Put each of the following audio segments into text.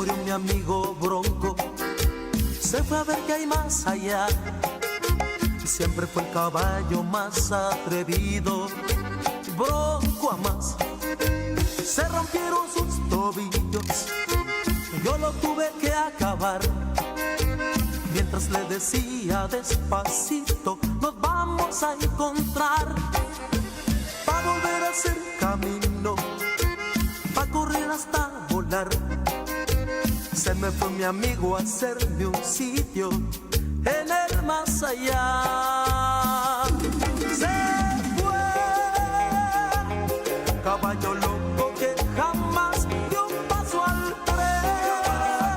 murió mi amigo Bronco, se fue a ver qué hay más allá. Siempre fue el caballo más atrevido, Bronco a más. Se rompieron sus tobillos, yo lo tuve que acabar. Mientras le decía despacito, nos vamos a encontrar. Pa' volver a hacer camino, pa' correr hasta volar. Se me fue mi amigo a hacerme un sitio en el más allá. Se fue, caballo loco que jamás dio un paso al tren,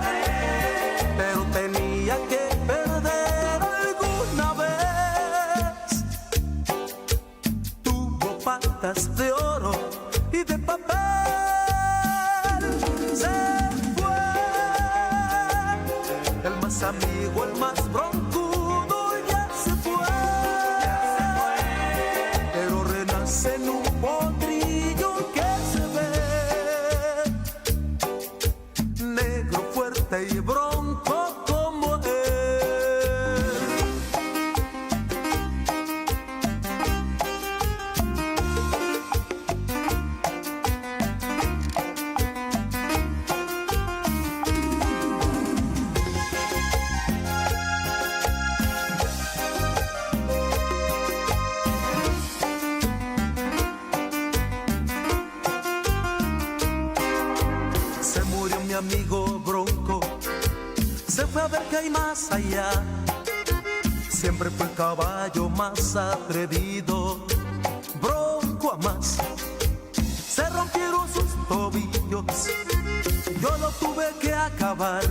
pero tenía que perder alguna vez. Tuvo patas de oro y de papel. Se fue, el más amigo, el más broncudo ya se fue, pero renace en un potrillo que se ve negro, fuerte y bronco como él. Se murió mi amigo Bronco, se fue a ver qué hay más allá. Siempre fue el caballo más atrevido, Bronco a más. Se rompieron sus tobillos, yo lo tuve que acabar.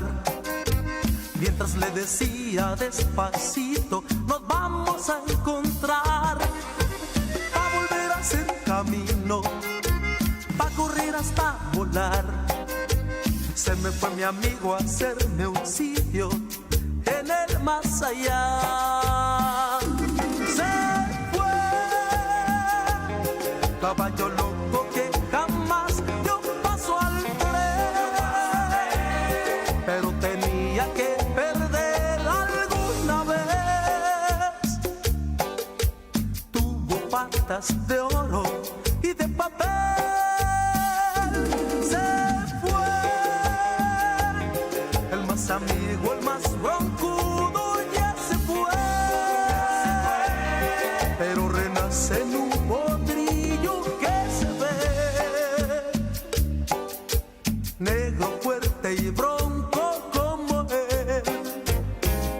Mientras le decía despacito, nos vamos a encontrar. Pa' volver a hacer camino, pa' correr hasta volar. Se me fue mi amigo a hacerme un sitio en el más allá. Se fue, caballo loco que jamás dio un paso al tren, pero tenía que perder alguna vez. Tuvo patas de oro y de papel. Amigo, el más broncudo ya se fue, pero renace en un potrillo que se ve negro, fuerte y bronco como él.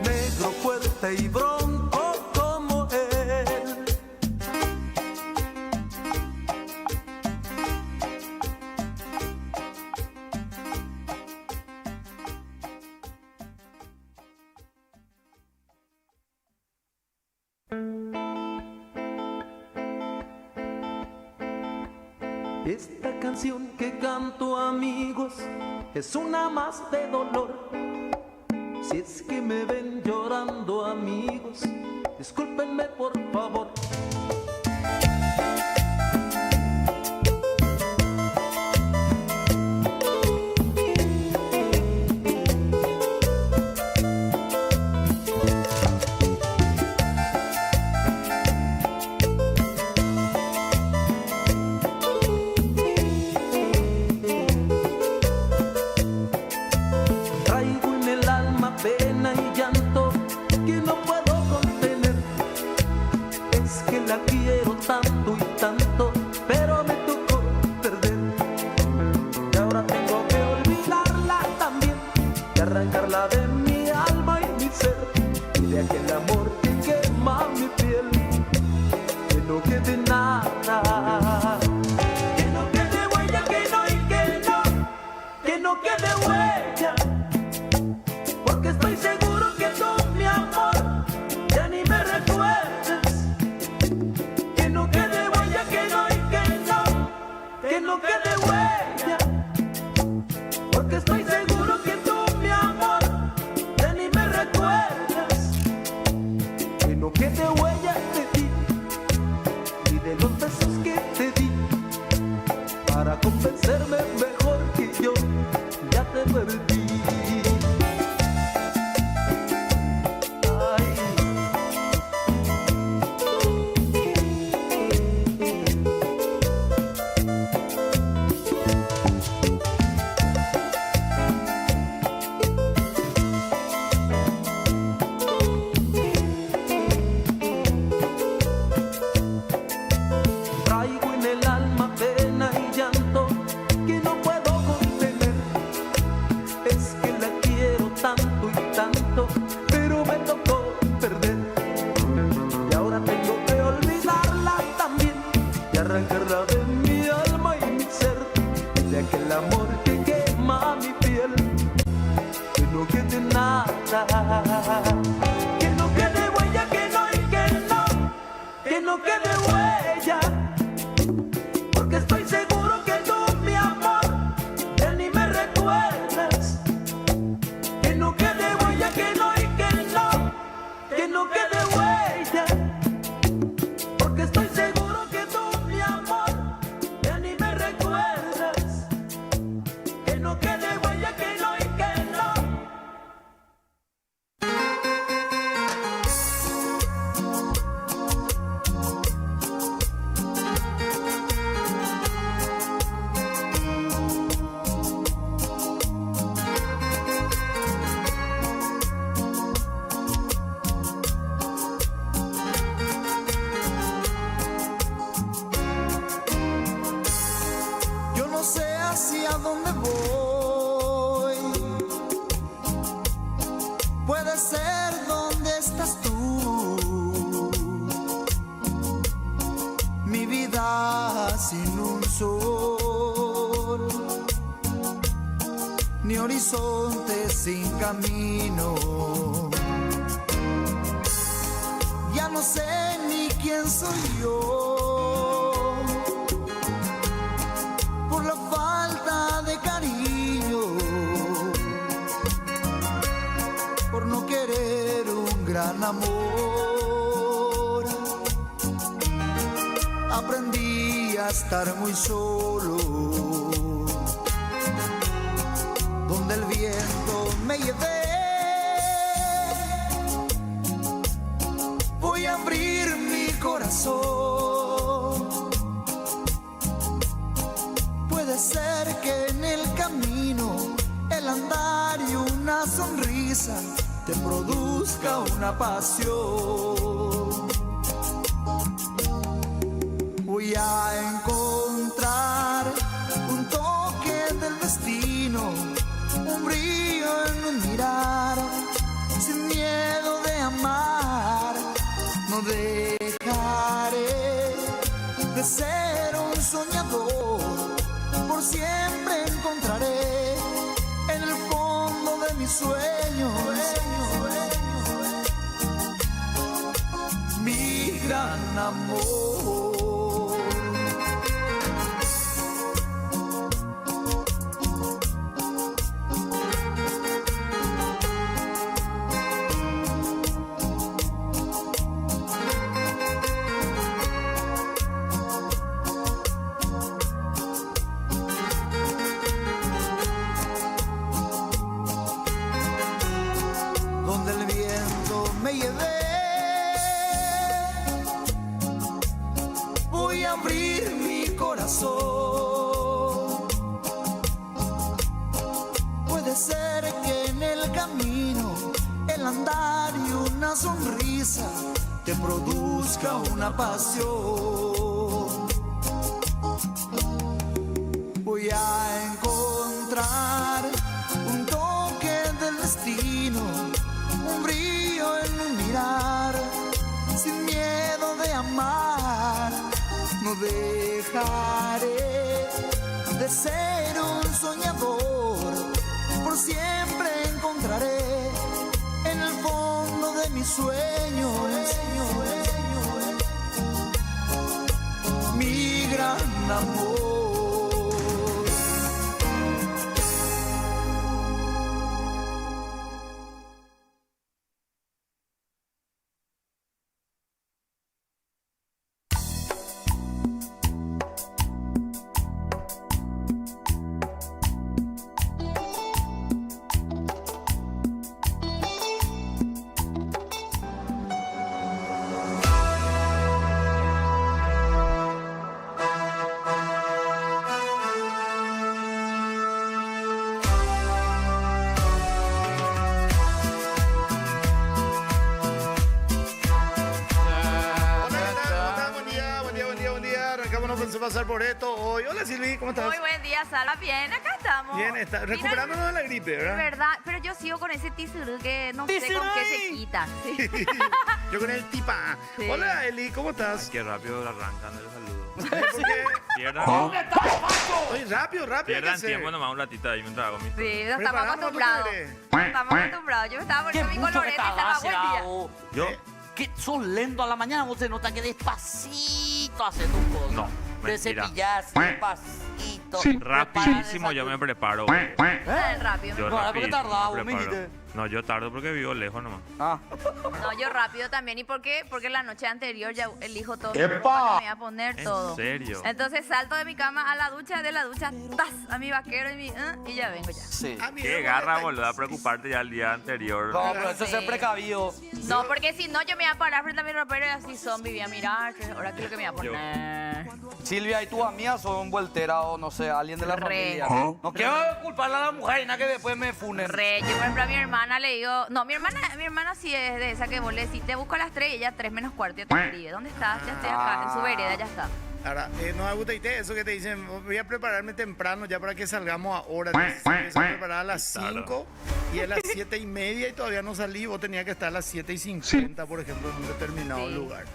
Negro, fuerte y bronco como él. Esta canción que canto, amigos, es una más de dolor. Si es que me ven llorando, amigos, discúlpenme por favor. Pena y llanto que no puedo contener. Es que la quiero tanto y tanto, pero me tocó perder. Y ahora tengo que olvidarla también, y arrancarla de mi alma y mi ser, y de aquel amor que quema mi piel, que no quede nada. Que no quede huella, que no y que no, que no quede huella. Porque estoy seguro que tú, mi amor, ya ni me recuerdes. Que no quede huella, que no y que no quede huella. Porque estoy seguro que tú, mi amor, horizonte sin camino. Ya no sé ni quién soy yo, por la falta de cariño, por no querer un gran amor. Aprendí a estar muy solo, donde el viento me lleve. Voy a abrir mi corazón. Puede ser que en el camino el andar y una sonrisa te produzca una pasión. Voy a encontrar un toque del destino, un brillo en un mirar, sin miedo de amar. No dejaré de ser un soñador, por siempre encontraré en el fondo de mis sueños mi gran amor. Puede ser que en el camino el andar y una sonrisa te produzca una pasión. Voy a encontrar un toque del destino, un brillo en un mirar, sin miedo de amar. No dejaré de ser un soñador, por siempre encontraré en el fondo de mis sueños mi gran amor. Pasar por esto hoy. Hola Silvi, ¿cómo estás? Muy buen día, Salva. Bien, acá estamos. Bien, está recuperándonos de la gripe, ¿verdad? De verdad, pero yo sigo con ese tisurú que no sé con qué se quita. Sí. Yo con el tipa. Sí. Hola Eli, ¿cómo estás? Qué rápido arrancan el saludo. ¿Por qué? Pierdan, Oye, rápido. pierdan tiempo nomás un ratito ahí mientras hago mi... Sí, no estamos Preparamos, acostumbrados. ¿tú querés? No estamos acostumbrados. Yo me estaba Qué poniendo mi mucho que colorete y tardas, estaba buen día. Gerardo. ¿Yo? Que sos lento a la mañana, vos se nota que despacito haces tus cosas. No, te mentira. cepillás despacito. Rapidísimo yo me preparo. Rápido. Yo No, ¿por qué rapidísimo tardás, me vos me preparo. dijiste? No, yo tardo porque vivo lejos nomás. Ah. No, yo rápido también. ¿Y por qué? Porque la noche anterior ya elijo todo mi ropa que me voy a poner todo. ¿En serio? Entonces salto de mi cama a la ducha, de la ducha, ¡tas! A mi vaquero y ya vengo ya. Sí. Ah, mira, Qué garra, boludo, a preocuparte ya el día anterior. No, pero eso es ser Sí. precavido. No, porque si no yo me iba a parar frente a mi ropero y así zombie, voy a mirar, ahora qué es lo que me voy a poner. Silvia, ¿y tus amigas son volteras o no sé, alguien de la Re. familia? No quiero culparle a la mujer y nada que después me funen. Re, yo por ejemplo a mi hermana le digo, no, mi hermana sí es de esa que vos le decís, te busco a las 3 y ella 3 menos cuarto, yo te escribe, ¿dónde estás? Ya estoy acá, en su vereda, ya está. Ahora, no me gusta eso que te dicen, voy a prepararme temprano ya para que salgamos ahora. Se empieza a preparar a las 5 y a las 7:30 y todavía no salí. Vos tenías que estar a las 7:50, por ejemplo, en un determinado Sí. lugar.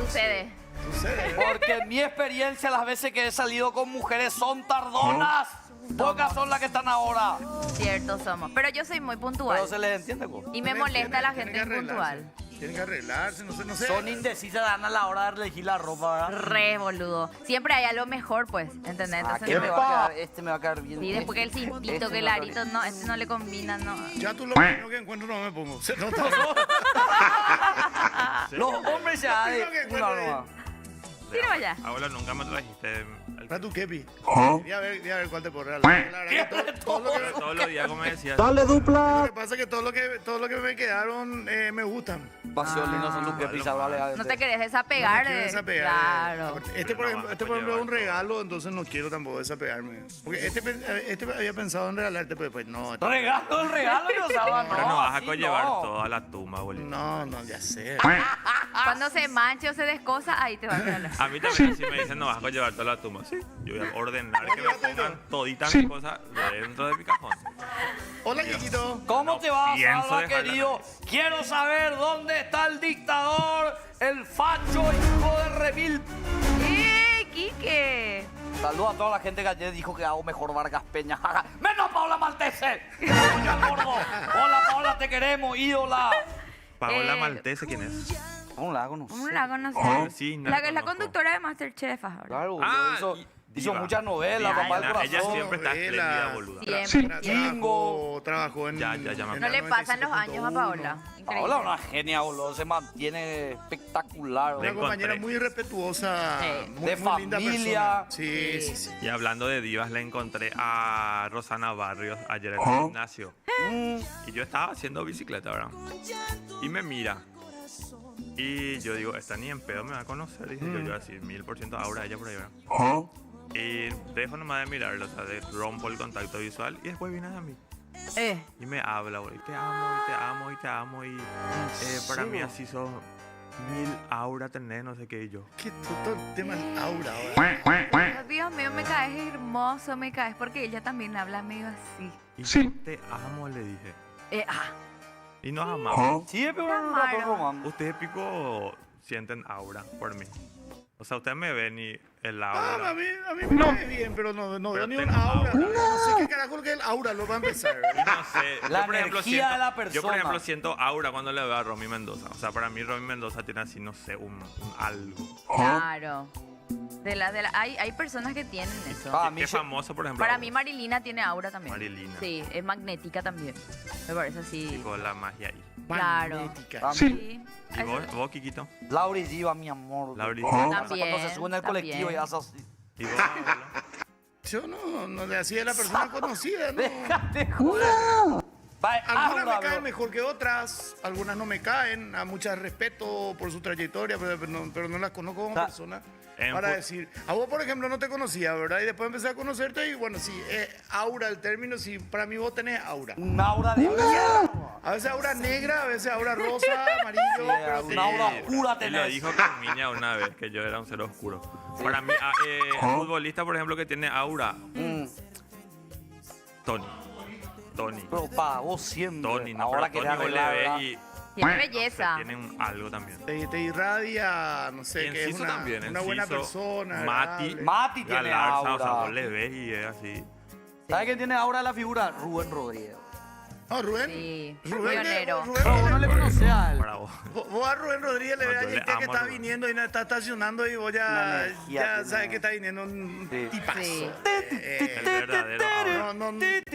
Sucede. Sucede. Porque en mi experiencia, las veces que he salido con mujeres son tardonas. Pocas son las que están ahora. Cierto somos. Pero yo soy muy puntual. Pero se les entiende, pues. Y me No molesta la tienen gente que impuntual. Tienen que arreglarse, no sé. Son indecisas, dan a la hora de elegir la ropa, ¿verdad? Re boludo. Siempre hay algo mejor, pues. ¿Entendés? Ah, Entonces, ¿qué no. me va a quedar? Este me va a quedar bien. Sí, después que el cintito, que el arito, no, este no le combina, no. Ya tú lo primero que encuentro no me pongo. Se nota. Los hombres ya de Lo que una encuentro nomás. Tiro allá. Abuela, nunca me trajiste Para tu kepi. Voy a ver cuál te puedo regalar. La verdad que todo lo que... todos los días, como me decías. Dale Lo dupla. que pasa es que todo lo que me quedaron me gustan. Pasión, no son los que pisan, vale. No te querés desapegar No me quiero de... desapegar. Claro. Este, por ejemplo, es un regalo, entonces no quiero tampoco desapegarme. Porque este había pensado en regalarte, pero pues no. Regalo el regalo, yo sabía, no. Pero no vas a así conllevar no. toda la tumba, abuelita. No, ya sé. Cuando se manche o se descosa, ahí te va a regalar. A mí también, si me dicen no vas a llevar toda la tumba, sí. Yo voy a ordenar que me pongan toditas mis cosas dentro de mi cajón. Hola, Kikito. ¿Cómo No te vas, pienso Salva, dejarla. querido? Quiero saber dónde está el dictador, el facho hijo de remil. Quique! Saludos a toda la gente que ayer dijo que hago mejor Vargas Peña. ¡Menos Paola Maltese! ¡Coño, el gordo! Hola, Paola, te queremos, ídola. Paola Maltese, ¿quién es? ¿Cómo la hago? No ¿Cómo sé. la conoces? Sí, no La la que es la conozco. conductora de Masterchef ahora. Claro, Ah, hizo diva. muchas novelas, Diva, Papá del ella Corazón. siempre está novela. espléndida, boluda. Siempre. Trabajó en. Ya me en No acuerdo. le pasan los años a 95.1. Paola. Increíble. Paola es una genia, boludo. Se mantiene espectacular. Una boludo. compañera encontré. muy respetuosa, Sí. muy, De muy linda familia. persona. Sí. Y hablando de divas, le encontré a Rosana Barrios ayer en el gimnasio. Y yo estaba haciendo bicicleta, ¿verdad? Y me mira. Y yo digo, esta ni en pedo me va a conocer. Dije yo así, 1000% ahora ella por ahí, ¿verdad? Y dejo nomás de mirarlo, o sea, rompo el contacto visual y después viene a mí. Y me habla, güey, te amo, y te amo, y te amo, y para mí así sos 1000 aura tenés, no sé qué, y yo. Qué todo el tema del aura ahora. Dios mío, me caes hermoso, me caes, porque ella también habla medio así. Y yo te amo, le dije. Y nos amamos. Sí, pero un Claro. ratón romántico. Ustedes, Pico, sienten aura por mí. O sea, ustedes me ven y el Ah, aura. a mí me ve bien, pero no veo Pero ni un tengo aura. aura. No sé qué carajo que es el aura, lo va a empezar. No sé. La yo, por ejemplo, energía de la Yo, por persona. ejemplo, siento aura cuando le veo a Romy Mendoza. O sea, para mí Romy Mendoza tiene así, no sé, un algo. Claro. Hay personas que tienen eso. Ah, a mí Qué se- famoso, por ejemplo. Para mí Marilina tiene aura también. Marilina. Sí, es magnética también. Me parece así. Tipo, la magia ahí. Claro. Magnética. A mí- Sí. ¿Y vos, Kikito? Laura y Diva, mi amor. Laura y Cuando Diva. También, se sube en el colectivo y también. hace así. ¿Y vos, abuela? Yo no le hacía a la persona conocida, ¿no? Déjate joder. Va, Algunas aura, me caen bro. mejor que otras, algunas no me caen, a muchas respeto por su trayectoria, pero no las conozco como Ta- persona. En Para fu- decir, a vos por ejemplo no te conocía, ¿verdad? Y después empecé a conocerte y bueno, sí, aura el término, sí, para mí vos tenés aura. Un aura de mierda. A veces aura negra, a veces aura rosa, amarillo, pero una aura oscura Y lo tenés. dijo Carmiña una vez, que yo era un ser oscuro. Para mí, un futbolista, por ejemplo, que tiene aura, Tony. Pero pa, vos siempre. Tony, no, ahora pero querés Tony vos le arreglar, ves ¿verdad? y Tiene no sé, belleza. tiene algo también. te irradia, no Y sé, que es Enciso una, también, una buena Enciso, persona. Mati, agradable. Mati tiene Galarza, o sea, aura. vos le ves y es así. ¿Sabes quién tiene aura de la figura? Rubén Rodríguez. No, Rubén. Sí, Rubén, pionero. Pero vos no le conocés a él. Para vos. Vos a Rubén Rodríguez le No, ves yo a le gente que amo a está Rubén. viniendo y no está estacionando y vos Una ya energía tiene. sabes que está viniendo un Sí. tipazo. Sí. El verdadero aura. No,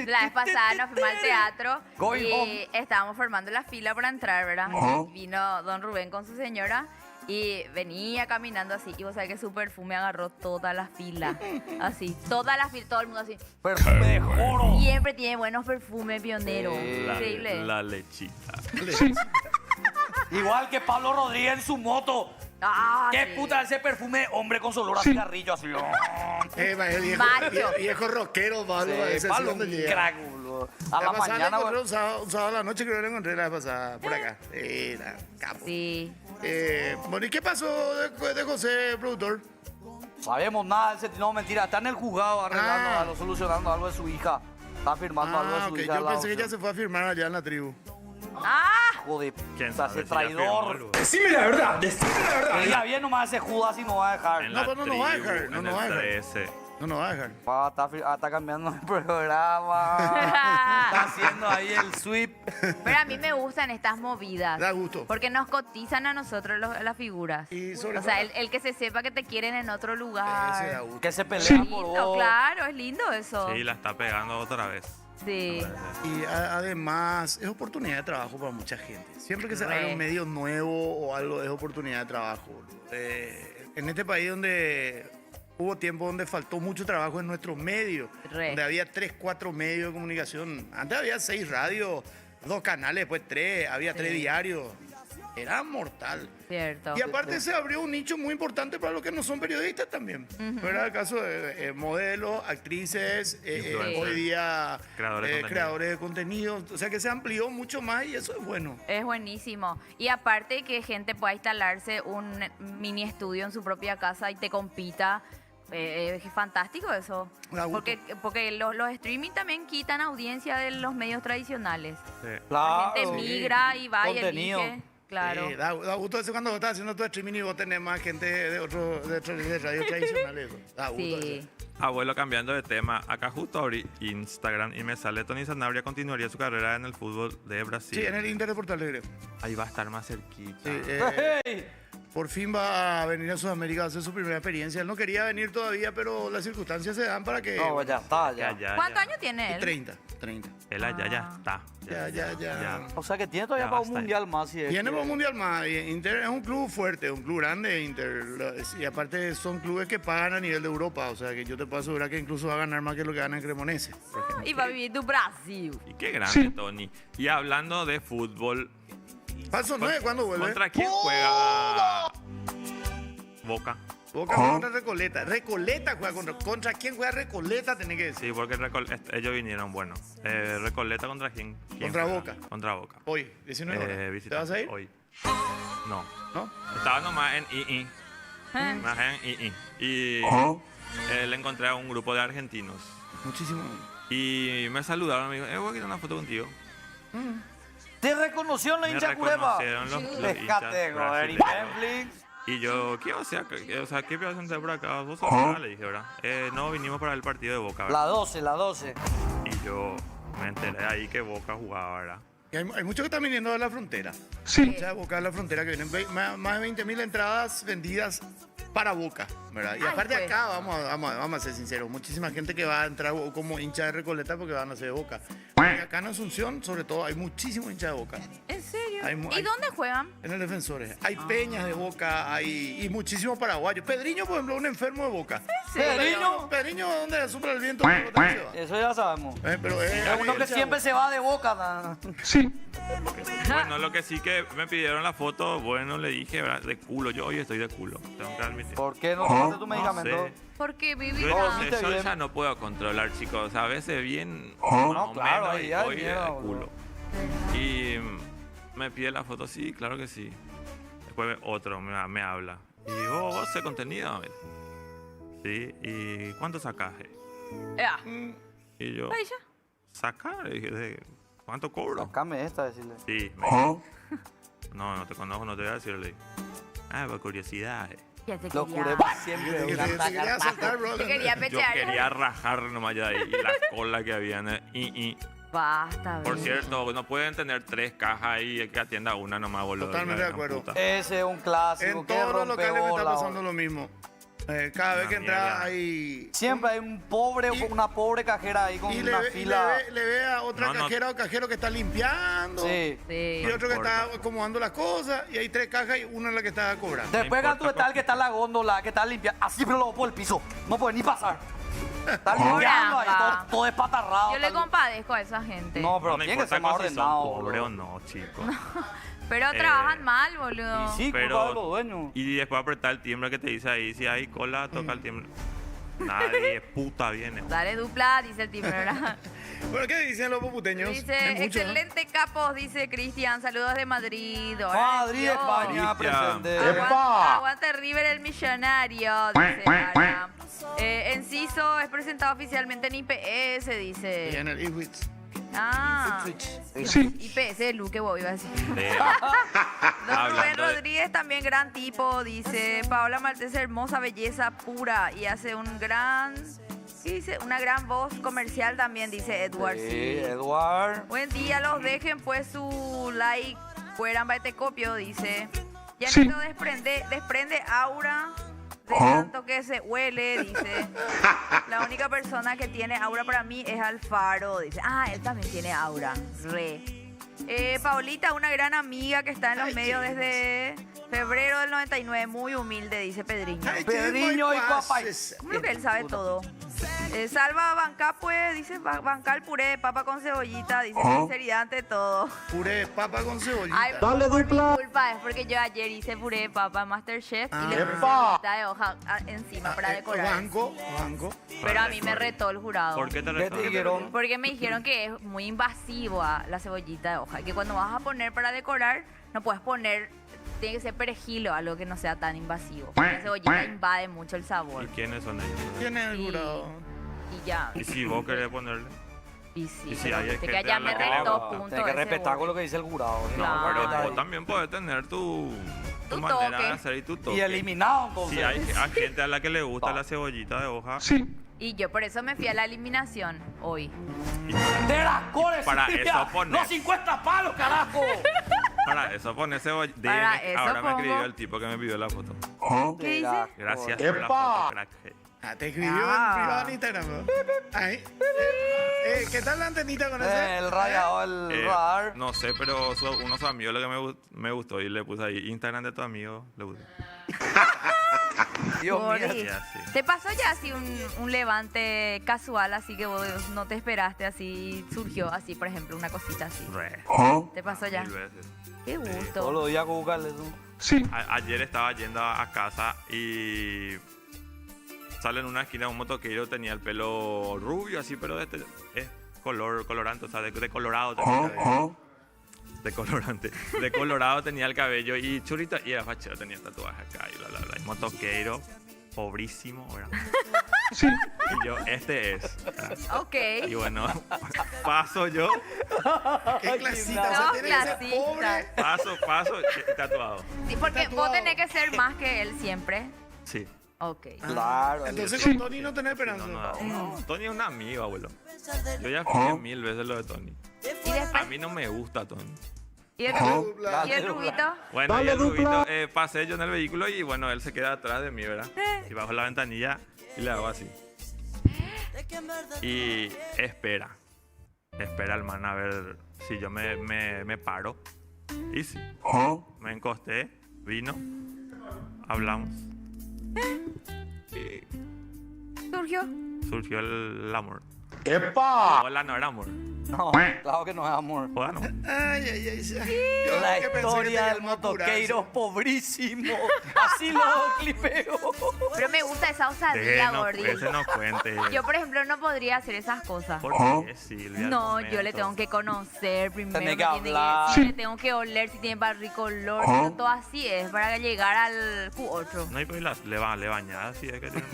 La vez pasada nos fuimos al teatro Going y home. estábamos formando la fila para entrar, ¿verdad? Vino don Rubén con su señora y venía caminando así. Y vos sabés que su perfume agarró toda la fila. Así, toda la fila, todo el mundo así. Perfume de joro. Siempre tiene buenos perfumes, pionero. Increíble. La lechita. Igual que Pablo Rodríguez en su moto. Ah, ¿Qué sí. puta ese perfume hombre con su olor a cigarrillo así? viejo, Macho. viejo rockero, Pablo. ese sí Pablo, donde un llega. crack, boludo. A la pasada le mañana, encontré güey. un sábado a la noche, creo que lo encontré la vez pasada, por acá. Era capo. Sí. Bueno, ¿y qué pasó de José, productor? Sabemos nada, ese no, mentira. Está en el juzgado arreglando Ah. algo, solucionando algo de su hija. Está firmando algo de Ah, su ok, hija. yo la pensé que opción. ya se fue a firmar allá en la tribu. ¡Ah! Hijo de ¿Quién puta, sabe ese si ya firmó, traidor. luego? Que diga bien nomás ese Judas y no va a dejar. En No, la pero no nos va a tribu, dejar, no en nos va a el dejar. 13. No va a dejar. Pa, está cambiando el programa. Está haciendo ahí el sweep. Pero a mí me gustan estas movidas. Da gusto. Porque nos cotizan a nosotros las figuras. Y sobre O sea, todo- el que se sepa que te quieren en otro Ese da lugar. gusto. Que se pelean por Lindo, vos. claro, es lindo eso. Sí, la está pegando otra vez. Sí. Y además es oportunidad de trabajo para mucha gente. Siempre que se Re. abre un medio nuevo o algo es oportunidad de trabajo. En este país donde hubo tiempo donde faltó mucho trabajo en nuestros medios, Re. donde había 3, 4 medios de comunicación. Antes había 6 radios, 2 canales, después 3, había 3 diarios. Era mortal. Cierto. Y aparte se abrió un nicho muy importante para los que no son periodistas también. Era el caso de modelos, actrices, Influencers. hoy día Creadores de contenido. de contenido. O sea que se amplió mucho más y eso es bueno. Es buenísimo. Y aparte que gente pueda instalarse un mini estudio en su propia casa y te compita. Es fantástico eso. Da gusto. Porque los streaming también quitan audiencia de los medios tradicionales. Sí. La Claro. gente migra y va Contenido. y elige. Claro. Da gusto eso cuando vos estás haciendo tu streaming y vos tenés más gente de radios tradicionales. Da gusto Sí. eso. Abuelo, cambiando de tema, acá justo abrí Instagram y me sale Tony Sanabria continuaría su carrera en el fútbol de Brasil. Sí, en el Inter de Porto Alegre. Ahí va a estar más cerquita. Sí, ¡Hey! por fin va a venir a Sudamérica a hacer su primera experiencia. Él no quería venir todavía, pero las circunstancias se dan para que... No, ya está, ya. ¿Cuántos años tiene él? 30. Él allá ya está. Ya. O sea que tiene todavía Ya para un basta. mundial más. Si es Viene que- por un mundial más. Y Inter es un club fuerte, un club grande, Inter. Y aparte son clubes que pagan a nivel de Europa. O sea que yo te puedo asegurar que incluso va a ganar más que lo que gana en Cremonese. por ejemplo. Y va a vivir tu Brasil. Y qué grande, Tony. Y hablando de fútbol, Paso 9, ¿cuándo vuelve? ¿contra quién juega Boca? Boca juega contra Recoleta. Recoleta juega contra quién juega Recoleta, tenés que decir. Sí, porque ellos vinieron, bueno. Recoleta contra quién. Contra juega? Boca. Contra Boca. Hoy, 19 horas. ¿Te Visitante vas a ir? Hoy. No. ¿No? Estaba nomás en II. ¿Eh? Más en II. Y le encontré a un grupo de argentinos. Muchísimo. Y me saludaron, me dijo, voy a quitar una foto contigo. ¿Te reconoció la Me hincha culeba? reconocieron los hinchas Dejate, joder, y brasileños. Netflix. Y yo, ¿qué? O sea, ¿qué vas a hacer por acá? ¿Vos sos acá? Le dije, ¿verdad? No, vinimos para el partido de Boca, La ¿verdad? 12, la 12. Y yo me enteré ahí que Boca jugaba, ¿verdad? Y hay muchos que están viniendo de la frontera. Sí. O sea, Boca de la frontera, que vienen más de 20.000 entradas vendidas para Boca, ¿verdad? Y Ay, aparte pues. acá, vamos a ser sinceros, muchísima gente que va a entrar como hincha de Recoleta porque van a ser de Boca. Y acá en Asunción, sobre todo, hay muchísimos hinchas de Boca. ¿En serio? Hay ¿Y dónde juegan? En el Defensores. Hay peñas de Boca, y muchísimos paraguayos. Pedriño, por ejemplo, un enfermo de Boca. ¿Pedriño? Pedriño, donde sopla el viento, por lo tanto, se va. Eso ya sabemos. Pero Es uno que siempre se va de Boca. Sí. Bueno, lo que sí que me pidieron la foto, bueno, le dije, ¿verdad? De culo. Yo hoy estoy de culo. Tengo que admitir. ¿Por qué no tomaste tu No medicamento? sé. Porque Yo, vivir no sé, viste yo bien. ya no puedo controlar, chicos. O sea, a veces bien, No, más o claro, menos, ahí y hay hoy de miedo, culo. Y me pide la foto, sí, claro que sí. Después otro me habla. Y vos haces contenido. Sí, ¿y cuánto sacaje? Ya. Y yo, Ahí ya. ¿sacar? Le dije, ¿cuánto cobro? Sacame esta, decirle. Sí, me dijo. No te conozco, no te voy a decir, le dije. Por curiosidad. Ya te Lo quería. curé siempre. Te quería saltar, bro. Te quería Yo pechear. quería rajar nomás ya de ahí. Y la cola que había en el Basta, Por bebé. cierto, no pueden tener 3 cajas ahí que atienda una nomás, boludo. Totalmente La de acuerdo. puta. Ese es un clásico. En que todos los rompe locales me está bola, pasando lo mismo. Cada vez que mierda. entras hay... Siempre hay un pobre, Y- una pobre cajera ahí con Y una fila. le ve a otra No, no. cajera o cajero que está limpiando. Sí. Sí. Y otro que importa. está acomodando las cosas. Y hay 3 cajas y una es la que está cobrando. Después importa tú está el que está en la góndola, que está limpiando. Así pero lo por el piso. No puede ni pasar. Está limpiando ahí, Caramba. todo despatarrado. Yo le está- compadezco a esa gente. No, pero No me tiene que importa ser más si son ordenado. pobre o boludo. no, chicos. Pero trabajan mal, boludo. Y sí, culpa de los dueños. Y después apretar el timbre que te dice ahí, si hay cola, toca el timbre. Nadie puta viene. Dale dupla, dice el timbre, ¿verdad? Bueno, ¿qué dicen los poputeños? Dice, Es mucho, ¿no? excelente capos, dice Cristian. Saludos de Madrid. Hola, Madrid, Dios. España, Cristian. presente. Aguante River el millonario, dice Ara. Enciso es presentado oficialmente en IPS, Y dice. en el Ipswich. Ah, Sí. IPS, Luque, vos iba a decir. De- Don Rubén Hablando de- Rodríguez, también gran tipo, dice. Paola Maltés, hermosa belleza pura y hace un gran Y dice, una gran voz comercial también, dice Edward. Sí, Edward. Buen día, los dejen pues su like. Fueran te copio, dice. Ya Sí. no desprende aura de tanto que se huele, dice. La única persona que tiene aura para mí es Alfaro, dice. Ah, él también tiene aura. Re. Paulita, una gran amiga que está en los medios desde febrero del 99, muy humilde, dice Pedriño. Ay, Pedriño y papá. ¿Cómo que él sabe todo? Salva banca, pues, dice, banca el puré de papa con cebollita, dice, sinceridad ante todo. Puré de papa con cebollita. Ay, Dale, por mi dupla. culpa, es porque yo ayer hice puré de papa en Masterchef y le puse ¡Epa! cebollita de hoja encima para decorar. Banco. Pero a mí me retó el jurado. ¿Por qué te ¿Qué retó? te dijeron? Porque me dijeron que es muy invasivo la cebollita de hoja. Que cuando vas a poner para decorar, no puedes poner, tiene que ser perejil o algo que no sea tan invasivo. Porque la cebollita invade mucho el sabor. ¿Y quiénes son ellos? ¿Quién es el Y- jurado? Y ya. ¿Y si vos querés ponerle? Y sí, y si pero hay viste gente que allá a la me que le retó gusta. punto. Tienes que ese respetar con borde. lo que dice el jurado. Claro. Pero Ay. vos también podés tener tu Tu manera toque. de hacer y tu toque. Y eliminado, entonces. Si hay gente a la que le gusta la cebollita de hoja. Sí. Y yo por eso me fui a la eliminación hoy. y ¡De las cores! Para Silvia! eso pones. ¡Los 50 palos, carajo! Para eso pones cebolla. Para eso Ahora me pongo- escribió el tipo que me pidió la foto. ¿Qué dice? Gracias por la ¡Epa! foto, crack. Ah, te escribió Ah. en privado en Instagram, ¿no? Ahí. ¿Qué tal la antenita con ese? El rayado, el radar. No sé, pero uno de sus amigos lo que me gustó y le puse ahí Instagram de tu amigo. Le puse. Dios Gori, mío. Y así. ¿te pasó ya así un levante casual, así que vos no te esperaste, así surgió así, por ejemplo, una cosita así? Re. ¿Te pasó ya? 1000 veces. Qué Todos gusto. los días con buscarle eso. Sí. Ayer estaba yendo a casa y sale en una esquina un motoquero, tenía el pelo rubio así, pero de este es colorante, o sea, de colorado tenía el cabello. De colorante. De colorado tenía el cabello y churrito, y era fachero, tenía tatuajes acá y bla, bla, bla. Y motoquero, pobrísimo, ¿verdad? Sí. Y yo, este es. ¿verdad? Ok. Y bueno, paso yo, Qué clasita, o No, sea, tiene que ser clasista. pobre. paso, tatuado. Sí, porque vos Tatuado. tenés que ser más que él siempre. Sí. Ok. Claro. Entonces Sí. con Tony no tenés esperanza. No, Tony es un amigo, abuelo. Yo ya fui 1000 veces lo de Tony. Y A después, mí no me gusta Tony. ¿y el, Dupla. y el rubito? Bueno, Dale, y el dupla. rubito, pasé yo en el vehículo y bueno, él se queda atrás de mí, ¿verdad? Y bajo la ventanilla y le hago así. Y espera. Espera el man a ver si yo me paro. Y sí, me encosté, vino, hablamos. Y ¿Surgió? surgió el amor. ¡Epa! Hola, no era amor. No, claro que no es amor. Hola, no. Ay, ay, ay. Yo La que pensé que historia tenía del el apurarse. motoqueiro pobrísimo. Así lo clipeo. Pero me gusta esa osadía, Gordi. Ese no cuente. Yo, por ejemplo, no podría hacer esas cosas. ¿Por qué, Silvia? No, Al yo le momento. tengo que conocer primero. Tenés me que tiene hablar. sí, le tengo que oler si tiene barricolor. Todo así es, para llegar al Q8. No, y pues le bañada así es que tiene.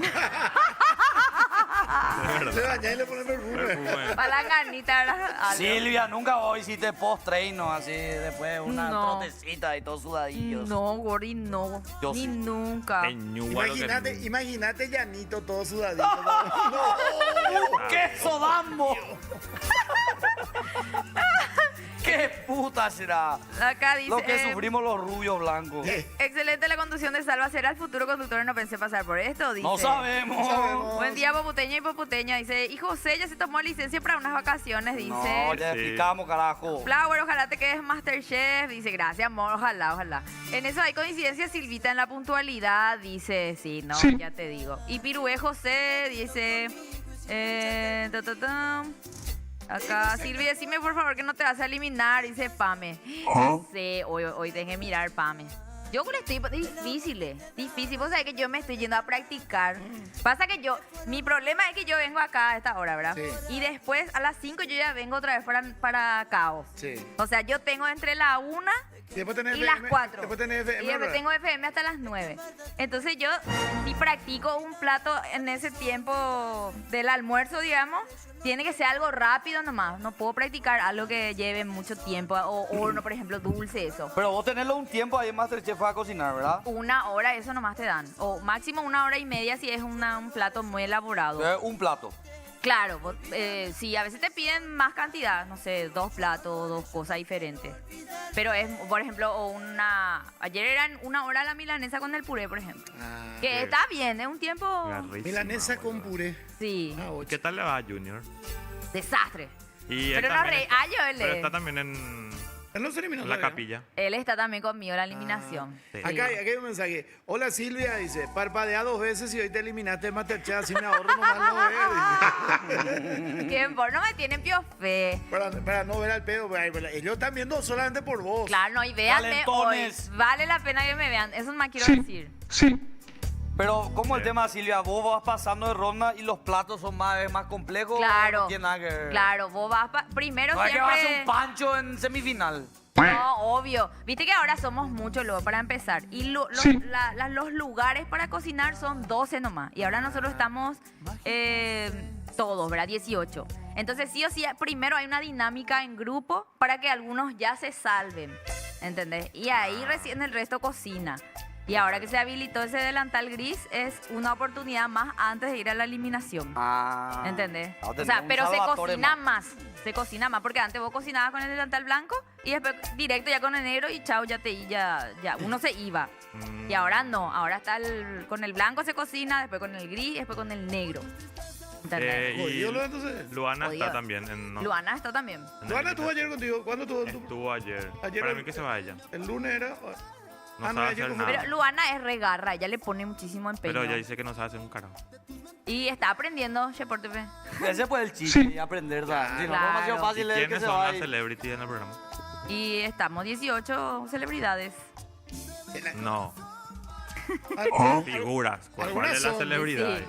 De Le verdad. bañás y le pones perfume. Perfume. Para la ganita, ¿verdad? Algo. Silvia, nunca vos hiciste post-traino así, después una No. trotecita y todos sudadillos. No, Gordi, no. Yo Ni sí. nunca. Ñuga lo que- Imagínate Llanito todo sudadito. ¡Qué sodambo! ¡Qué puta será! Acá dice. Lo que sufrimos los rubios blancos. Excelente la conducción de Salva. ¿Será el futuro conductor? No pensé pasar por esto. Dice. No sabemos. Buen día, poputeño y poputeña. Dice, y José ya se tomó licencia para unas vacaciones, dice. No, ya Sí. explicamos, carajo. Flower, ojalá te quedes Masterchef. Dice, gracias, amor, ojalá, ojalá. En eso hay coincidencia, Silvita, en la puntualidad. Dice, sí, no, Sí. ya te digo. Y Pirué José dice, ta, ta, ta. Acá, Silvi, decime por favor que no te vas a eliminar, dice Pame. Sí, hoy tengo que mirar, Pame. Yo le estoy difícil. Vos sabés que yo me estoy yendo a practicar. Pasa que mi problema es que yo vengo acá a esta hora, ¿verdad? Sí. Y después a las 5 yo ya vengo otra vez para Cabo. Sí. O sea, yo tengo entre la 1 Y después tenés y las FM, 4. Después tenés FM. Y después ¿verdad? tengo FM hasta las 9. Entonces yo, si practico un plato en ese tiempo del almuerzo, digamos, tiene que ser algo rápido nomás. No puedo practicar algo que lleve mucho tiempo. O horno, por ejemplo, dulce, eso. Pero vos tenés un tiempo ahí en Masterchef fue a cocinar, ¿verdad? Una hora, eso nomás te dan. O máximo 1 hora y media si es un plato muy elaborado. Un plato. Claro, sí, a veces te piden más cantidad, no sé, 2 platos, 2 cosas diferentes. Pero es, por ejemplo, ayer eran 1 hora la milanesa con el puré, por ejemplo. Que está bien, es un tiempo, Garrísima, Milanesa con boludo. puré. sí, Ah, ocho. ¿Qué tal le va a Junior? desastre. Y él Pero no también re... él, pero está también en Él no se eliminó la todavía. capilla. él está también conmigo en la eliminación. sí. Sí. Acá hay un mensaje. Hola Silvia, dice, parpadea 2 veces y hoy te eliminaste de Masterchef, así me ahorro nomás no ver. Que no me tienen piofe. Para no ver al pedo, ellos están viendo solamente por vos. Claro, no, y véanme hoy. Calentones. Vale la pena que me vean. Eso más quiero Sí, decir. sí. Pero, ¿cómo el Sí. tema, Silvia? Vos vas pasando de ronda y los platos son más complejos. Claro. No tiene nada que ver. Claro, vos vas primero No es que vas a hacer siempre... un pancho en semifinal. No, obvio. Viste que ahora somos muchos luego para empezar. Y Sí. los lugares para cocinar son 12 nomás. Y ahora nosotros estamos todos, ¿verdad? 18. Entonces sí o sí, primero hay una dinámica en grupo para que algunos ya se salven. ¿Entendés? Y ahí recién el resto cocina. Y ahora que se habilitó ese delantal gris, es una oportunidad más antes de ir a la eliminación. Ah. ¿Entendés? Ah, O tenés sea, un pero se Salvatore cocina más. Se cocina más, porque antes vos cocinabas con el delantal blanco y después directo ya con el negro y chao, ya uno se iba. Y ahora no, ahora está con el blanco se cocina, después con el gris, después con el negro. ¿Entendés? Y Jodido, ¿no? Entonces, Luana Jodido. está también en... Luana está también. en Luana el- estuvo ayer contigo. ¿Cuándo estuvo? Estuvo ayer. Ayer Para el- mí que se vaya. El lunes era. No Ah, no, sabe ayer hacer como- nada. Pero Luana es regarra, ella le pone muchísimo empeño. Pero ella dice que no sabe hacer un carajo. Y está aprendiendo, Che por TV. Ese fue el chiste Sí. y aprender, ¿sabes? Si no, Claro. demasiado ¿Y fácil es que quiénes se son va las a ir. celebrities en el programa? Y estamos 18 celebridades. No, Al- figuras. ¿Cuál Algunas es la son, celebridad? Sí.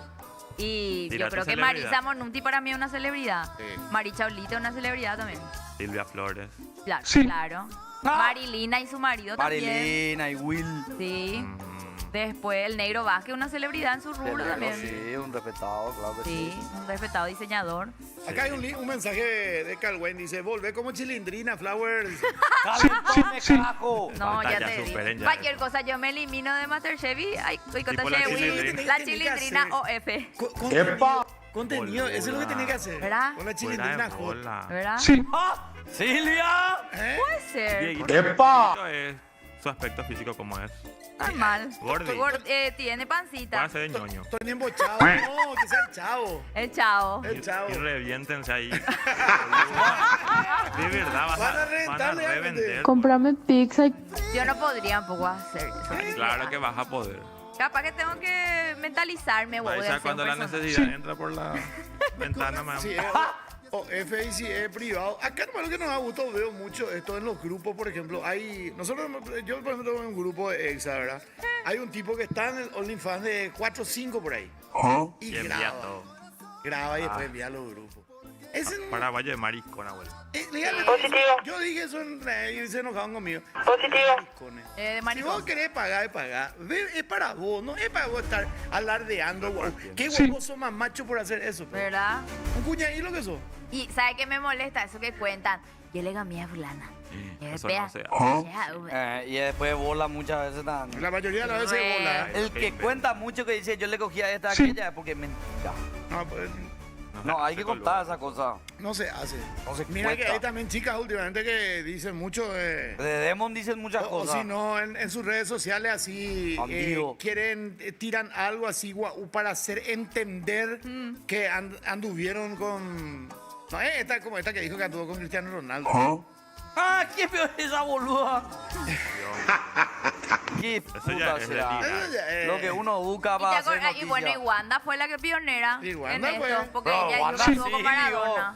Y yo Tírate creo que celebridad. Marisa Monuti para mí es una celebridad. Sí. Mari Chaulita es una celebridad también. Silvia Flores. Claro, Sí. claro. Ah. Marilina y su marido también. Marilina y Will. Sí. Mm, Después el Negro Vázquez, una celebridad en su rubro también. Sí, un respetado, claro que Sí, sí. un respetado diseñador. Acá hay un mensaje de Calwen. Dice: Volvé como chilindrina, Flowers. ¡Calentones, sí. carajo! No, Basta, ya ya te digo. superen ya Cualquier eso. cosa, yo me elimino de Masterchef y ay, Tipo la chilindrina. la Tenés que chilindrina hacer. OF. ¡Epa! Contenido, eso es lo que Boluda. tenés que hacer. ¿Verdad? Con la Fuera chilindrina de hot. bola. ¿Verdad? Sí. ¡Ah! ¡Silvia! ¿Eh? Puede ser. Dieguito, ¡Epa! ¿cómo es su aspecto físico como es? Normal. Gordi. Tiene Puede pancita. ser de ñoño. Estoy embochado. No, que sea el chavo. El chavo. El chavo. Y reviéntense ahí. De verdad, Van a van a reventarle a revender. Cómprame pizza y Yo no podría un poco hacer eso. Claro que vas a poder. Capaz que tengo que mentalizarme, huevo, de Paisa hacer cuando un la personaje. necesidad entra por la ventana, man. Sí, o F y si es privado. Acá nomás lo que nos ha gustado, veo mucho esto en los grupos, por ejemplo. Yo por ejemplo tengo un grupo de Exa, ¿verdad? Hay un tipo que está en el OnlyFans de 4 o 5 por ahí. Y Y envía graba. todo. Graba y después envía a los grupos. Ese no- Paraguayo de maricón, abuelo. Yo dije eso y se enojaban conmigo. Maricones. De Si maricón. vos querés pagar, pagar. Es para vos, no es para vos estar alardeando. Guau. Qué Sí. vos sos más macho por hacer eso. Pues. ¿Verdad? Un cuñadito que sos. Y ¿sabe qué me molesta? Eso que cuentan. Yo le gamé a fulana. Eso no se hace. Y después bola muchas veces también. La mayoría de las veces Re. bola. El que cuenta mucho que dice yo le cogí a esta Sí. aquella es porque es mentira. No, pues, No, hay que contar esa cosa. no se hace. No se Mira que cuenta. hay también chicas últimamente que dicen mucho. De Demon dicen muchas O cosas. si no, en sus redes sociales así Bandido. tiran algo así para hacer entender que anduvieron con. No, esta como esta que dijo que anduvo con Cristiano Ronaldo. ¡Ah! ¿Quién vio esa boluda? ¿Qué Eso ya puta es será? delira. Lo que uno busca Y, para te hacer acordás- y bueno, y noticia. Wanda fue la que pionera Y en Wanda esto, fue. porque No, ella dijo Wanda que estuvo sí, con Maradona.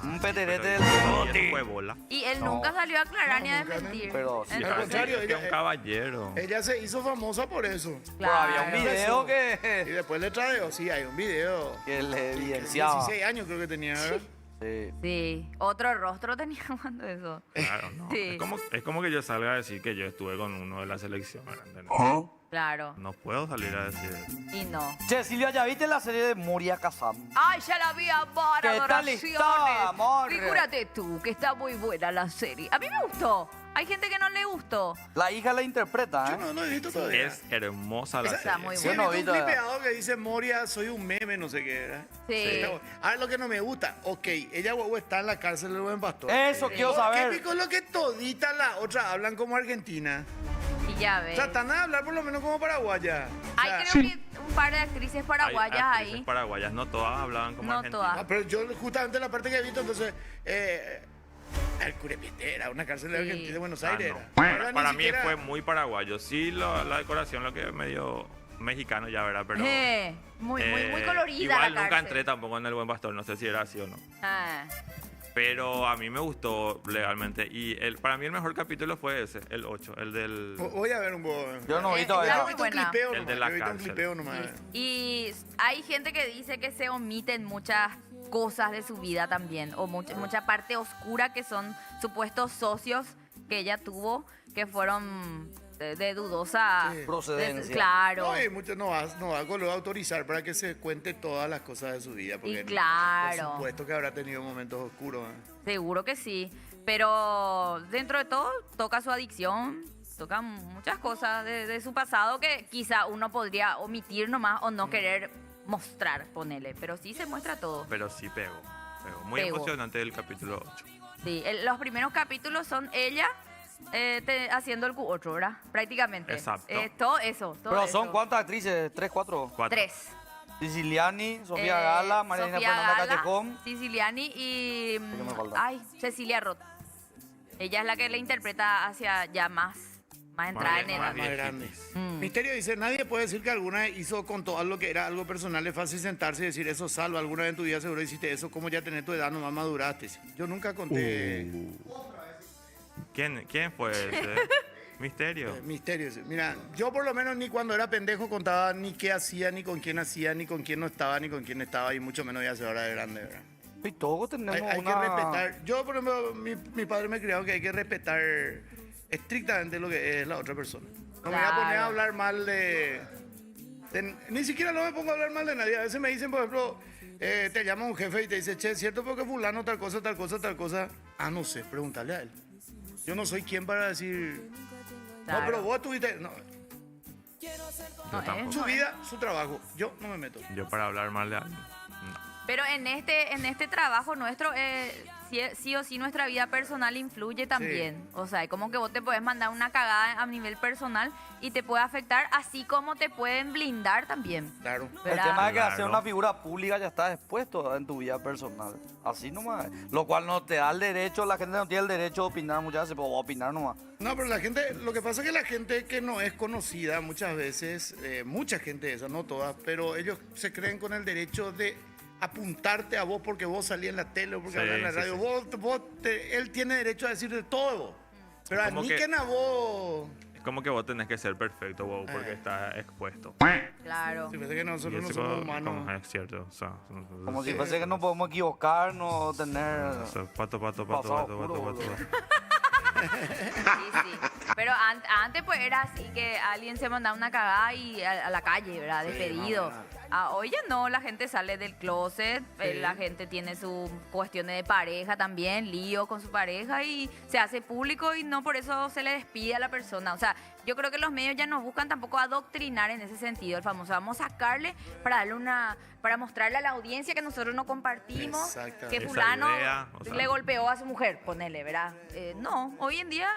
Un peterete del Y él bote. fue bola. Y él No. nunca salió a aclarar ni a nunca, desmentir. pero sí, Y Al ahora contrario, sí, que es un ella- caballero. Ella se hizo famosa por eso. Pero había un Claro. video Y que después le trajo, sí, hay un video. le evidenciaba. 16 años creo que tenía, ¿verdad? Sí. Sí, otro rostro tenía cuando eso. Claro, no. Sí. Es como que yo salga a decir que yo estuve con uno de la selección. ¿entendés? Claro. No puedo salir a decir eso. Y no. Che, Silvia, ¿ya viste la serie de Moria Kazam? Ay, ya la vi, amor, ¿Qué tal adoraciones. está, amor? Figúrate tú, que está muy buena la serie. A mí me gustó. Hay gente que no le gustó. La hija la interpreta, Yo ¿eh? no he visto todavía. Es hermosa la Está serie. muy Sí, bueno. he visto un Vito. clipeado que dice Moria, soy un meme, no sé qué era. Sí. Está bueno. Ahora lo que no me gusta, ok, ella huevo, está en la cárcel del buen pastor. Eso quiero ¿Qué saber. pico es lo que toditas las otras hablan como argentina? Y ya ves. Tratan de hablar por lo menos como paraguaya. O Hay sea, creo que un par de actrices paraguayas Hay actrices ahí. paraguayas, no todas hablaban como No argentinas. todas. pero yo justamente la parte que he visto, entonces, el Curepitera, una cárcel de Sí. Argentina, de Buenos Ah, Aires. no. era. Para, Ahora para ni mí siquiera- fue muy paraguayo. Sí, la decoración lo que es medio mexicano ya, ¿verdad? Pero Muy colorida igual la nunca cárcel. entré tampoco en El Buen Pastor, no sé si era así o no. Ah, Pero a mí me gustó legalmente. Y para mí el mejor capítulo fue ese, el 8, el del... Voy a ver un poco. Yo no vi Está Yo todavía. he muy visto un buena. clipeo El nomás, de la yo he visto un cárcel. clipeo nomás. y hay gente que dice que se omiten muchas cosas de su vida también, o mucha parte oscura que son supuestos socios que ella tuvo, que fueron de dudosa Sí. Procedencia. Claro. No, y mucho no va a autorizar para que se cuente todas las cosas de su vida. Porque Y claro. Por supuesto que habrá tenido momentos oscuros. ¿eh? Seguro que sí. Pero dentro de todo, toca su adicción, toca muchas cosas de su pasado que quizá uno podría omitir nomás o no querer mostrar, ponele. Pero sí se muestra todo. Pero sí pegó. Muy Pegó. emocionante el capítulo 8. Sí, los primeros capítulos son ella haciendo el Q8, ¿verdad? Prácticamente. Exacto. Todo eso. Todo Pero son eso. cuántas actrices, 3, 4. 4. 3. Siciliani, Sofía Gala, Marina Sofía Fernanda Gala, Callejón. Siciliani y ¿Qué me falta? Cecilia Roth. Ella es la que le interpreta hacia ya más entrada en edad. Más grande. Mm. Misterio dice, nadie puede decir que alguna hizo con todo lo que era algo personal. Es fácil sentarse y decir, eso salva. Alguna vez en tu vida seguro hiciste eso. Como ya tenés tu edad, nomás maduraste. Yo nunca conté ¿Quién fue ese? Misterio. Misterio. Mira, yo por lo menos ni cuando era pendejo contaba ni qué hacía, ni con quién hacía, ni con quién no estaba, ni con quién estaba. Y mucho menos ya se ahora de grande, ¿verdad? Y todos tenemos Hay una... que respetar. Yo, por ejemplo, mi padre me crió que hay que respetar estrictamente lo que es la otra persona. No me voy a poner a Claro. hablar mal ni siquiera no me pongo a hablar mal de nadie. A veces me dicen, por ejemplo, te llama un jefe y te dice, che, ¿cierto porque fulano tal cosa, tal cosa, tal cosa? Ah, no sé, pregúntale a él. Yo no soy quien para decir, Claro. no, pero vos tuviste... No, No, tampoco. su vida, su trabajo. Yo no me meto. Yo para hablar mal de alguien. No. Pero en este trabajo nuestro, sí o sí nuestra vida personal influye también. O sea, como que vos te puedes mandar una cagada a nivel personal y te puede afectar, así como te pueden blindar también. Claro. El ¿Verdad? tema es que Claro. hacer una figura pública ya está expuesto en tu vida personal. Así nomás. Lo cual no te da el derecho, la gente no tiene el derecho de opinar muchas veces, pero va a opinar nomás. No, pero la gente, lo que pasa es que la gente que no es conocida muchas veces, mucha gente esa, no todas, pero ellos se creen con el derecho de apuntarte a vos porque vos salís en la tele o porque Sí, hablas en la sí, radio. sí. Él tiene derecho a decir de todo de vos. Pero a Como que- Niken a vos... Es como que vos tenés que ser perfecto, vos, porque estás expuesto. Claro. Si parece que Y nosotros no eso somos como humanos. es cierto. O sea, Como si fuese que no podemos equivocarnos, tener... o sea, pato. Pasado oscuro, boludo. Sí, sí. Pero antes pues era así que alguien se mandaba una cagada y a la calle, ¿verdad? Despedido. Hoy ya no, la gente sale del closet, la gente tiene sus cuestiones de pareja también, lío con su pareja y se hace público y no por eso se le despide a la persona. O sea, yo creo que los medios ya no buscan tampoco adoctrinar en ese sentido. El famoso, vamos a sacarle para darle para mostrarle a la audiencia que nosotros no compartimos, Exactamente. que Esa fulano idea, o sea. le golpeó a su mujer, ponele, ¿verdad? No, hoy en día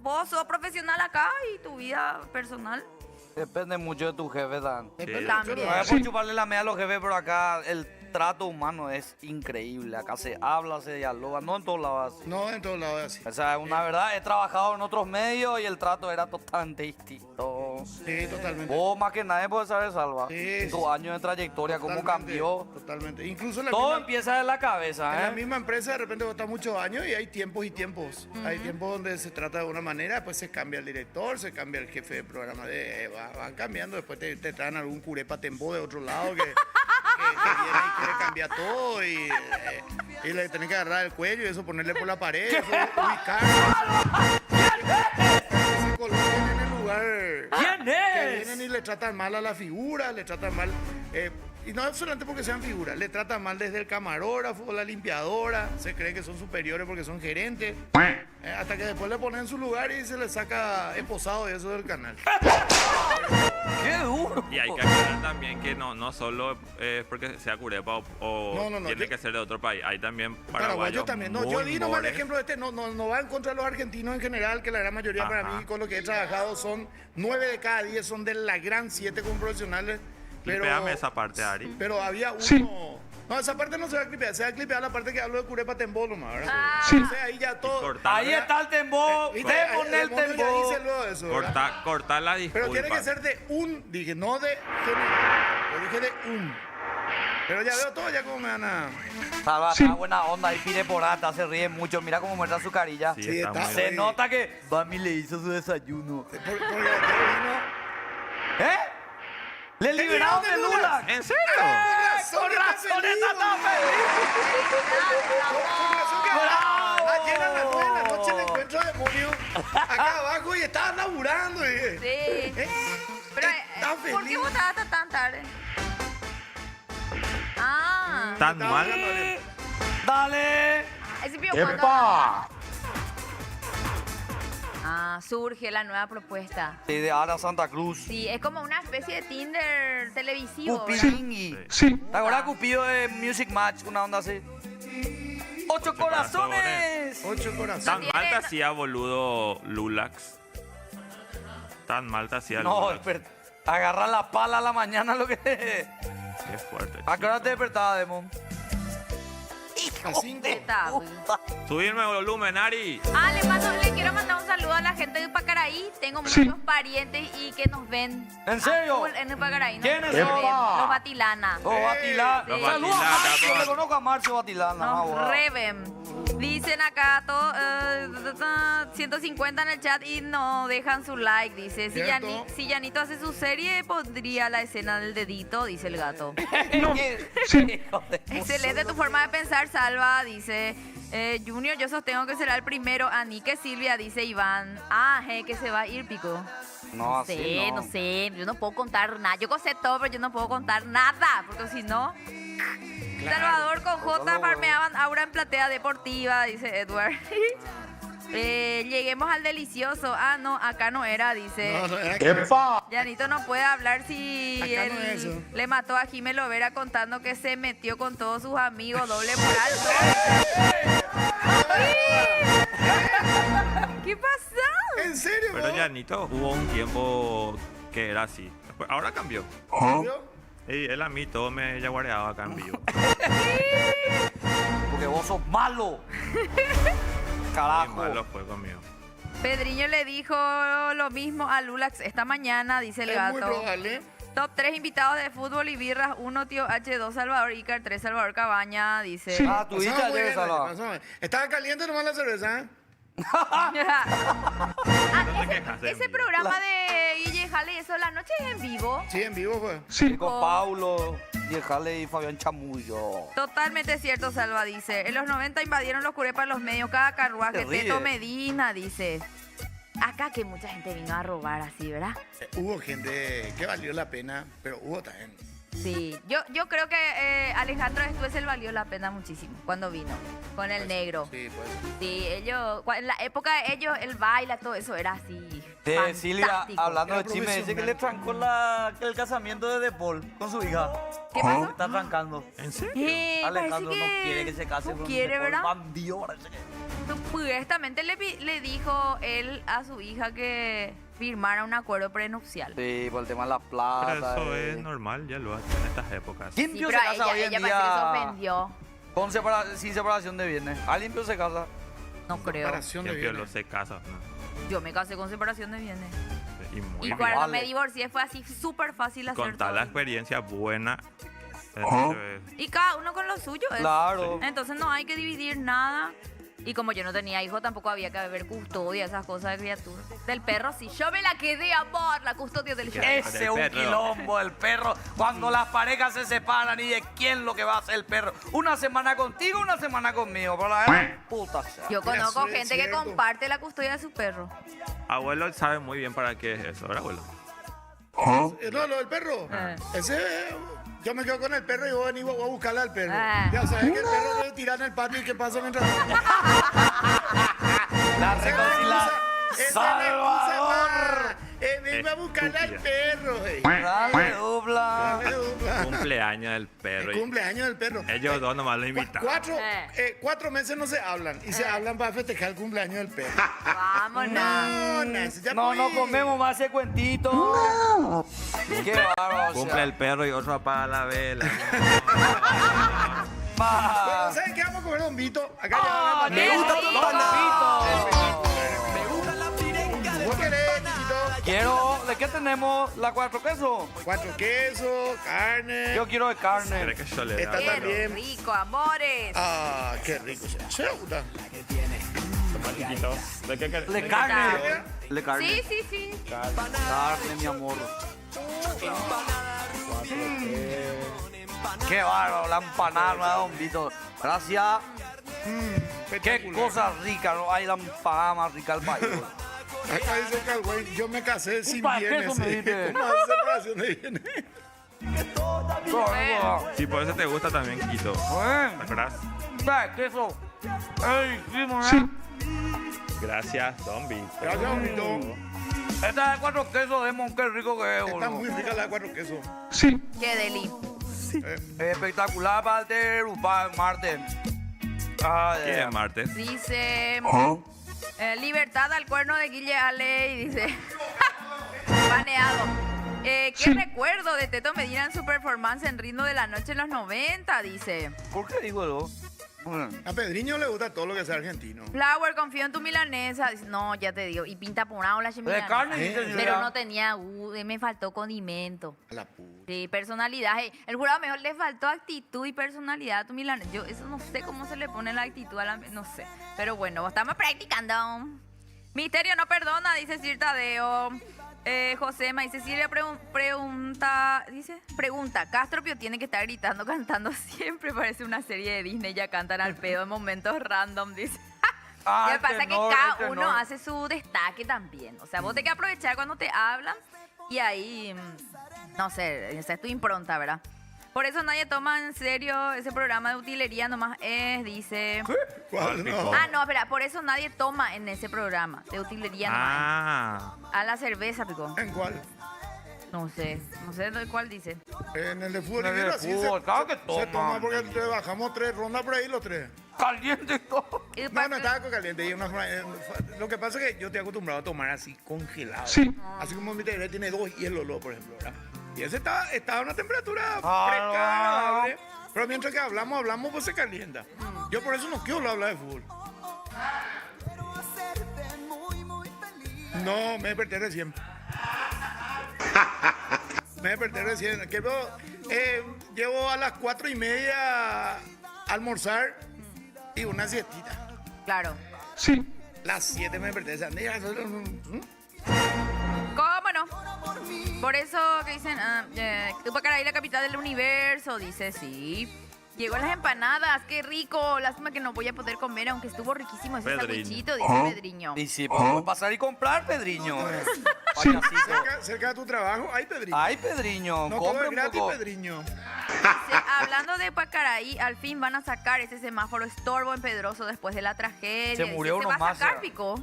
vos sos profesional acá y tu vida personal. Depende mucho de tu jefe, Dan. Depende También. mucho de No la- es por chuparle la media a los jefes, pero acá el trato humano es increíble. Acá se habla, se dialoga, no en todos lados así. No, en todos lados es así. O sea, una verdad, he trabajado en otros medios y el trato era totalmente distinto. Sí, totalmente. Vos más que nadie puedes saber, Salva. Sí, Tus sí. años de trayectoria, cómo Totalmente, cambió. Totalmente. Incluso en la Todo misma- empieza de la En cabeza, la ¿eh? misma empresa de repente vos estás muchos años y hay tiempos y tiempos. Hay tiempos donde se trata de una manera, después se cambia el director, se cambia el jefe de programa, van cambiando, después te traen algún curepa tembo de otro lado que viene y quiere cambiar todo y le tenés que agarrar el cuello y eso ponerle por la pared, eso, ubicar. Se colocan en el lugar ¿Quién que es? vienen y le tratan mal a la figura, le tratan mal. y no es solamente porque sean figuras, le tratan mal desde el camarógrafo, la limpiadora, se cree que son superiores porque son gerentes, hasta que después le ponen en su lugar y se le saca esposado y eso del canal. ¡Qué duro! Y hay que aclarar también que no solo es porque sea curepa o No, tiene yo- que ser de otro país. Hay también Paraguayos paraguayos también. No, muy yo di nomás el mores. ejemplo de no va en contra de los argentinos en general, que la gran mayoría para Ajá. mí con lo que he trabajado son 9 de cada 10 son de la gran 7 como profesionales. Pero, Clipéame esa parte, Ari. pero había uno. Sí. No, esa parte no se va a clipear, se va a clipear la parte que hablo de Curepa Tembó nomás, ¿verdad? Ah. Sí. Entonces ahí ya todo. Cortar. Ahí está el tembo. ¿Viste? Vemos Ahí el mono ya tembo. hice luego eso, ¿verdad? Cortar la disculpa. Pero tiene que ser de un, dije, no de general. Yo dije de un. Pero ya veo todo, ya como me van a. Salva, Sí. está buena onda. Y pide porata, se ríe mucho. Mira cómo muestra su carilla. Sí, Sí, está está- muy Se bien. nota que Bami le hizo su desayuno. Porque vino. ¿Eh? ¡Le liberaron de liberaron de Lula! ¿En serio? ¡Con razón está Con razón que ¡Bravo! ayer a las 9 de la noche le encuentro a demonio acá abajo y estaba laburando. Y, Sí. Pero, está ¿por qué feliz. vos estabas hasta tan tarde? Ah. ¿Tan Estaba mal? hablando de- ¡Dale! Ese pío cuando- ¡Epa! Ah, surge la nueva propuesta. Sí, de Ara Santa Cruz. Sí, es como una especie de Tinder televisivo, ¿verdad? Cupidingui. Sí. ¿Te acuerdas Cupido de Music Match? Una onda así. ¡Ocho corazones! 8 corazones. Tan No mal te tiene- hacía, boludo, Lulax. Tan mal te hacía No, Lulax. agarra la pala a la mañana lo que... Qué fuerte. ¿A qué hora te despertaba, Demon? A 5. Está, güey. Subirme el volumen, Ari. Ah, le quiero mandar un saludo a la gente de Pacaraí. Tengo Sí. muchos parientes y que nos ven. ¿En serio? a full en el Pacaraí. ¿No? ¿Quiénes Nos son? ven, los Batilana. Oh, Batilá. Sí. Saludos a Batilá, Marcio, cabrón. le conozco a Marcio Batilana. Nos reven. Dicen acá todo, 150 en el chat y no dejan su like. Dice, si, Cierto. si Yanito hace su serie, pondría la escena del dedito, dice el gato. No. Sí. Excelente tu forma de pensar, Salva, dice Junior, yo sostengo que será el primero. Anique Silvia, dice Iván. Ah, que se va a ir, Pico. No, sé, así no sé, yo no puedo contar nada. Yo sé todo, pero yo no puedo contar nada, porque si no... Salvador con J farmeaban aura en platea deportiva, dice Edward. Lleguemos al delicioso. Ah, no, acá no era, dice. No, no, era que. ¡Epa! Yanito no puede hablar si Acá él no es eso. le mató a Jimé Lovera contando que se metió con todos sus amigos. Doble moral. ¿Qué pasó? ¿En serio? Pero vos? Yanito, hubo un tiempo que era así. Después- ahora cambió. ¿Yo? Y él a mí todo me yaguareaba acá en vivo. Porque vos sos malo. Muy Carajo. malo fue conmigo. Pedriño le dijo lo mismo a Lulax esta mañana, dice el Es muy gato. probable. Top 3 invitados de fútbol y birras. 1 Tío H, 2 Salvador Icar, 3 Salvador Cabaña, dice. Sí. Ah, tu Pasaba hija muy debe bien, salvar. pasaba bien. Estaba caliente nomás la cerveza, ¿eh? Ah, quejas de ese en vivo. programa de Guille Jale, eso la noche es en vivo. Sí, en vivo fue. Sí. Con Paulo, Diejale y Fabián Chamullo. Totalmente cierto, Salva, dice. En los 90 invadieron los curepas los medios, cada carruaje. Se ríe. Teto Medina, dice. Acá que mucha gente vino a robar así, ¿verdad? Hubo gente que valió la pena, pero hubo también. Sí. Yo creo que Alejandro Stuessel valió la pena muchísimo cuando vino con el negro. Sí, pues. Sí, ellos, en la época de ellos, el baile, todo eso era así. Silvia, fantástico. hablando de Era chisme, dice que profesional. le trancó el casamiento de De Paul con su hija. ¿Qué pasó? Está trancando. ¿En serio? Alejandro parece no quiere que se case no con quiere, De Paul. ¿verdad? Bandido, parece que. Supuestamente le dijo él a su hija que firmara un acuerdo prenupcial. Sí, por el tema de la plata. Pero eso es normal, ya lo hacen en estas épocas. ¿Quién Sí, pio pero se casa hoy en ella parece que se día ofendió. sin separación de bienes? ¿Alguien pio se casa? No creo. Separación de Siempre lo bienes. se casa. ¿no? Yo me casé con separación de bienes. Y muy Y bien. cuando Vale. me divorcié fue así súper fácil hacer Con tal todo. la experiencia buena. Y cada uno con lo suyo. Claro. Entonces no hay que dividir nada. Y como yo no tenía hijos, tampoco había que haber custodia, esas cosas de criatura. Del perro sí, yo me la quedé, amor, la custodia del perro. Ese es un perro. quilombo, el perro. Cuando las parejas se separan y de quién lo que va a hacer el perro. Una semana contigo, una semana conmigo. Por la puta sea. Yo conozco eso es gente que cierto. comparte la custodia de su perro. Abuelo sabe muy bien para qué es eso, ¿verdad, abuelo? No, lo del perro. Ah. Ese Yo me quedo con el perro y vos venís a buscarle al perro. Ah. Ya sabes que el perro debe tirar en el patio y qué pasa mientras... La reconciliación. ¡Salvador! Vengo a buscarle al perro. Dale, dupla. Dale, dupla. Cumpleaños del perro. El cumpleaños del perro. Ellos dos nomás lo invitan. 4 meses no se hablan y se hablan para festejar el cumpleaños del perro. Vámonos. No, Nancy, ya No, no fui. comemos más ese cuentito. Qué bárbaro. Cumple el perro y otro apaga la vela. Pero ¿saben qué? Vamos a comer un Vito. Acá ¡Ah, ya qué van a rico! ¿Vos querés, chiquito? Quiero, ¿de qué tenemos? ¿La 4 quesos? 4 quesos, carne. Yo quiero de carne. ¿Crees que yo le Está da? Qué también. rico, amores. Ah, qué rico. Se gusta. Chiquito. ¿De qué querés? De carne. De carne. Sí, sí, sí. Carne, mi amor. Qué bárbaro, la empanada nueva, don Vito. Gracias. Qué Espectacular. cosa rica, ¿no? Hay la empanada más rica del país. Acá dice que el güey, yo me casé sin ¿Para qué bienes. eso me dijiste? ¿Cómo hace separación de bienes? Sí, por eso te gusta también, Quito. ¿Te acuerdas? Queso. ¡Ey, Gracias, Don Vito. Gracias, Vito. Esta de 4 quesos de mon, qué rico que es, Está boludo. muy rica la de 4 quesos. Qué deli. Espectacular para el de Marte. Ay, ¿Qué ay, es martes? Dice libertad al cuerno de Guille Ale y dice baneado. ¿Qué recuerdo de Teto Medina en su performance en Ritmo de la Noche en los 90? Dice ¿Por qué digo eso? A Pedriño le gusta todo lo que sea argentino. Flower, confío en tu milanesa. Dice, no, ya te digo. Y pinta por una ola De carne, dice pero señora. no tenía, me faltó condimento. A la puta. Sí, personalidad. Hey, el jurado mejor le faltó actitud y personalidad a tu milanesa. Yo eso no sé cómo se le pone la actitud a la... No sé. Pero bueno, estamos practicando. Misterio no perdona, dice Sir Tadeo. Josema dice, Silvia pregunta, Castro Pio tiene que estar gritando, cantando siempre, parece una serie de Disney, ya cantan al pedo en momentos random, dice. Ah, Lo que el pasa es que tenor, cada el uno tenor. hace su destaque también, o sea, vos tenés que aprovechar cuando te hablan y ahí, no sé, esa es tu impronta, ¿verdad? Por eso nadie toma en serio ese programa de utilería, nomás es, dice... ¿Cuál? No. Ah, no, espera, por eso nadie toma en ese programa de utilería nomás. Ah, A la cerveza, Pico. ¿En cuál? No sé de cuál dice. En el de fútbol. En el y de así fútbol, claro que se toma. toma porque te bajamos 3 rondas por ahí los 3. Caliente y todo. Y No, para- no estaba con caliente. Lo que pasa es que yo estoy acostumbrado a tomar así congelado. Así como mi teléfono tiene 2 hielos, por ejemplo, ¿verdad? Y ese estaba a una temperatura fresca, agradable. Pero mientras que hablamos, pues se calienta. Yo por eso no quiero hablar de fútbol. No, me desperté recién. Llevo a las 4:30 a almorzar y una siestita. Claro. Las 7 me desperté. ¿Cómo no? Por eso que dicen, Tupacaray, la capital del universo, dice sí. Llegó las empanadas, qué rico. Lástima que no voy a poder comer, aunque estuvo riquísimo ese Pedriño. sandwichito, dice Pedriño. Y sí, podemos pasar y comprar, Pedriño. Payasito. Cerca de tu trabajo, hay Pedriño. Ay, Pedriño, No todo compre es un gratis, poco. Pedriño. Dice, hablando de Pacaraí, al fin van a sacar ese semáforo estorbo en Pedroso después de la tragedia. Se murió Dice, uno ¿se va a más, sacar, ya. Pico?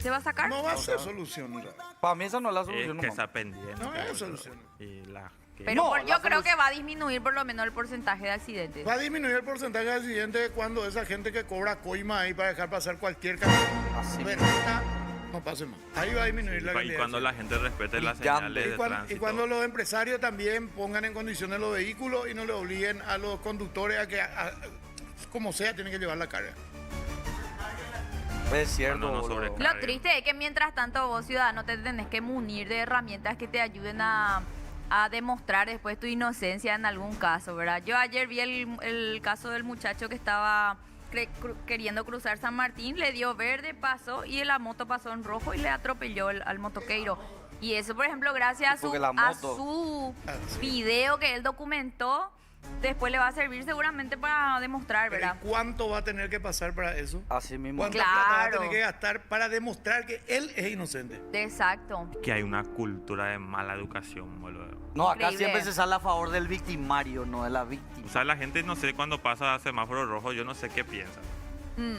¿Se va a sacar? No va a ser solución. Para mí esa no es la es solución. que nomás. está pendiente. No es solución. Y la... Pero No, yo la creo solución- que va a disminuir por lo menos el porcentaje de accidentes. Va a disminuir el porcentaje de accidentes cuando esa gente que cobra coima ahí para dejar pasar cualquier cantidad. Así. Berreta, no pase más. Ahí va a disminuir la Y cantidad. cuando de la gente respete las Brillante. señales de Y cuando, tránsito. y cuando los empresarios también pongan en condiciones los vehículos y no le obliguen a los conductores a que, como sea, tienen que llevar la carga. Es cierto, Cuando no boludo. sobrecarga. Lo triste es que mientras tanto vos, ciudadano, te tenés que munir de herramientas que te ayuden a demostrar después tu inocencia en algún caso, ¿verdad? Yo ayer vi el caso del muchacho que estaba queriendo cruzar San Martín, le dio verde, pasó y la moto pasó en rojo y le atropelló al motoqueiro. Y eso, por ejemplo, gracias Sí, porque a la moto- su Ah, sí. video que él documentó, después le va a servir seguramente para demostrar, Pero, ¿verdad? ¿y cuánto va a tener que pasar para eso? Así mismo. ¿Cuánta plata va a Claro. tener que gastar para demostrar que él es inocente? Exacto. Que hay una cultura de mala educación, boludo. No, acá Increíble. siempre se sale a favor del victimario, no de la víctima. O sea, la gente, no sé, cuando pasa semáforo rojo, yo no sé qué piensa. Mm.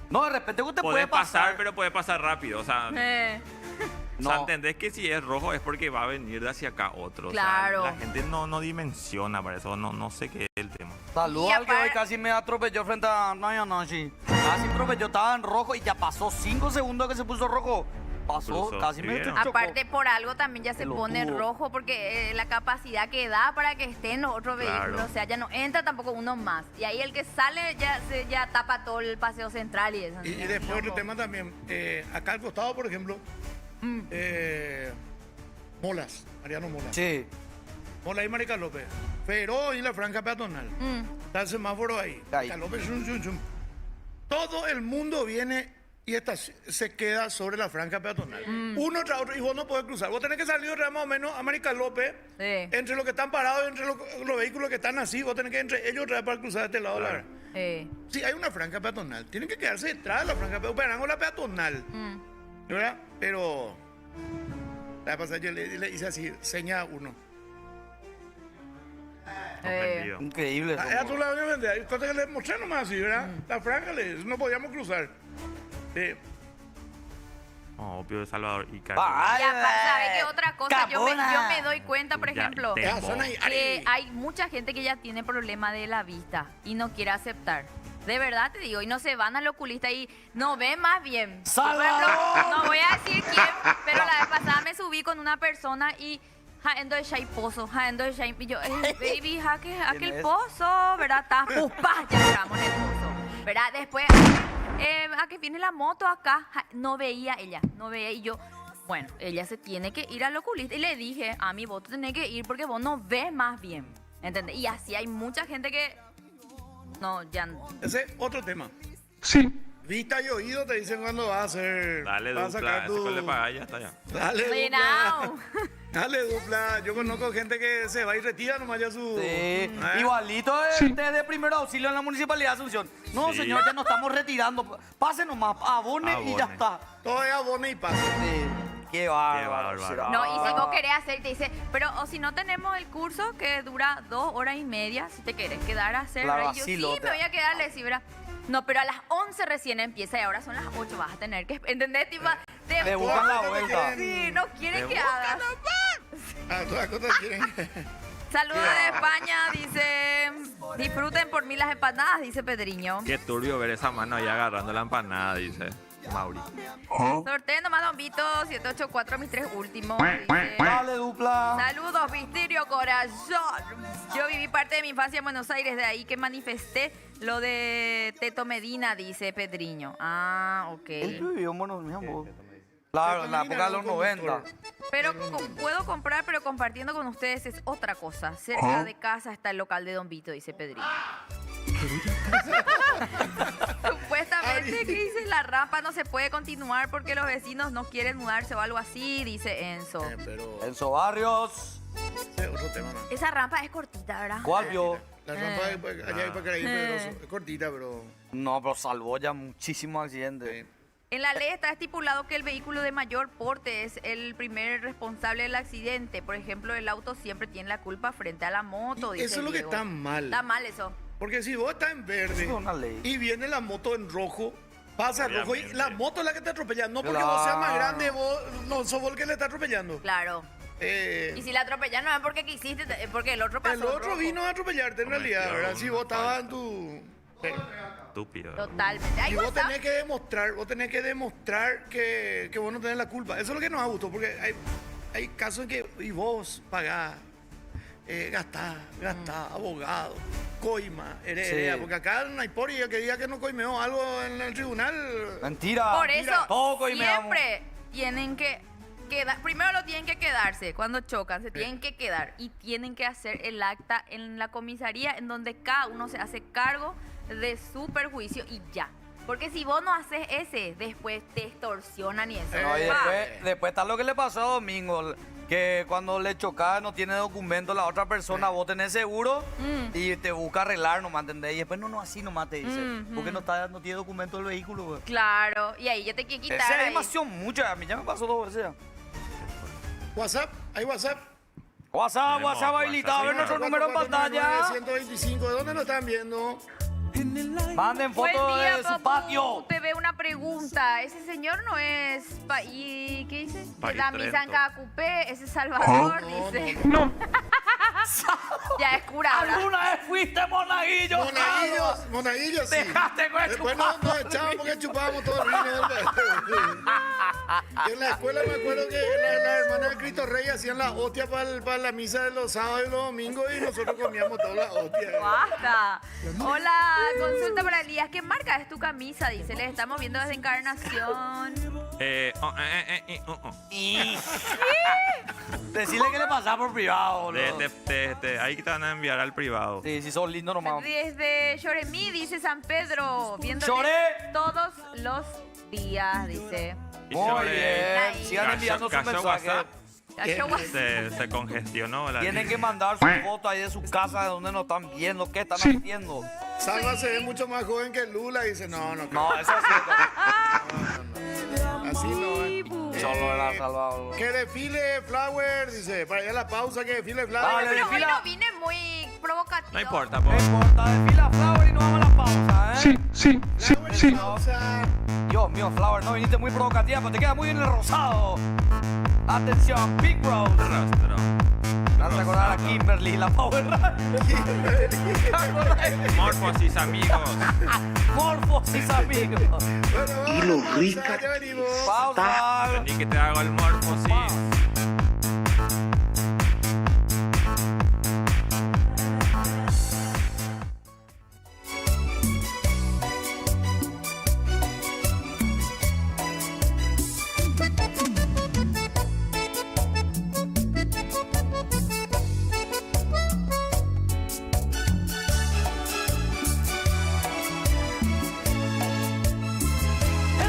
No, de repente usted Puede puede pasar, pero puede pasar rápido. O sea, No. o sea, entendés que si es rojo es porque va a venir de hacia acá otro. O sea, Claro. la gente no dimensiona para eso, no sé qué es el tema. Saludos Y al que hoy aparte- casi me atropelló frente a Nayanshi. Casi me atropelló, estaba en rojo y ya pasó 5 segundos que se puso rojo. Pasó, Cruzó, casi ¿sí me vieron? chocó. Aparte, por algo también ya se Pelotudo. pone rojo porque la capacidad que da para que estén los otros Claro. vehículos, o sea, ya no entra tampoco uno más. Y ahí el que sale ya tapa todo el paseo central y eso. Y después otro tema también. Acá al costado, por ejemplo, Molas, Mariano Molas. Sí. Molas y Marica López. Pero y la franja peatonal. Mm. Está el semáforo ahí. Ahí. Marica López, zum, zum, zum. Todo el mundo viene y se queda sobre la franja peatonal. Uno tras otro, y vos no podés cruzar. Vos tenés que salir otra vez más o menos a Marica López, Sí. entre los que están parados, entre los vehículos que están así, vos tenés que entre ellos otra vez para cruzar de este lado. Claro. Sí, hay una franja peatonal. Tienen que quedarse detrás de la franja peatonal. Operan con la peatonal. ¿Verdad? Pero la vez pasada yo le hice así, seña uno. Ofendido. Increíble. Ah, era tu lado de vender. Entonces que le mostré nomás así, ¿verdad? La franja no podíamos cruzar. Oh, obvio de Salvador y Ay, Ya, ¿sabe qué otra cosa? Yo Cabona. me doy cuenta, por Ya ejemplo, te- Ya, son ahí. que hay mucha gente que ya tiene problema de la vista y no quiere aceptar. De verdad te digo, y no se van al oculista y no ven más bien. Por ¡Salvador! ejemplo, no voy a decir quién, pero la vez pasada me subí con una persona y jaendo de shai pozo, jaendo de shai, y yo, baby, aquel ¿Quién es? pozo, ¿verdad? Está puspa, ya entramos en el pozo, ¿verdad? Después, a que viene la moto acá, no veía ella, no veía, y yo, bueno, ella se tiene que ir al oculista, y le dije, a mi vos tenés que ir porque vos no ves más bien, ¿entendés? Y así hay mucha gente que, no, ya, Ese es otro tema. Sí. Vista y oído te dicen cuando vas a hacer. Dale, vas a dupla. sacar Ese tu. con le paga, ya está ya. Dale, Oye, dupla. no. Dale, dupla. Yo conozco gente que se va y retira nomás ya su. Sí, ¿Eh? igualito es Sí. de primer auxilio en la Municipalidad de Asunción. No, Sí. señor, ya nos estamos retirando. Pase nomás, abone y ya Abone. está. Todo es abono y pase. Sí. Qué bárbaro. bárbaro. será. No, y si vos querés hacer, te dice, pero o si no tenemos el curso que dura 2 horas y media, si te querés quedar a hacer, Claro, y yo así sí, lo me te- voy a quedar, le decía, ¿verdad? No, pero a las 11 recién empieza y ahora son las 8, vas a tener que, ¿entendés? Tipo, Te buscan la vuelta. Sí, no quieren que hagas. Ah, todas las cosas quieren. Saludos de España, dice, disfruten por mí las empanadas, dice Pedriño. Qué turbio ver esa mano ahí agarrando la empanada, dice Mauri. Sorteo nomás, Don Vito, 784, mis 3 últimos, dice. Dale, dupla. Saludos, Vistirio Corazón. Yo viví parte de mi infancia en Buenos Aires, de ahí que manifesté lo de Teto Medina, dice Pedriño. Ah, ok. Él vivió en Buenos Aires, vos. Claro, en la época de los 90. Pero puedo comprar, pero compartiendo con ustedes es otra cosa. Cerca de casa está el local de Don Vito, dice Pedriño. Supuestamente, que dice, la rampa no se puede continuar porque los vecinos no quieren mudarse o algo así, dice Enzo. Pero. Enzo Barrios. Ese es otro tema, ¿no? Esa rampa es cortita, ¿verdad? ¿Cuál vio? La rampa allá hay para creer, pero es cortita, pero. No, pero salvó ya muchísimos accidentes. En la ley está estipulado que el vehículo de mayor porte es el primer responsable del accidente. Por ejemplo, el auto siempre tiene la culpa frente a la moto, Y dice eso es lo que Diego. está mal. Está mal eso. Porque si vos estás en verde Eso es una ley. y viene la moto en rojo, pasa en rojo y Obviamente. la moto es la que te atropella. No porque vos seas más Claro. grande, vos no sos vos el que le está atropellando. Claro. Y si la atropellan no es porque quisiste, es porque el otro pasó. El en otro rojo. vino a atropellarte en realidad, Cometió ¿verdad? Si un vos estabas en falta. tu. Estúpido. Totalmente. Ahí Y vos WhatsApp. tenés que demostrar que vos no tenés la culpa. Eso es lo que nos gustado, porque hay casos en que y vos pagás, gastás, abogado, coima, heredera. Sí. Porque acá no hay por y el que diga que no coimeó algo en el tribunal. Mentira. Por eso Poco y me amo. siempre tienen que quedar. Primero lo tienen que quedarse. Cuando chocan, se tienen que quedar. Y tienen que hacer el acta en la comisaría en donde cada uno se hace cargo de su perjuicio y ya. Porque si vos no haces ese, después te extorsionan y eso. No, y Va. después está lo que le pasó a Domingo, que cuando le chocas no tiene documento la otra persona, vos tenés seguro y te busca arreglar nomás, ¿entendés? Y después no, así nomás te dice. Porque no tiene documento del vehículo, güey. Claro, y ahí ya te quiere quitar. Esa es ahí. demasiado mucho, a mí ya me pasó 2 veces ya. WhatsApp, hay WhatsApp. WhatsApp Tenemos habilitado, a ver nuestro número en pantalla. 125, ¿de dónde lo están viendo? Manden Buen fotos día, de su Papu. patio. Te ve una pregunta. Ese señor no es... ¿Y qué dice? País La Trento. misa en cada cupé. Ese es Salvador, dice. No. Ya es cura ahora. ¿Alguna vez fuiste monaguillo? Monaguillos, sí. Dejaste con el Después chupado. nos echaban porque chupábamos todo el vino. Y en la escuela me acuerdo que la hermana de Cristo Rey hacían la hostia para la misa de los sábados y los domingos y nosotros comíamos toda la hostia. Basta. Hola, consulta para Elías. ¿Qué marca es tu camisa? Dice, les estamos viendo desde Encarnación. Decirle que le pasaba por privado, boludo. Ahí te van a enviar al privado. Sí, si sos lindo nomás. Desde Lloremí, dice San Pedro. Viendo Lloré. todos los días, dice. Y Muy sobre- bien. Sigan Caso- enviando su caso mensaje. WhatsApp, Cacho guas- se congestionó la Tienen que mandar su foto ahí de su casa, de donde nos están viendo, qué están Sí. haciendo. Salva se ve mucho más joven que Lula y dice, no. No, eso es cierto. Así no. Solo era salvado. Que desfile Flower, dice, para allá la pausa, que desfile Flower. Dale, Pero hoy desfila. no vine muy provocativo. No importa, No importa, desfila Flower y nos vamos a la pausa, ¿eh? Sí, sí, sí, Flower, sí. pausa. Dios mío, Flower, no viniste muy provocativa, pero te queda muy bien el rosado. Atención, Big Rose. Rostro. Me hace acordar a Kimberly, la Power Morfosis, amigos. Morfosis, amigos. Bueno, Y lo pausa, rica ya venimos. Pausa. Vení que te hago el morfosis.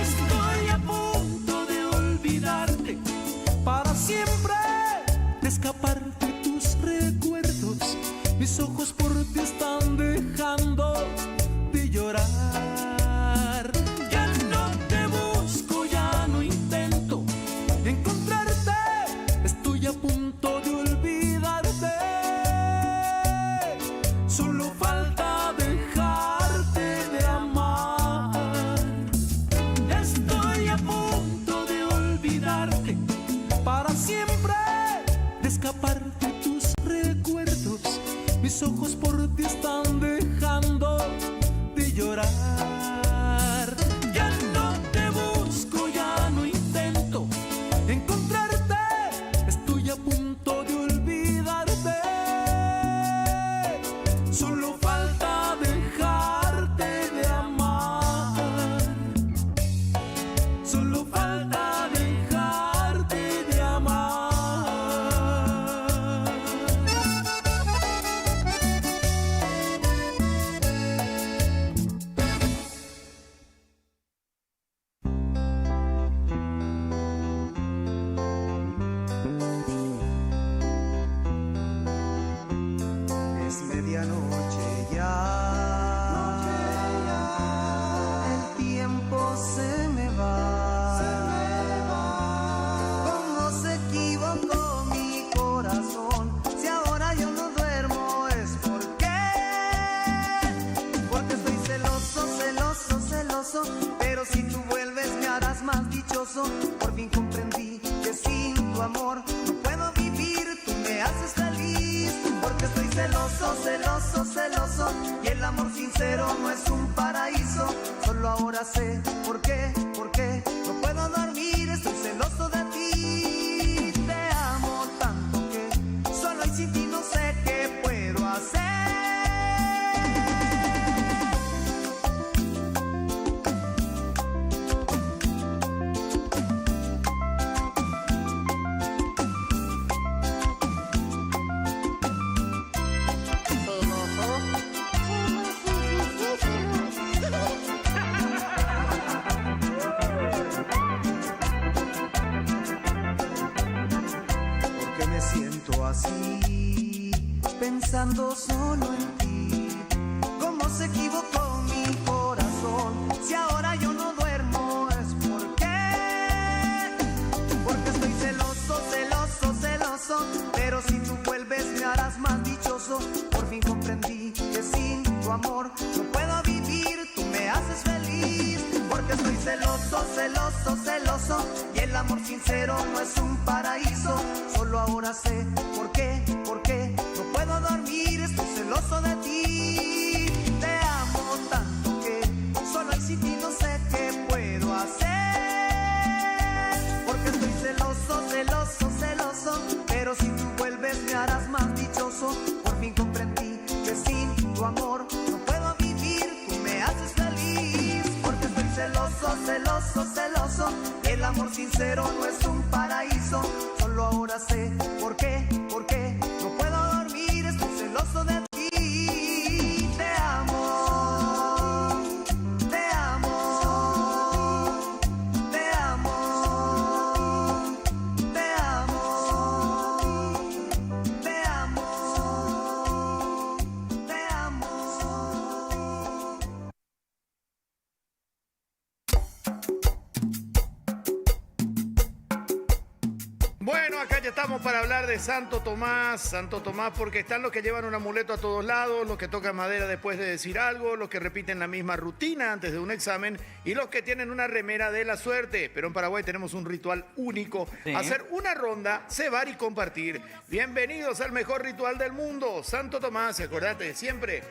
Estoy a punto de olvidarte para siempre, de escapar de tus recuerdos. Mis ojos por ti están dejando de llorar. Ya no te busco, ya no intento encontrarte. Estoy a punto de olvidarte. Solo falta dejarte de amar. Estoy a punto de olvidarte para siempre, de escapar de tus recuerdos. Mis ojos por ti están dejando de llorar. Ya no te busco, ya no intento encontrarte. Estoy a punto de olvidarte. Solo falta dejarte de amar. Solo falta dejarte de amar. Es medianoche ya. El tiempo se me va. ¿Cómo se equivocó mi corazón? Si ahora yo no duermo es porque estoy celoso, celoso, celoso. Pero si tú vuelves me harás más dichoso. Por fin comprendí que sin tu amor no puedo vivir. Tú me haces feliz porque estoy celoso, celoso, celoso. Y el amor sincero no es un paraíso. Solo ahora sé por qué no puedo dormir. Estoy celoso de ti. Te amo tanto que solo y sin ti no sé qué puedo hacer. siento así, pensando solo en ti. ¿Cómo se equivocó mi corazón? Si ahora yo no duermo es porque estoy celoso, celoso, celoso. Pero si tú vuelves me harás más dichoso. Por fin comprendí que sin tu amor no puedo vivir, tú me haces feliz. Porque estoy celoso, celoso, celoso. Y el amor sincero no es un paraíso. Solo ahora sé por qué no puedo dormir. Estoy celoso de ti. Te amo tanto que solo hay sin ti no sé qué puedo hacer. Porque estoy celoso, celoso, celoso. Pero si tú vuelves me harás más dichoso. Por fin comprendí que sin tu amor no puedo vivir, tú me haces feliz. Porque estoy celoso, celoso, celoso. El amor sincero no es un paraíso. Solo ahora sé por qué no puedo dormir. Estoy celoso de ti. Te amo, te amo, te amo, te amo, te amo, te amo. Bueno, acá ya estamos para hablar de Santo Tomás, porque están los que llevan un amuleto a todos lados, los que tocan madera después de decir algo, los que repiten la misma rutina antes de un examen y los que tienen una remera de la suerte. Pero en Paraguay tenemos un ritual único, Sí. hacer una ronda, cebar y compartir. Bienvenidos al mejor ritual del mundo, Santo Tomás, y acordate de siempre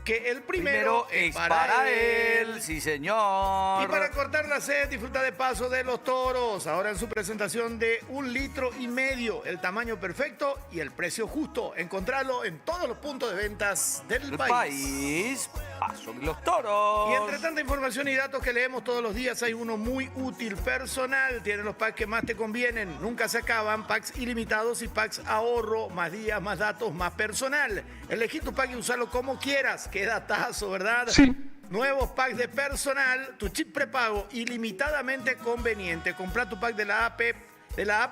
que el primero es para él. Sí, señor. Y para cortar la sed, disfruta de paso de los toros. Ahora en su presentación de 1,5 litros, el tamaño perfecto y el precio justo. Encontralo en todos los puntos de ventas del El país. país. Paso de los toros. Y entre tanta información y datos que leemos todos los días, hay uno muy útil, personal. Tiene los packs que más te convienen. Nunca se acaban. Packs ilimitados y packs ahorro. Más días, más datos, más personal. Elegí tu pack y usalo como quieras. Qué datazo, ¿verdad? Sí. Nuevos packs de personal, tu chip prepago ilimitadamente conveniente. Compra tu pack de la app,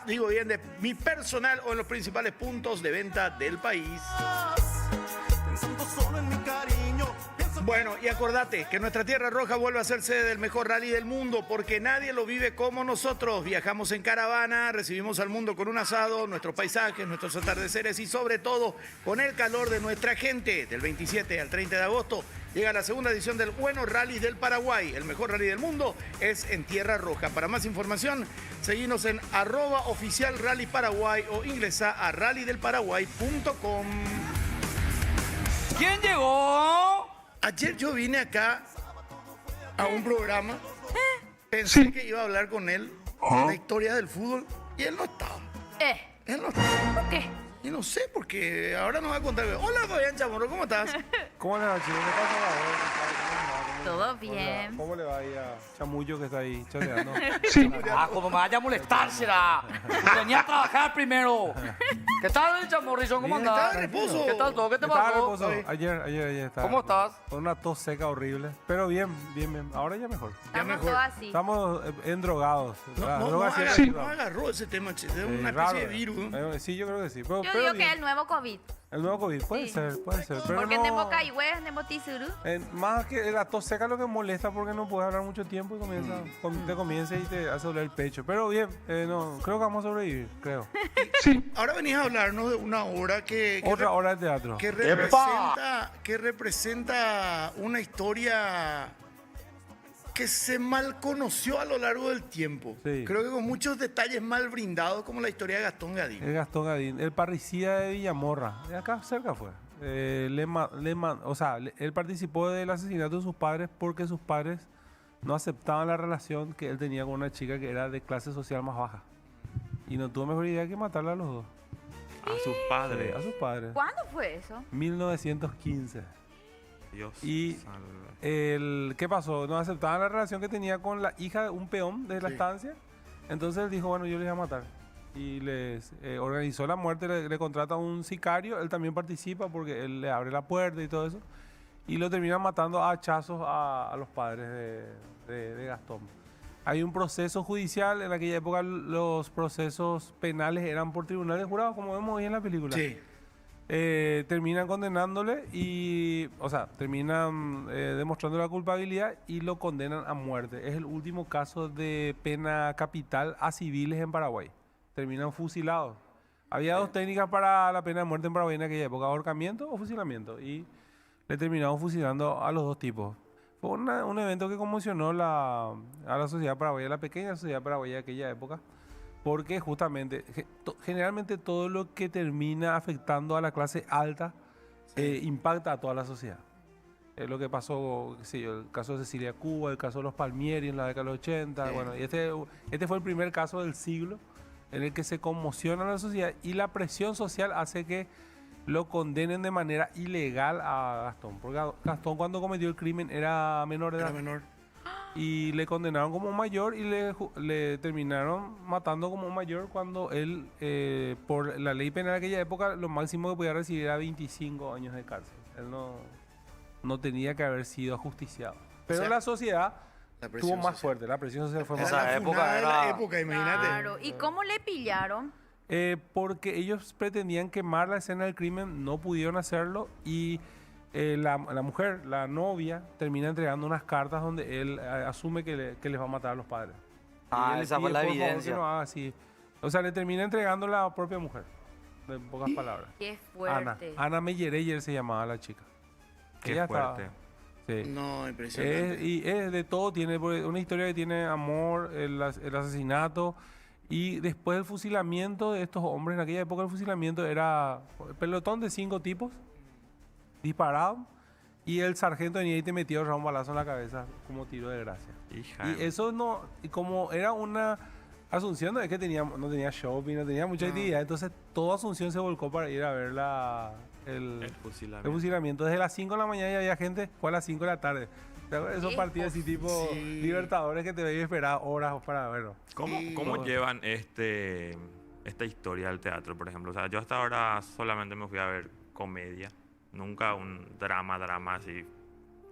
de Mi Personal o en los principales puntos de venta del país. Pensando solo en mi cariño. Bueno, y acordate que nuestra Tierra Roja vuelve a ser sede del mejor rally del mundo porque nadie lo vive como nosotros. Viajamos en caravana, recibimos al mundo con un asado, nuestros paisajes, nuestros atardeceres y sobre todo con el calor de nuestra gente. Del 27 al 30 de agosto llega la segunda edición del Buenos Rally del Paraguay. El mejor rally del mundo es en Tierra Roja. Para más información, seguinos en @oficial Rally Paraguay o ingresa a rallydelparaguay.com. ¿Quién llegó? Ayer yo vine acá a un programa, pensé que iba a hablar con él de la historia del fútbol y él no estaba. Él no estaba. ¿Por qué? Y no sé, porque ahora nos va a contar. Hola, Fabián Chamorro, ¿cómo estás? ¿Cómo le va, chico? ¿Qué pasa, Todo bien. ¿Cómo le va ahí a Chamullo que está ahí choreando? Ah, como me vaya a molestar, será. Venía a trabajar primero. ¿Qué tal, Chamorrison? ¿Cómo Bien, andás? estaba de reposo. ¿Qué tal todo? ¿Qué te Estaba pasó? reposo. Ayer estaba. ¿Cómo estás? Con una tos seca horrible. Pero bien. Ahora ya mejor. Estamos mejor. todos así. Estamos endrogados. La No droga siempre agarró, ayuda. no agarró ese tema, che, es Eh, una raro, especie de virus. Sí, yo creo que sí. Pero Yo pero digo bien. que es el nuevo COVID. El nuevo COVID. Puede Sí. ser. Pero Porque no, tenemos caigües, tenemos tisuru. más que la tos seca lo que molesta porque no puedes hablar mucho tiempo y te comienza y te hace doler el pecho. Pero bien, no, creo que vamos a sobrevivir, creo. Sí. Ahora venís a hablarnos de una obra que Otra hora de teatro. que representa una historia que se mal conoció a lo largo del tiempo. Sí. Creo que con muchos detalles mal brindados, como la historia de Gastón Gadín. El Gastón Gadín, el parricida de Villamorra. De acá cerca fue. Él participó del asesinato de sus padres porque sus padres no aceptaban la relación que él tenía con una chica que era de clase social más baja. Y no tuvo mejor idea que matarla a los dos. A sus padres. A sus padres. ¿Cuándo fue eso? 1915. Dios Y salve. ¿qué pasó? No aceptaban la relación que tenía con la hija de un peón de la Sí. estancia. Entonces él dijo, bueno, yo les voy a matar. Y les organizó la muerte, le contrata a un sicario. Él también participa porque él le abre la puerta y todo eso. Y lo termina matando a hachazos a los padres de Gastón. Hay un proceso judicial, en aquella época los procesos penales eran por tribunales jurados, como vemos hoy en la película. Sí. Terminan condenándole y, o sea, terminan demostrando la culpabilidad y lo condenan a muerte. Es el último caso de pena capital a civiles en Paraguay. Terminan fusilados. Había dos técnicas para la pena de muerte en Paraguay en aquella época, ahorcamiento o fusilamiento. Y le terminaron fusilando a los dos tipos. Fue un evento que conmocionó a la sociedad paraguaya, la pequeña sociedad paraguaya de aquella época. Porque justamente, generalmente todo lo que termina afectando a la clase alta impacta a toda la sociedad. Es lo que pasó, qué sé yo, el caso de Cecilia Cuba, el caso de los Palmieri en la década de los 80. Sí. Bueno, y este fue el primer caso del siglo en el que se conmociona la sociedad y la presión social hace que lo condenen de manera ilegal a Gastón. Porque Gastón, cuando cometió el crimen, era menor de edad. Era menor. Y le condenaron como mayor y le terminaron matando como mayor cuando él, por la ley penal de aquella época, lo máximo que podía recibir era 25 años de cárcel. Él no tenía que haber sido ajusticiado. Pero O sea, la sociedad la estuvo presión más social. fuerte, la presión social fue Era más Esa la época funada de la era- época, imagínate. Claro. ¿Y cómo le pillaron? Porque ellos pretendían quemar la escena del crimen, no pudieron hacerlo y la mujer, la novia, termina entregando unas cartas donde él asume que les va a matar a los padres. Y Ah, ella le esa fue pide, la por favor, evidencia. que no haga así. O sea, le termina entregando la propia mujer, en pocas palabras. Qué Ana, fuerte. Ana Meyereyer se llamaba la chica. Qué Ella estaba- fuerte. sí. No, impresionante. Y es de todo, tiene una historia que tiene amor, el asesinato y después el fusilamiento de estos hombres. En aquella época el fusilamiento era el pelotón de 5 tipos disparados y el sargento venía y te metió un balazo en la cabeza como tiro de gracia. Hija. Y eso no, y como era una Asunción, no es que no tenía shopping, no tenía mucha actividad, entonces toda Asunción se volcó para ir a ver el El fusilamiento. fusilamiento. Desde las 5 de la mañana ya había gente, fue a las 5 de la tarde. ¿Te acuerdas de esos Qué partidos así tipo Sí. Libertadores que te veías esperar horas para verlo? ¿Cómo No. llevan esta historia al teatro, por ejemplo? O sea, yo hasta ahora solamente me fui a ver comedia, nunca un drama así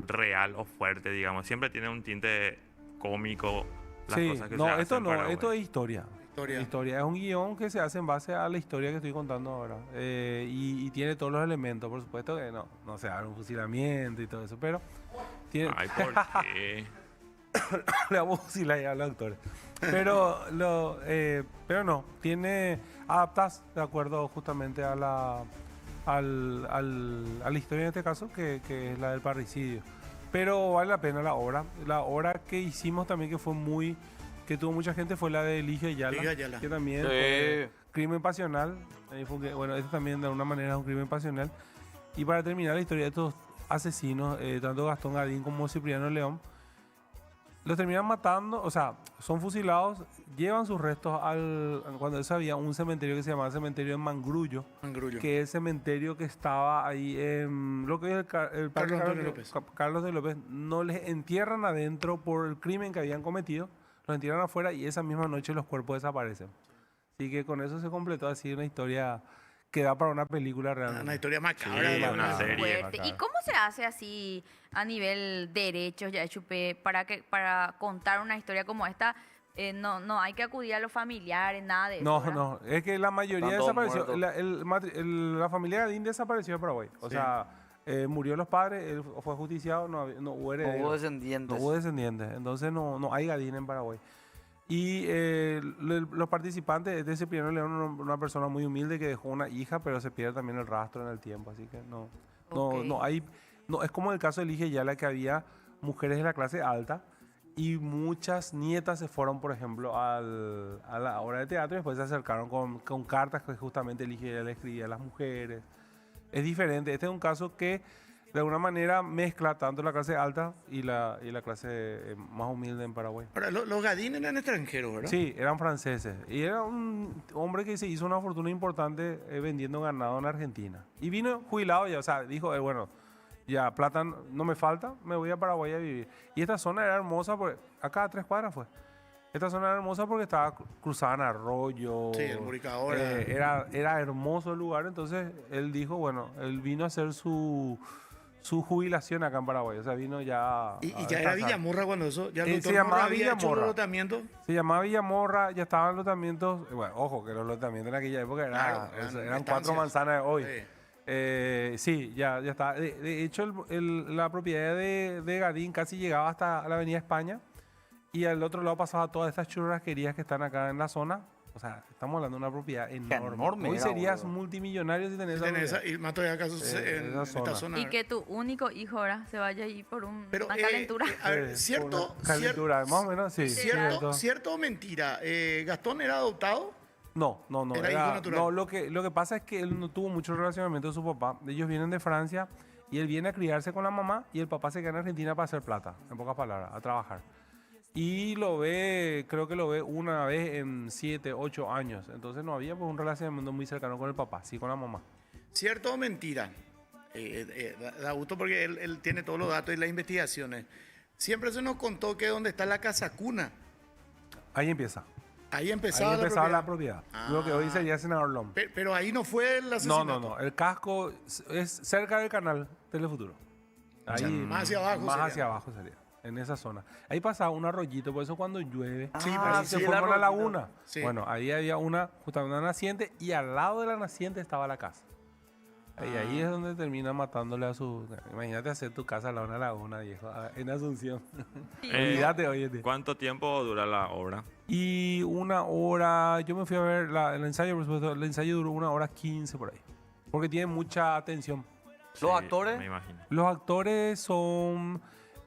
real o fuerte, digamos. Siempre tiene un tinte cómico las Sí, cosas que no, se hacen esto en no, Paraguay. esto es historia. Historia. Historia. Es un guión que se hace en base a la historia que estoy contando ahora. Y tiene todos los elementos, por supuesto que no se haga un fusilamiento y todo eso, pero tiene... Ay, ¿por qué? Le vamos a fusilar ya a los actores. Pero no, adaptas de acuerdo justamente a a la historia en este caso, que es la del parricidio. Pero vale la pena la obra. La obra que hicimos también que tuvo mucha gente fue la de Eligio Ayala. Eligio Ayala. Que también Sí. fue crimen pasional. Bueno, este también de alguna manera es un crimen pasional. Y para terminar la historia de estos asesinos, tanto Gastón Gadín como Cipriano León, los terminan matando, o sea, son fusilados, llevan sus restos cuando eso había un cementerio que se llamaba el cementerio de Mangrullo, Mangrullo. que es el cementerio que estaba ahí en lo que es el Parque Carlos Antonio López. Carlos de López. No les entierran adentro por el crimen que habían cometido, los entierran afuera y esa misma noche los cuerpos desaparecen. Así que con eso se completó así una historia que da para una película realmente. Una historia macabra. Sí, además. una serie. Fuerte. ¿Y cómo se hace así a nivel derechos, ya chupé, para contar una historia como esta? No hay que acudir a los familiares, nada de eso. No, ¿verdad? no, es que la mayoría Están todos desapareció. muertos. La familia Gadín desapareció de Paraguay. O Sí. sea, murió los padres, él fue ajusticiado, no hubo No herederos. hubo descendientes. No hubo descendientes, entonces no hay Gadín en Paraguay. Y los participantes, este Cipriano León, una persona muy humilde que dejó una hija, pero se pierde también el rastro en el tiempo, así que Ok. no es como el caso de Elige Yala, que había mujeres de la clase alta y muchas nietas se fueron, por ejemplo, a la obra de teatro y después se acercaron con cartas que justamente Elige Yala le escribía a las mujeres. Es diferente, este es un caso que de alguna manera mezcla tanto la clase alta y la clase más humilde en Paraguay. Ahora, los Gadín eran extranjeros, ¿verdad? Sí, eran franceses. Y era un hombre que se hizo una fortuna importante vendiendo ganado en Argentina. Y vino jubilado ya, o sea, dijo, bueno, ya plata no me falta, me voy a Paraguay a vivir. Y esta zona era hermosa, porque acá a 3 cuadras fue. Esta zona era hermosa porque estaba cruzada en arroyo. Sí, el Buricahora. Era hermoso el lugar, entonces él dijo, bueno, él vino a hacer su su jubilación acá en Paraguay. O sea, vino ya. Y a ya era descansar. Villamorra cuando eso. Ya el Se doctor llamaba Morra había hecho Villamorra. los lotamientos. Se llamaba Villamorra, ya estaban los lotamientos. Bueno, ojo, que los lotamientos en aquella época Claro, eran 4 estancias. manzanas de hoy. Sí. Sí, ya está. De hecho, la propiedad de Gadín casi llegaba hasta la Avenida España. Y al otro lado pasaba todas estas churrasquerías que están acá en la zona. O sea, estamos hablando de una propiedad enorme. enorme Hoy era, serías boludo. multimillonario si tenés esa En esa, propiedad. y más todavía acaso en esa esta zona. zona. Y que tu único hijo ahora se vaya ahí por Pero, una calentura. a ver, Sí, cierto, una calentura, más o menos, sí. cierto o mentira. ¿Gastón era adoptado? No. Era hijo natural. No, lo que pasa es que él no tuvo mucho relacionamiento con su papá. Ellos vienen de Francia y él viene a criarse con la mamá y el papá se queda en Argentina para hacer plata, en pocas palabras, a trabajar. Y creo que lo ve una vez en 7, 8 años. Entonces no había pues, un relacionamiento muy cercano con el papá, sí con la mamá. ¿Cierto o mentira? Da gusto porque él tiene todos los datos y las investigaciones. Siempre se nos contó que donde está la casa cuna, Ahí empieza. ahí empezaba, Ahí empezaba la propiedad. propiedad. Lo que hoy sería Senador Lom. Pero ahí no fue el asesinato. No. El casco es cerca del canal Telefuturo. Ahí, más hacia abajo Más sería. hacia abajo sería. En esa zona. Ahí pasaba un arroyito, por eso cuando llueve Sí, ahí sí, se el forma la arroyito. laguna. Sí. Bueno, ahí había justamente una naciente y al lado de la naciente estaba la casa. Y ahí es donde termina matándole a su... Imagínate hacer tu casa al lado de una laguna, viejo, en Asunción. Olvídate, oye. ¿Cuánto tiempo dura la obra? Y 1 hora, yo me fui a ver el ensayo, por supuesto, el ensayo duró 1 hora 15 por ahí. Porque tiene mucha atención. ¿Los Sí, actores? Me imagino. Los actores son...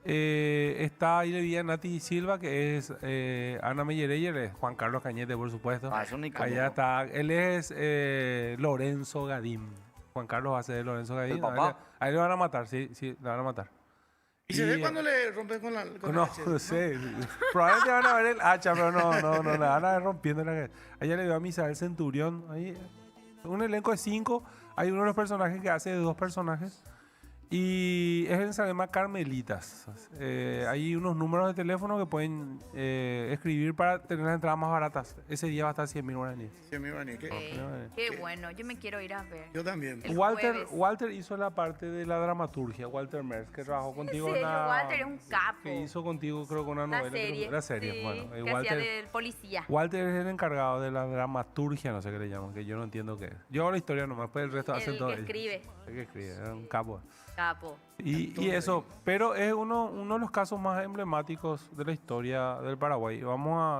está ahí de vida Nati Silva, que es Ana Meyereyer, es Juan Carlos Cañete, por supuesto. Ah, eso ni cómo. Allá está, él es Lorenzo Gadín. Juan Carlos hace de Lorenzo Gadín. ¿El papá? A él le van a matar, sí, le van a matar. ¿Y se ve cuando le rompes con la con No, el hacha? no sé. Probablemente van a ver el hacha, pero no, le van a ver rompiendo la cabeza. Allá le veo a Misael Centurión. Ahí, un elenco de 5. Hay uno de los personajes que hace de 2 personajes. Y es en se llama Carmelitas. Hay unos números de teléfono que pueden escribir para tener las entradas más baratas. Ese día va a estar 100.000 guaraníes. Sí, mi Vani, ¿qué? Qué bueno, yo me quiero ir a ver. Yo también. El Walter, jueves. Walter hizo la parte de la dramaturgia, Walter Merz, que trabajó contigo serio? en la... Walter es un capo. Que hizo contigo, creo que una La novela. serie. La serie, sí, bueno. que hacía del policía. Walter es el encargado de la dramaturgia, no sé qué le llaman, que yo no entiendo qué es. Yo hago la historia nomás, pues el resto El hacen que todo ellos. escribe. El que escribe, es un capo. Capo. Y eso, pero es uno de los casos más emblemáticos de la historia del Paraguay.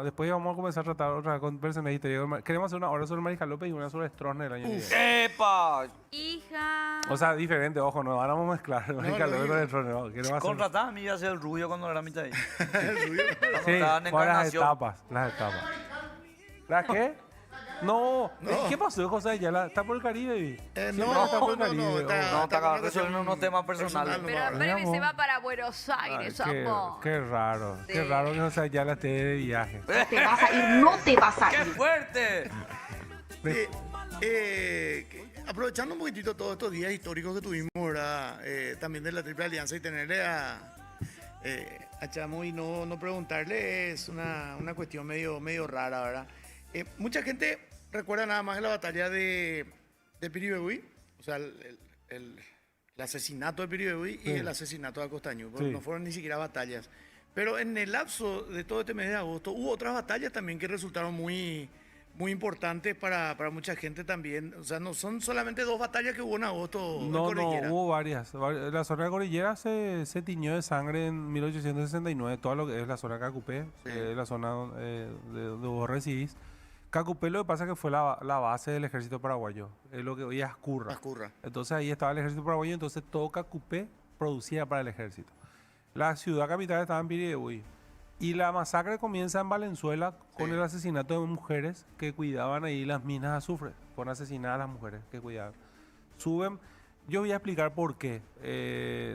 Después vamos a comenzar a tratar otra vez con personajes históricos. Queremos hacer una hora sobre Mariscal López y una sobre Stroessner el año que viene. ¡Epa! Hija. O sea, diferente, ojo, no van a mezclar Mariscal no López digo. con Stroessner. No, queremos hacer... Contrataba a mí a hacer el rubio cuando era mitad ahí. Sí, estaban en con las Encarnación. etapas, las etapas. ¿Las qué? No, ¿qué pasó, José Ayala? ¿Está por el Caribe? No, está por el no, Caribe. no, está- No, está con una resolviendo unos temas personales. personal Pero nomás. espérame, Veamos. se va para Buenos Ay, Aires, qué, amor. qué raro, qué Sí. raro que José Ayala esté de viaje. Te vas a ir, no te vas a ¡Qué ir. fuerte! Aprovechando un poquitito todos estos días históricos que tuvimos, ¿verdad? También de la Triple Alianza y tenerle a Chamo y no preguntarle es una cuestión medio rara, ¿verdad? Mucha gente recuerda nada más la batalla de Piribebuy, o sea, el asesinato de Piribebuy y el asesinato de Acostaño, porque Sí. no fueron ni siquiera batallas. Pero en el lapso de todo este mes de agosto hubo otras batallas también que resultaron muy importantes para mucha gente también. O sea, no son solamente 2 batallas que hubo en agosto en No, Cordillera. hubo varias. La zona de Cordillera se tiñó de sangre en 1869, todo lo que es la zona de Cacupé, la zona de donde vos residís. Cacupé lo que pasa es que fue la base del ejército paraguayo, es lo que hoy es Ascurra. Ascurra. Entonces ahí estaba el ejército paraguayo, entonces todo Cacupé producía para el ejército. La ciudad capital estaba en Piribebuy. Y la masacre comienza en Valenzuela con el asesinato de mujeres que cuidaban ahí las minas de azufre. Fueron asesinadas las mujeres que cuidaban. Suben, yo voy a explicar por qué.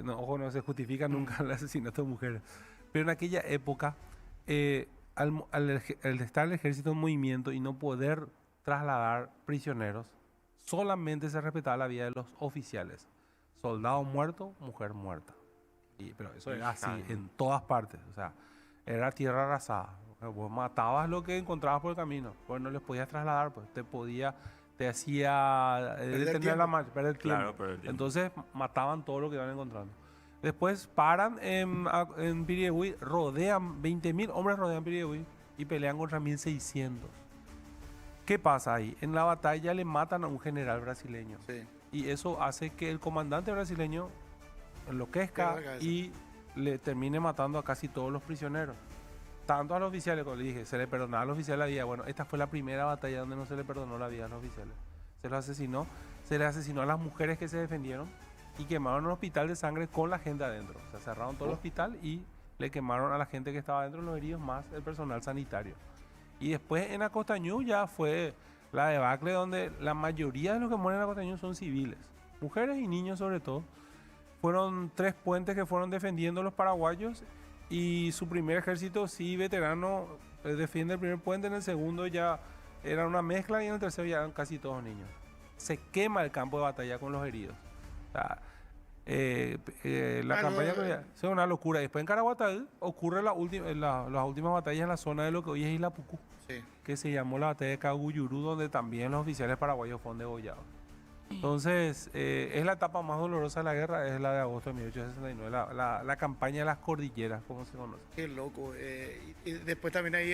Ojo, no se justifica nunca el asesinato de mujeres. Pero en aquella época, al estar el ejército en movimiento y no poder trasladar prisioneros, solamente se respetaba la vida de los oficiales. Soldado muerto, mujer muerta. Pero eso era así en todas partes. O sea, era tierra arrasada. Vos matabas lo que encontrabas por el camino. Pues no les podías trasladar, pues te te hacía detener tiempo. la marcha, perder tiempo. Claro, perder tiempo. Entonces mataban todo lo que iban encontrando. Después paran en Piriegüí, rodean, 20.000 hombres rodean Piriegüí y pelean contra 1.600. ¿Qué pasa ahí? En la batalla le matan a un general brasileño. Sí. Y eso hace que el comandante brasileño enloquezca Pierda la cabeza. y le termine matando a casi todos los prisioneros. Tanto a los oficiales, como le dije, se le perdonaba a los oficiales la vida. Bueno, esta fue la primera batalla donde no se le perdonó la vida a los oficiales. Se los asesinó, se les asesinó a las mujeres que se defendieron y quemaron un hospital de sangre con la gente adentro. O sea, cerraron todo el hospital y le quemaron a la gente que estaba adentro, los heridos, más el personal sanitario. Y después en Acostañú ya fue la debacle donde la mayoría de los que mueren en Acostañú son civiles, mujeres y niños sobre todo. Fueron 3 puentes que fueron defendiendo los paraguayos y su primer ejército, sí, veterano, defiende el primer puente, en el segundo ya era una mezcla y en el tercero ya eran casi todos niños. Se quema el campo de batalla con los heridos. O sea, la campaña es una locura. Después en Caraguatá ocurre las últimas batallas en la zona de lo que hoy es Isla Pucú, Sí. que se llamó la batalla de Caguyurú, donde también los oficiales paraguayos fueron degollados. Entonces, es la etapa más dolorosa de la guerra, es la de agosto de 1869, la campaña de las cordilleras, como se conoce. Qué loco. Y después también ahí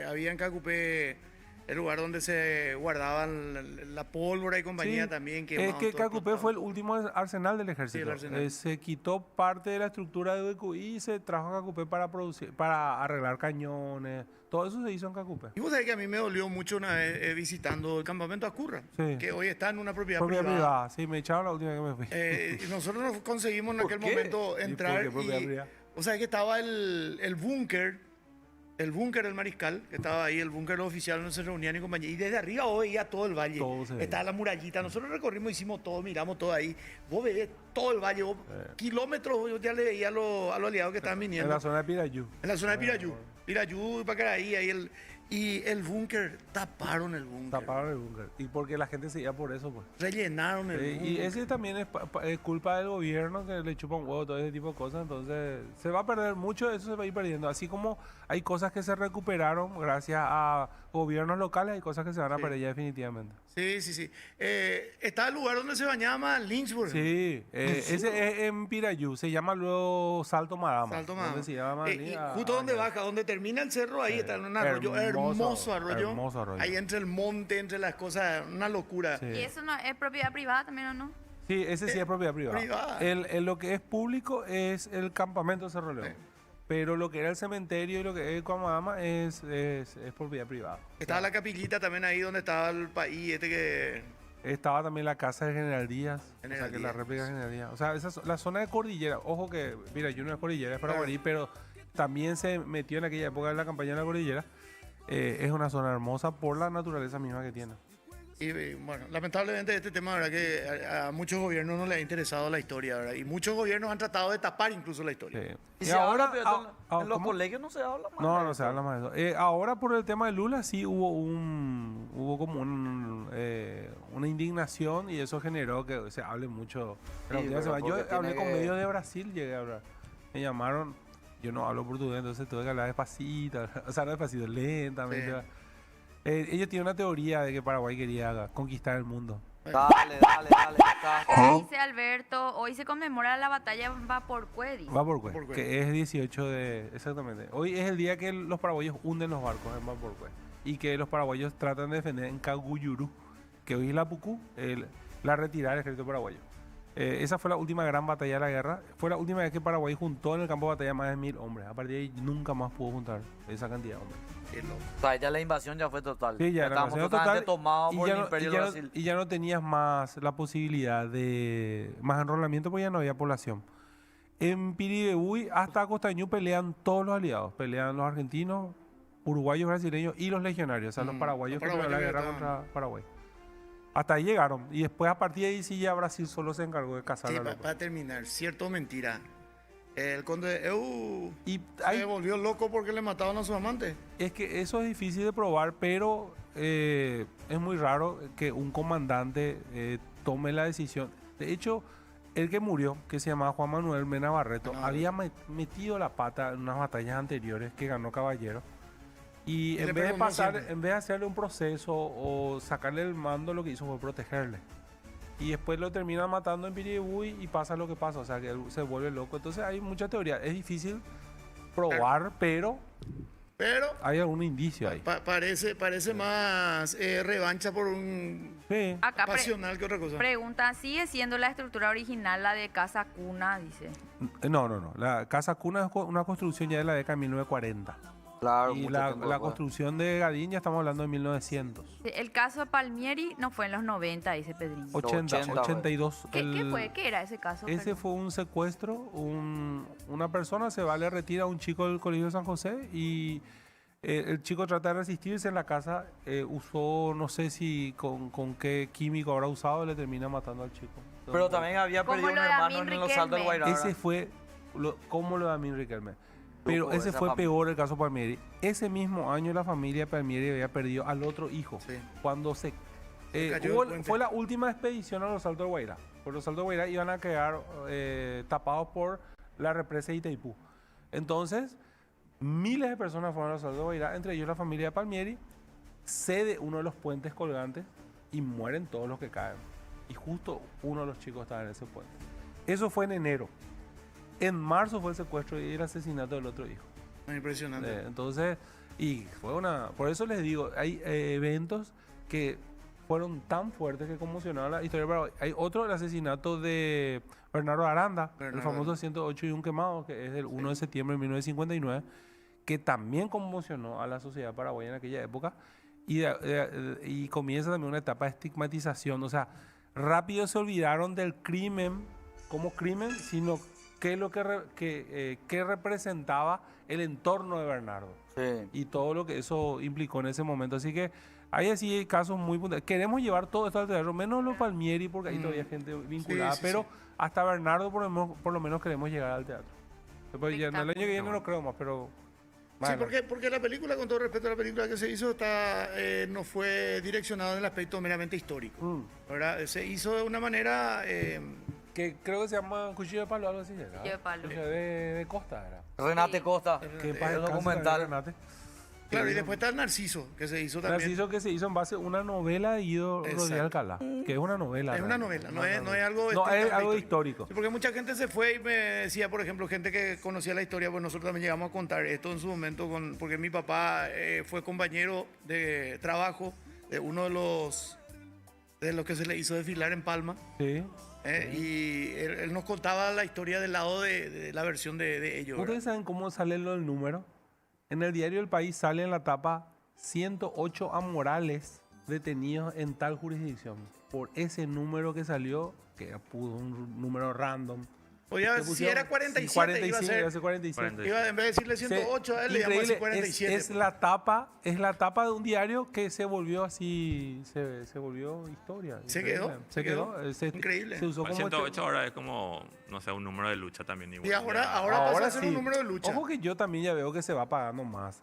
había en Cacupé el lugar donde se guardaban la pólvora y compañía Sí, también. es quemaban que todo Cacupé explotado. fue el último arsenal del ejército. Sí, el arsenal. Se quitó parte de la estructura de UDQI y se trajo a Cacupé para arreglar cañones. Todo eso se hizo en Cacupé. Y vos sabés que a mí me dolió mucho una vez visitando el campamento Acurra, Sí. que hoy está en una propiedad Propiedad privada. privada, sí, me echaron la última vez que me fui. Y nosotros nos conseguimos en ¿Por aquel qué? momento ¿Y entrar por qué propiedad privada? o sea que estaba el búnker del Mariscal, que estaba ahí, el búnker oficial donde se reunían y compañía, y desde arriba vos veías todo el valle, Todo se veía. estaba la murallita, nosotros recorrimos, hicimos todo, miramos todo ahí, vos veías todo el valle, kilómetros, yo ya le veía a los aliados que estaban En viniendo, la zona de Pirayú. en la zona de Pirayú y Pacaraí, ahí y el búnker, taparon el búnker, Taparon el búnker. Y porque la gente se iba por eso, pues. rellenaron el búnker. Y ese también es culpa del gobierno que le chupa un huevo, todo ese tipo de cosas. Entonces, se va a perder mucho, eso se va a ir perdiendo. Así como hay cosas que se recuperaron gracias a gobiernos locales, hay cosas que se van a Sí. perder ya definitivamente. Sí. Está el lugar donde se bañaba Lynchburg. Sí, ese es en Pirayú, se llama luego Salto Madama. Salto donde Madama. se llama Y justo donde baja, donde termina el cerro, ahí está un arroyo, hermoso arroyo. hermoso arroyo. Ahí entre el monte, entre las cosas, una locura. Sí. ¿Y eso no es propiedad privada también o no? Sí, ese sí es propiedad privada. privada. Lo que es público es el campamento Cerro León. Sí. Pero lo que era el cementerio y lo que es Cuamadama es propiedad privada. Estaba la capillita también ahí donde estaba el país, que... Estaba también la casa de General Díaz, General o sea, que la Díaz. réplica de General Díaz. O sea, la zona de cordillera, ojo que, mira, yo no es cordillera, es para Claro. morir, pero también se metió en aquella época en la campaña de la cordillera. Es una zona hermosa por la naturaleza misma que tiene. Y bueno, lamentablemente este tema, ¿verdad? Que a muchos gobiernos no les ha interesado la historia, ¿verdad? Y muchos gobiernos han tratado de tapar incluso la historia. Sí. Y Y se habla, pero en los ¿cómo? colegios no se habla más. No, de no se eso. habla más de eso. Ahora por el tema de Lula sí hubo como una indignación y eso generó que se hable mucho. En la Sí, última pero semana. Yo porque hablé tiene con que- medios de Brasil, llegué a hablar. Me llamaron, yo no hablo portugués, entonces tuve que hablar despacito, o sea, no despacito, lentamente. Sí. Ellos tienen una teoría de que Paraguay quería conquistar el mundo. Dale, acá. Dice Alberto, hoy se conmemora la batalla en Vaporcue, dice. Vaporcue, Vaporcue. que es 18 de... Exactamente. Hoy es el día que los paraguayos hunden los barcos en Vaporcue. Y que los paraguayos tratan de defender en Caguyurú, que hoy es la Pucú, la retirada del ejército paraguayo. Esa fue la última gran batalla de la guerra. Fue la última vez que Paraguay juntó en el campo de batalla más de 1.000 hombres. A partir de ahí nunca más pudo juntar esa cantidad de hombres. Qué loco. O sea, ya la invasión ya fue total. Sí, ya la estábamos invasión totalmente total, tomados y por ya el no- Imperio y de ya no- Brasil. y ya no tenías más la posibilidad de más enrolamiento porque ya no había población. En Piribebuy hasta Costañú pelean todos los aliados. Pelean los argentinos, uruguayos, brasileños y los legionarios. O sea, los paraguayos los que pelearon la paraguayos guerra estaban- contra Paraguay. Hasta ahí llegaron. Y después a partir de ahí sí ya Brasil solo se encargó de cazar Sí, a los... para terminar, cierto o mentira. El conde de Eu Y se hay, volvió loco porque le mataban a su amante. es que eso es difícil de probar, pero es muy raro que un comandante tome la decisión. De hecho, el que murió, que se llamaba Juan Manuel Mena Barreto, Ah, había metido la pata en unas batallas anteriores que ganó Caballero. Y le en vez de perdonó pasar, siempre. en vez de hacerle un proceso o sacarle el mando, lo que hizo fue protegerle. Y después lo terminan matando en Piribuy y pasa lo que pasa, o sea, que él se vuelve loco. Entonces hay mucha teoría. Es difícil probar, pero Pero hay algún indicio ahí. parece más revancha por un Sí. Acá pasional que otra cosa. pregunta, ¿sigue siendo la estructura original la de casa cuna? Dice. No. La casa cuna es una construcción ya de la década de 1940. Claro, Y mucho la tiempo después. construcción de Gadín ya estamos hablando de 1900. El caso de Palmieri no fue en los 90, dice Pedrinho. 80, 82. ¿Qué fue? ¿Qué era ese caso? Ese Perdón. fue un secuestro. Una persona se va, le retira a un chico del Colegio de San José y el chico trata de resistirse en la casa. Usó, no sé si con qué químico habrá usado, le termina matando al chico. Pero también había Como perdido un lo de hermano Amin en los saltos del Riquelme. Guairá. Ese fue como lo de Amin Riquelme. Pero Loco, ese esa fue familia. peor el caso Palmieri. Ese mismo año la familia Palmieri había perdido al otro hijo. Sí. Cuando se cayó el puente. fue la última expedición a los Saltos del Guairá. Por los Saltos del Guairá iban a quedar tapados por la represa de Itaipú. Entonces, miles de personas fueron a los Saltos del Guairá, entre ellos la familia Palmieri, cede uno de los puentes colgantes y mueren todos los que caen. Y justo uno de los chicos estaba en ese puente. Eso fue en enero. En marzo fue el secuestro y el asesinato del otro hijo. Impresionante. Entonces, y fue una... Por eso les digo, hay eventos que fueron tan fuertes que conmocionaron la historia. Pero hay otro, el asesinato de Bernardo Aranda, el Bernardo famoso Aranda. 108 y un quemado, que es del 1 de septiembre de 1959, que también conmocionó a la sociedad paraguaya en aquella época. Y comienza también una etapa de estigmatización. O sea, rápido se olvidaron del crimen como crimen, sino qué es lo que representaba el entorno de Bernardo Sí. y todo lo que eso implicó en ese momento. Así que hay así casos muy puntuales. Queremos llevar todo esto al teatro, menos los Palmieri, porque ahí todavía hay gente vinculada, Sí, sí, pero sí. hasta Bernardo por lo menos queremos llegar al teatro. Después ya, el año que viene no creo más, pero... Sí, bueno. porque la película, con todo respeto a la película que se hizo, no fue direccionada en el aspecto meramente histórico. ¿Verdad? Se hizo de una manera... Que creo que se llama Cuchillo de Palo, algo así. ¿verdad? Cuchillo de Palo. Cuchillo de Costa, era. Renate Costa. Que el paz descanse documental. también, Renate. claro, y después está el Narciso, que se hizo también. Narciso, que se hizo en base a una novela de Guido Exacto. Rodríguez Alcalá, que es una novela. Es una realmente. novela, no es algo... No, es estrictamente algo histórico. Sí, porque mucha gente se fue y me decía, por ejemplo, gente que conocía la historia, pues nosotros también llegamos a contar esto en su momento, porque mi papá fue compañero de trabajo de uno de los que se le hizo desfilar en Palma. Sí. Y él nos contaba la historia del lado de la versión de ellos. ¿verdad? ¿Ustedes saben cómo sale lo del número? En el diario El País sale en la tapa 108 amorales detenidos en tal jurisdicción. Por ese número que salió, que era un número random. Podía, Que si pusieron- era 47, sí, 45, iba a ser... iba a ser 47. En vez de decirle 108 a él, le llamó a decir Increíble, 47. es la tapa de un diario que se volvió así, se volvió historia. Se Increíble. quedó, Se quedó. Increíble. Se usó El como 108 ahora es como, no sé, un número de lucha también. Igual. Y ahora Ya- pasa a ser un número de lucha. Ojo que yo también ya veo que se va pagando más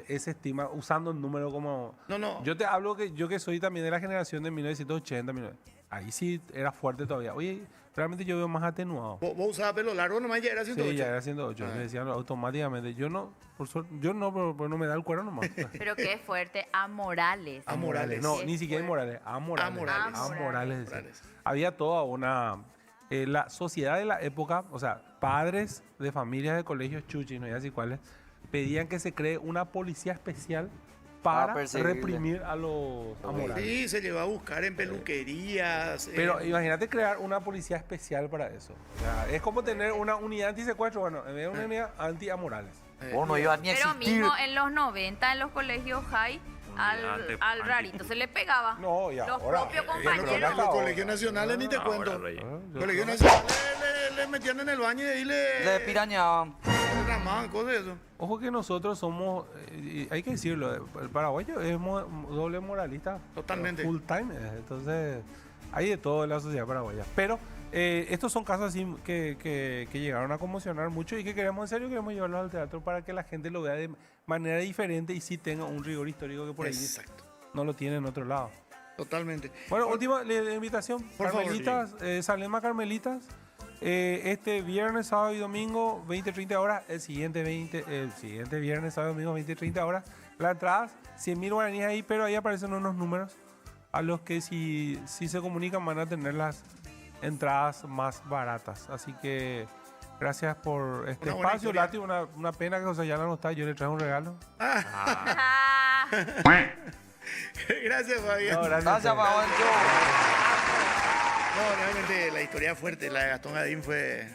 ese estima, usando el número como... No. Yo te hablo que yo que soy también de la generación de 1980, ahí sí era fuerte todavía. Oye, realmente yo veo más atenuado. Vos usabas pelo largo, nomás ya era 108. Sí, ya era 108, me decían automáticamente. Yo no, por suerte, yo no, pero no me da el cuero nomás. Pero qué fuerte, a Morales. A Morales. No, Qué ni siquiera fuerte. Morales. Morales. Morales. decía. Morales. Había toda una... la sociedad de la época, o sea, padres de familias de colegios chuchis, no sé así cuáles, pedían que se cree una policía especial para perseguirle. reprimir a los a Morales. Sí, se llevó a buscar en peluquerías. Pero imagínate crear una policía especial para eso. O sea, es como tener una unidad antisecuestro, bueno, en vez de una unidad anti-amorales. Vos no ibas ni a Pero existir. mismo en los 90 en los colegios high al rarito se le pegaba. No, y Los ahora, propios en compañeros. los colegios nacionales ni te Ahora, cuento. Reyes. Colegios nacionales le metían en el baño y ahí Le pirañaban. le ramaban cosas de eso. Ojo que nosotros somos, hay que decirlo, el paraguayo es doble moralista. Totalmente. Full time, entonces hay de todo en la sociedad paraguaya. Pero estos son casos así que llegaron a conmocionar mucho y que queremos en serio, queremos llevarlos al teatro para que la gente lo vea de manera diferente y sí tenga un rigor histórico que por ahí Exacto. no lo tiene en otro lado. Totalmente. Bueno, última invitación. Por favor. Carmelitas, Salema Carmelitas. Este viernes, sábado y domingo, 20-30 horas. El siguiente viernes, sábado y domingo, 20-30 horas. Las entradas, 100.000 guaraníes ahí, pero ahí aparecen unos números a los que si se comunican van a tener las entradas más baratas. Así que gracias por este Una buena espacio, historia. Lati. Una pena que José Yana no está. Yo le traje un regalo. Ah, Gracias, Fabián. No, Gracias, gracias. Pavancho. No, realmente la historia fuerte, la de Gastón Gadín fue...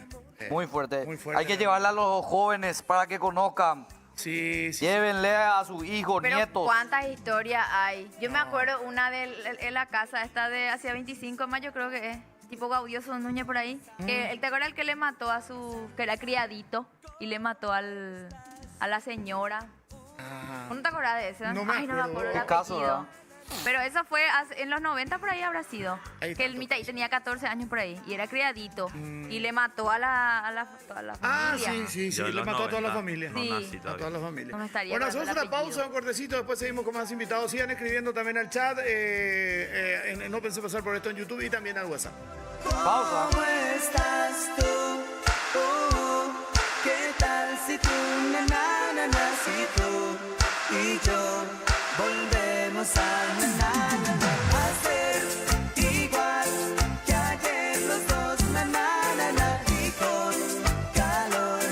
Muy fuerte. Muy fuerte. Hay que llevarla a los jóvenes para que conozcan. Sí, sí. Llévenle a sus hijos, pero nietos. cuántas historias hay. Yo me acuerdo una en la casa esta de hacia 25 de mayo, creo que es. Tipo Gaudioso Núñez por ahí. Que, ¿te acuerdas el que le mató a su... que era criadito y le mató a la señora? Ah, ¿No te acuerdas de eso? No me Ay, no me acuerdo. acuerdo el Qué caso, apellido. ¿verdad? Pero eso fue en los 90 por ahí habrá sido. Ahí Que el está, Mitaí tenía 14 años por ahí y era criadito. Y le mató a la Ah, familia. sí, Yo sí, en le los mató a toda la 90 familia. No Sí. nací A todavía. toda la familia. No me estaría Bueno, acordando hacemos el una pausa, apellido. un cortecito, después seguimos con más invitados. Sigan escribiendo también al chat. No pensé pasar por esto en YouTube y también al WhatsApp. Pausa. ¿Cómo estás tú? ¿Qué tal si tú, na, na, na, si tú y yo volvemos a hacer igual que ayer los dos, na, y con calor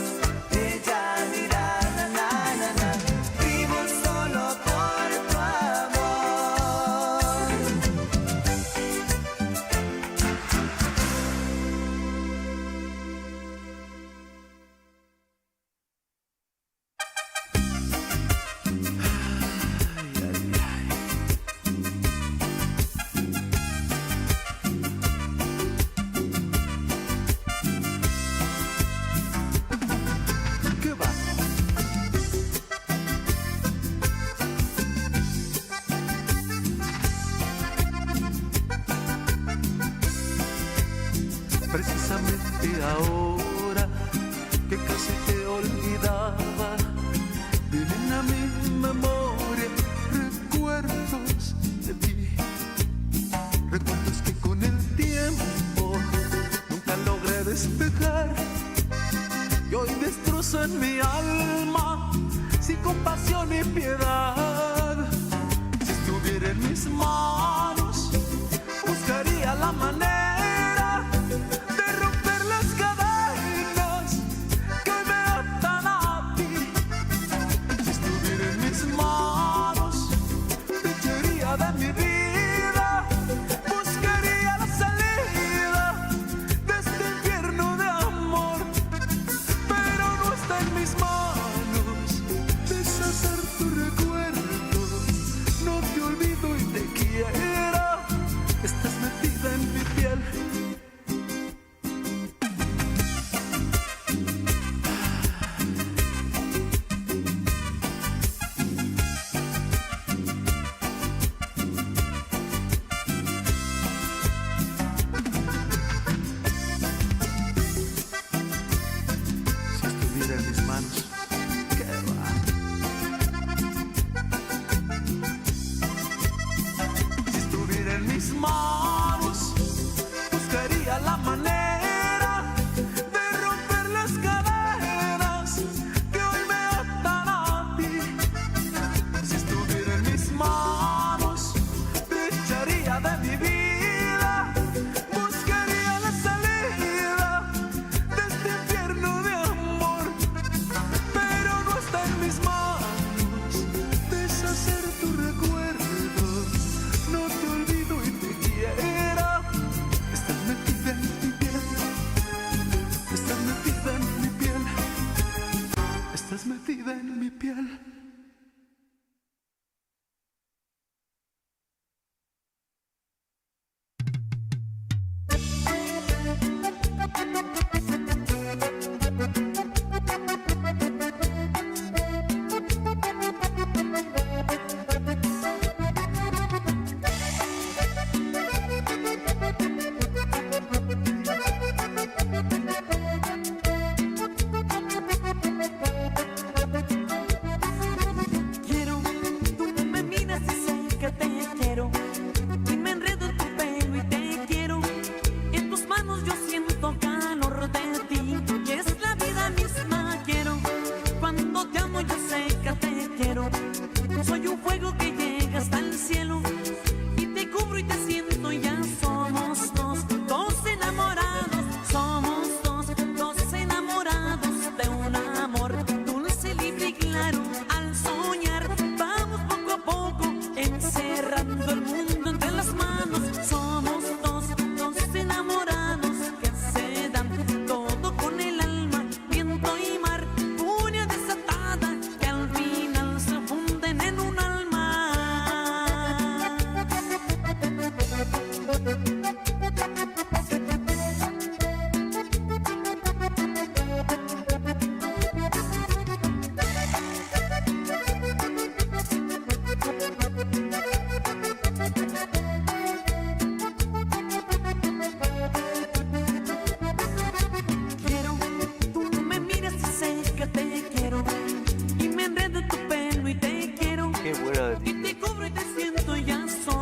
ella dirá, na, vivo solo por tu amor. ¿Qué va? Precisamente ahora que casi te olvidaba, vienen a mi memoria recuerdos de ti. Recuerdos que con el tiempo nunca logré despejar y hoy destrozan mi alma sin compasión ni piedad. Si estuviera en mis manos, buscaría la manera de romper las cadenas que me atan a ti. Si estuviera en mis manos, te echaría de mi vida, buscaría la salida de este infierno de amor, pero no está en mis manos deshacer tu recuerdo. No te olvido y te quiero, estás metida en mi piel. Si estuviera en mis manos, ¿qué va? Si estuviera en mis manos, buscaría la manera de romper las cadenas que hoy me atan a ti. Si estuviera en mis manos, te echaría de mi vida, buscaría la salida de este infierno de amor, pero no está en mis manos deshacer tu recuerdo. No te olvido y te quiero.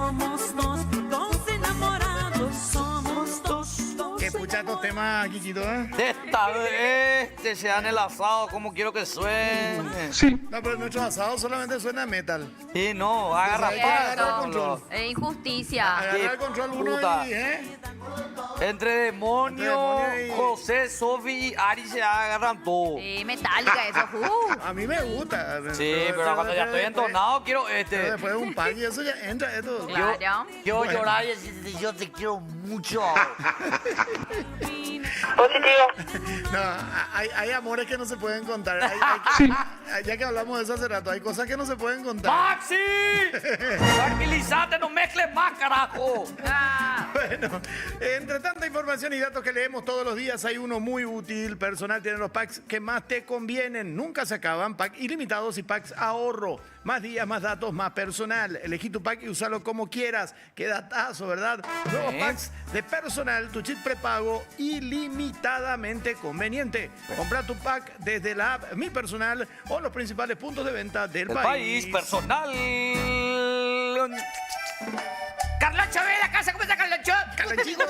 somos dos enamorados, somos dos Escucha estos temas, Kikito, ¿eh? Esta vez se dan el asado como quiero que suene. Sí. No, pero nuestros asados solamente suena metal. Y no, agarra Pues ahí agarra el todo. control. Injusticia. Agarrar el control uno puta. y, ¿eh? Entre demonio, Entre demonio y- José, Sofi y Ari se agarran todo. Sí, metálica eso. A mí me gusta. Sí, pero cuando ya estoy entonado quiero Pero después de un pack y eso ya entra esto. Claro. Quiero llorar y decirte, yo te quiero mucho. No, hay amores que no se pueden contar. Ya que hablamos de eso hace rato, hay cosas que no se pueden contar. ¡Maxi! Tranquilízate, no mezcles más, carajo. Ah, Bueno, entre tanta información y datos que leemos todos los días, hay uno muy útil. Personal tiene los packs que más te convienen. Nunca se acaban. Pack ilimitados y packs ahorro. Más días, más datos, más personal. Elegí tu pack y usalo como quieras. Qué datazo, ¿verdad? Nuevos packs de personal, tu chip prepago ilimitadamente conveniente. Compra tu pack desde la app Mi Personal o los principales puntos de venta del El país. país personal. Carloncho, ve la casa, ¿cómo está Carloncho? Carlonchito.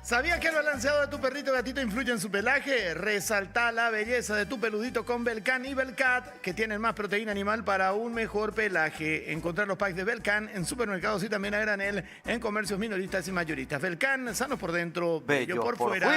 ¿Sabías que el balanceado de tu perrito o gatito influye en su pelaje? Resalta la belleza de tu peludito con Belcan y Belcat, que tienen más proteína animal para un mejor pelaje. Encontrar los packs de Belcan en supermercados y también a granel en comercios minoristas y mayoristas. Belcan, sanos por dentro, bello por fuera.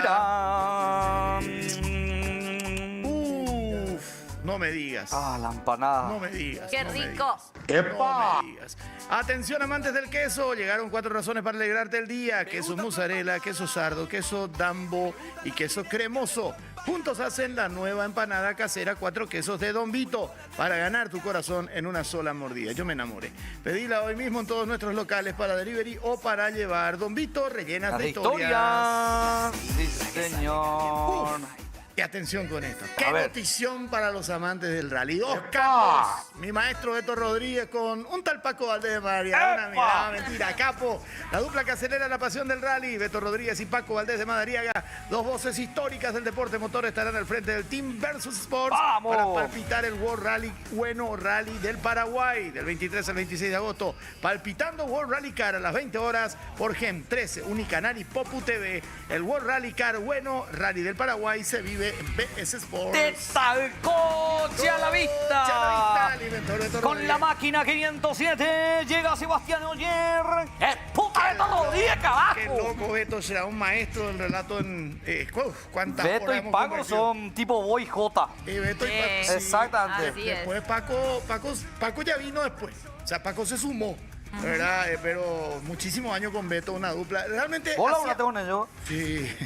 Uf, no me digas. Ah, la empanada. No me digas. qué no me rico. digas. No me digas. Atención amantes del queso, llegaron 4 razones para alegrarte el día. Queso mozzarella, queso sardo, queso dambo y queso cremoso. Juntos hacen la nueva empanada casera 4 quesos de Don Vito para ganar tu corazón en una sola mordida. Yo me enamoré. Pedila hoy mismo en todos nuestros locales para delivery o para llevar. Don Vito, rellenas La de historia. historias. Sí, señor. Y atención con esto. Qué A ver. notición para los amantes del rally. Dos capos. Mi maestro Beto Rodríguez con un tal Paco Valdés de Madariaga. Una mirada, mentira, capo. La dupla que acelera la pasión del rally. Beto Rodríguez y Paco Valdés de Madariaga. Dos voces históricas del deporte motor estarán al frente del Team Versus Sports. ¡Vamos! Para palpitar el World Rally Bueno Rally del Paraguay. Del 23 al 26 de agosto. Palpitando World Rally Car a las 20 horas por GEM 13, Unicanal y Popu TV. El World Rally Car Bueno Rally del Paraguay se vive en BS Sports. De coche a la vista. Ya el inventor de Beto Con la Rodríguez. máquina 507 llega Sebastián Oyer. ¡Es puta de todo día, Qué carajo! loco, Beto será un maestro del relato en... ¿Cuántas Beto horas y hemos Paco compartido? son tipo Boy J. Beto y Sí. Paco, sí. Exactamente. Así es. Después Paco ya vino después. O sea, Paco se sumó. ¿Verdad? Pero muchísimos años con Beto, una dupla. Realmente... ¿Vos hacía- laburaste con ellos? Sí.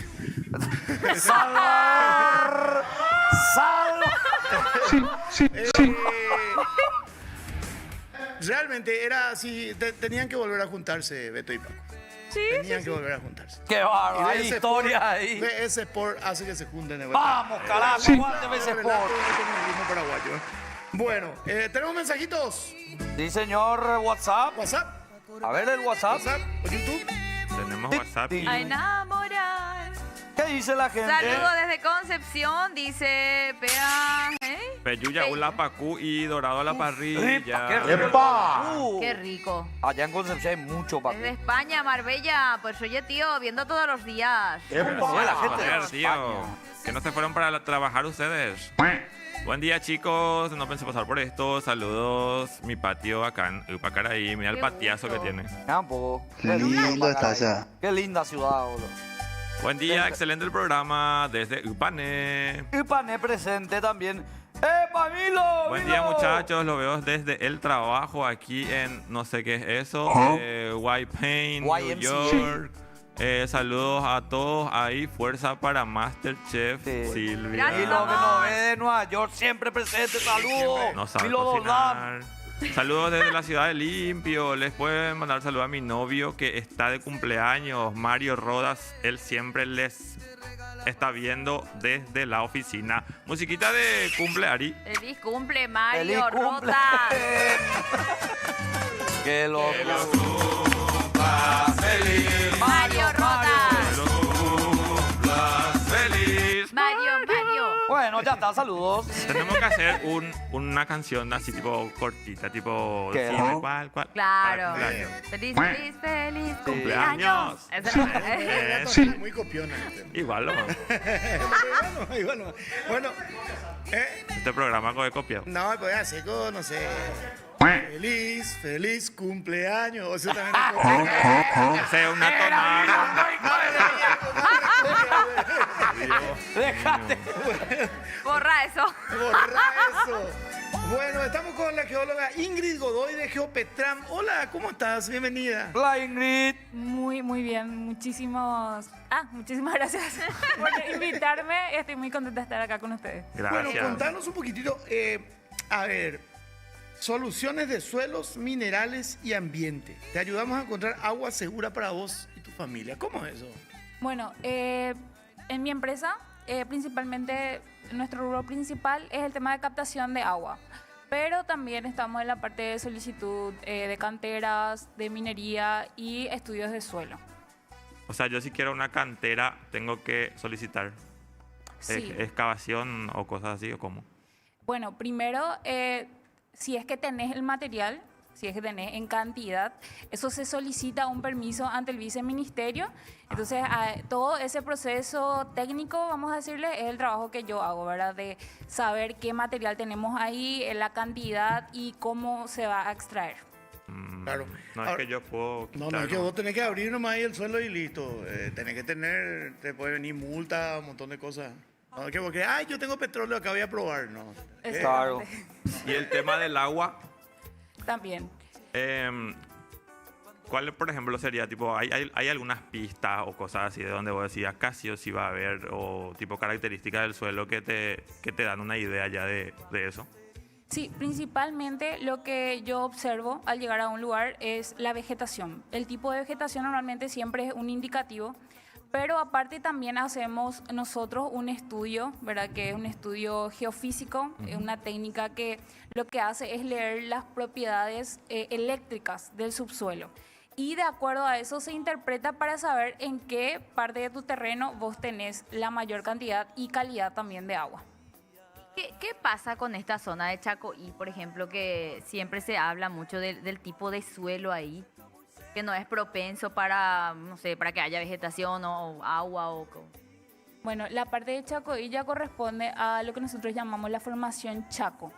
¡Salvar! Realmente era así, tenían que volver a juntarse Beto y Paco. Sí, Tenían que volver a juntarse. ¡Qué bárbaro! Y Hay BS historia Sport- ahí. BS Sport hace que se junten de vuelta. ¡Vamos, carajo! ¡Aguante BS Relato Sport! del automovilismo paraguayo, ¿eh? Bueno, tenemos mensajitos. Sí, señor, WhatsApp. WhatsApp, A ver el WhatsApp. WhatsApp o YouTube. Tenemos WhatsApp y A enamorar. ¿Qué dice la gente? Saludos desde Concepción, dice Pea. Peyuya, Ula Pacú y Dorado a la ¡Qué parrilla. rico! Qué rico. Allá en Concepción hay mucho, papi. Desde España, Marbella. Pues oye, tío, viendo todos los días. ¿Cómo es la gente de Joder, tío. España? Que no se fueron para trabajar ustedes. Buen día, chicos. No pensé pasar por esto. Saludos. Mi patio acá en Upacaraí. Mira el Qué patiazo gusto. que tiene. Campo. Lindo está allá. Qué linda ciudad, boludo. Buen día, excelente el programa desde Upané. Ipané presente también. ¡Epa, Milo! Buen Milo! día, muchachos. Lo veo desde el trabajo aquí en no sé qué es eso. White Pain, New YMCA. York. Saludos a todos ahí. Fuerza para Masterchef, Sí. Silvia. Gracias, Milo que amor. nos ve de Nueva York, siempre presente. Saludos. No sabe Milo Doldán. cocinar. Saludos desde la ciudad de Limpio. Les pueden mandar saludos a mi novio que está de cumpleaños, Mario Rodas. Él siempre les está viendo desde la oficina. Musiquita de cumple, Ari. Feliz cumple, ¡Feliz Mario cumple! Rota. ¡Qué loco! Mario Rota. ¡Feliz! Mario. Bueno, Bueno, ya está, saludos. Tenemos que hacer una canción así tipo cortita, tipo... ¿Qué? decime ¿No? ¿Cuál? Claro. Para el cumpleaños. Feliz, feliz, feliz Cumpleaños. cumpleaños. Esa es. Sí. Muy copiona. Igual lo Igual no. Bueno, Este programa coge copia. no, pues hacer con, no sé. Feliz cumpleaños. O sea, también es como- Hace una tonada. Déjate. Borra eso. Borra eso. Bueno, estamos con la geóloga Ingrid Godoy de Geopetram. Hola, ¿cómo estás? Bienvenida. Hola, Ingrid. Muy bien. Muchísimas gracias por invitarme. Estoy muy contenta de estar acá con ustedes. Bueno, Gracias. contanos un poquitito. A ver, soluciones de suelos, minerales y ambiente. Te ayudamos a encontrar agua segura para vos y tu familia. ¿Cómo es eso? Bueno, en mi empresa, principalmente, nuestro rubro principal es el tema de captación de agua. Pero también estamos en la parte de solicitud de canteras, de minería y estudios de suelo. O sea, yo si quiero una cantera, tengo que solicitar Sí. excavación o cosas así, ¿o cómo? Bueno, primero, si es que tenés el material, si es que tenés en cantidad, eso se solicita un permiso ante el viceministerio. Entonces, todo ese proceso técnico, vamos a decirle, es el trabajo que yo hago, ¿verdad? De saber qué material tenemos ahí, la cantidad y cómo se va a extraer. Claro. No Ahora- es que yo puedo No, quitar, es que vos tenés que abrir nomás ahí el suelo y listo. Tenés que tener, te puede venir multa, un montón de cosas. No es que porque, ay, yo tengo petróleo, acá voy a probar. No. Claro. Y el tema del agua, También. ¿cuál, por ejemplo, sería? Tipo, ¿hay algunas pistas o cosas así de donde vos decís acá sí o sí va a haber, o tipo características del suelo que te dan una idea ya de eso? Sí, principalmente lo que yo observo al llegar a un lugar es la vegetación. El tipo de vegetación normalmente siempre es un indicativo, pero aparte también hacemos nosotros un estudio, ¿verdad? Que es un estudio geofísico, una técnica que lo que hace es leer las propiedades eléctricas del subsuelo. Y de acuerdo a eso se interpreta para saber en qué parte de tu terreno vos tenés la mayor cantidad y calidad también de agua. ¿Qué pasa con esta zona de Chacoí, por ejemplo, que siempre se habla mucho del tipo de suelo ahí, que no es propenso para, no sé, para que haya vegetación o agua o... Bueno, la parte de Chacoí ya corresponde a lo que nosotros llamamos la formación Chaco,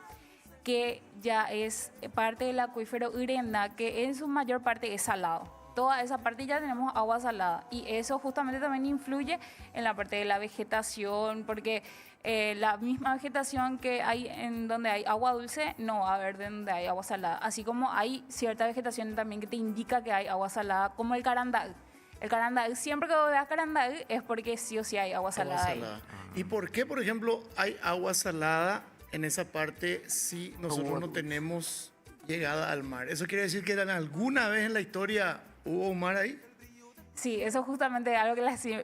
que ya es parte del acuífero Urenda, que en su mayor parte es salado. Toda esa parte ya tenemos agua salada y eso justamente también influye en la parte de la vegetación, porque la misma vegetación que hay en donde hay agua dulce no va a haber donde hay agua salada, así como hay cierta vegetación también que te indica que hay agua salada, como el carandal. El carandal, siempre que veas carandal es porque sí o sí hay agua salada, Agua ahí. salada. ¿Y por qué, por ejemplo, hay agua salada en esa parte si nosotros no tenemos llegada al mar? ¿Eso quiere decir que alguna vez en la historia hubo un mar ahí? Sí, eso es justamente algo que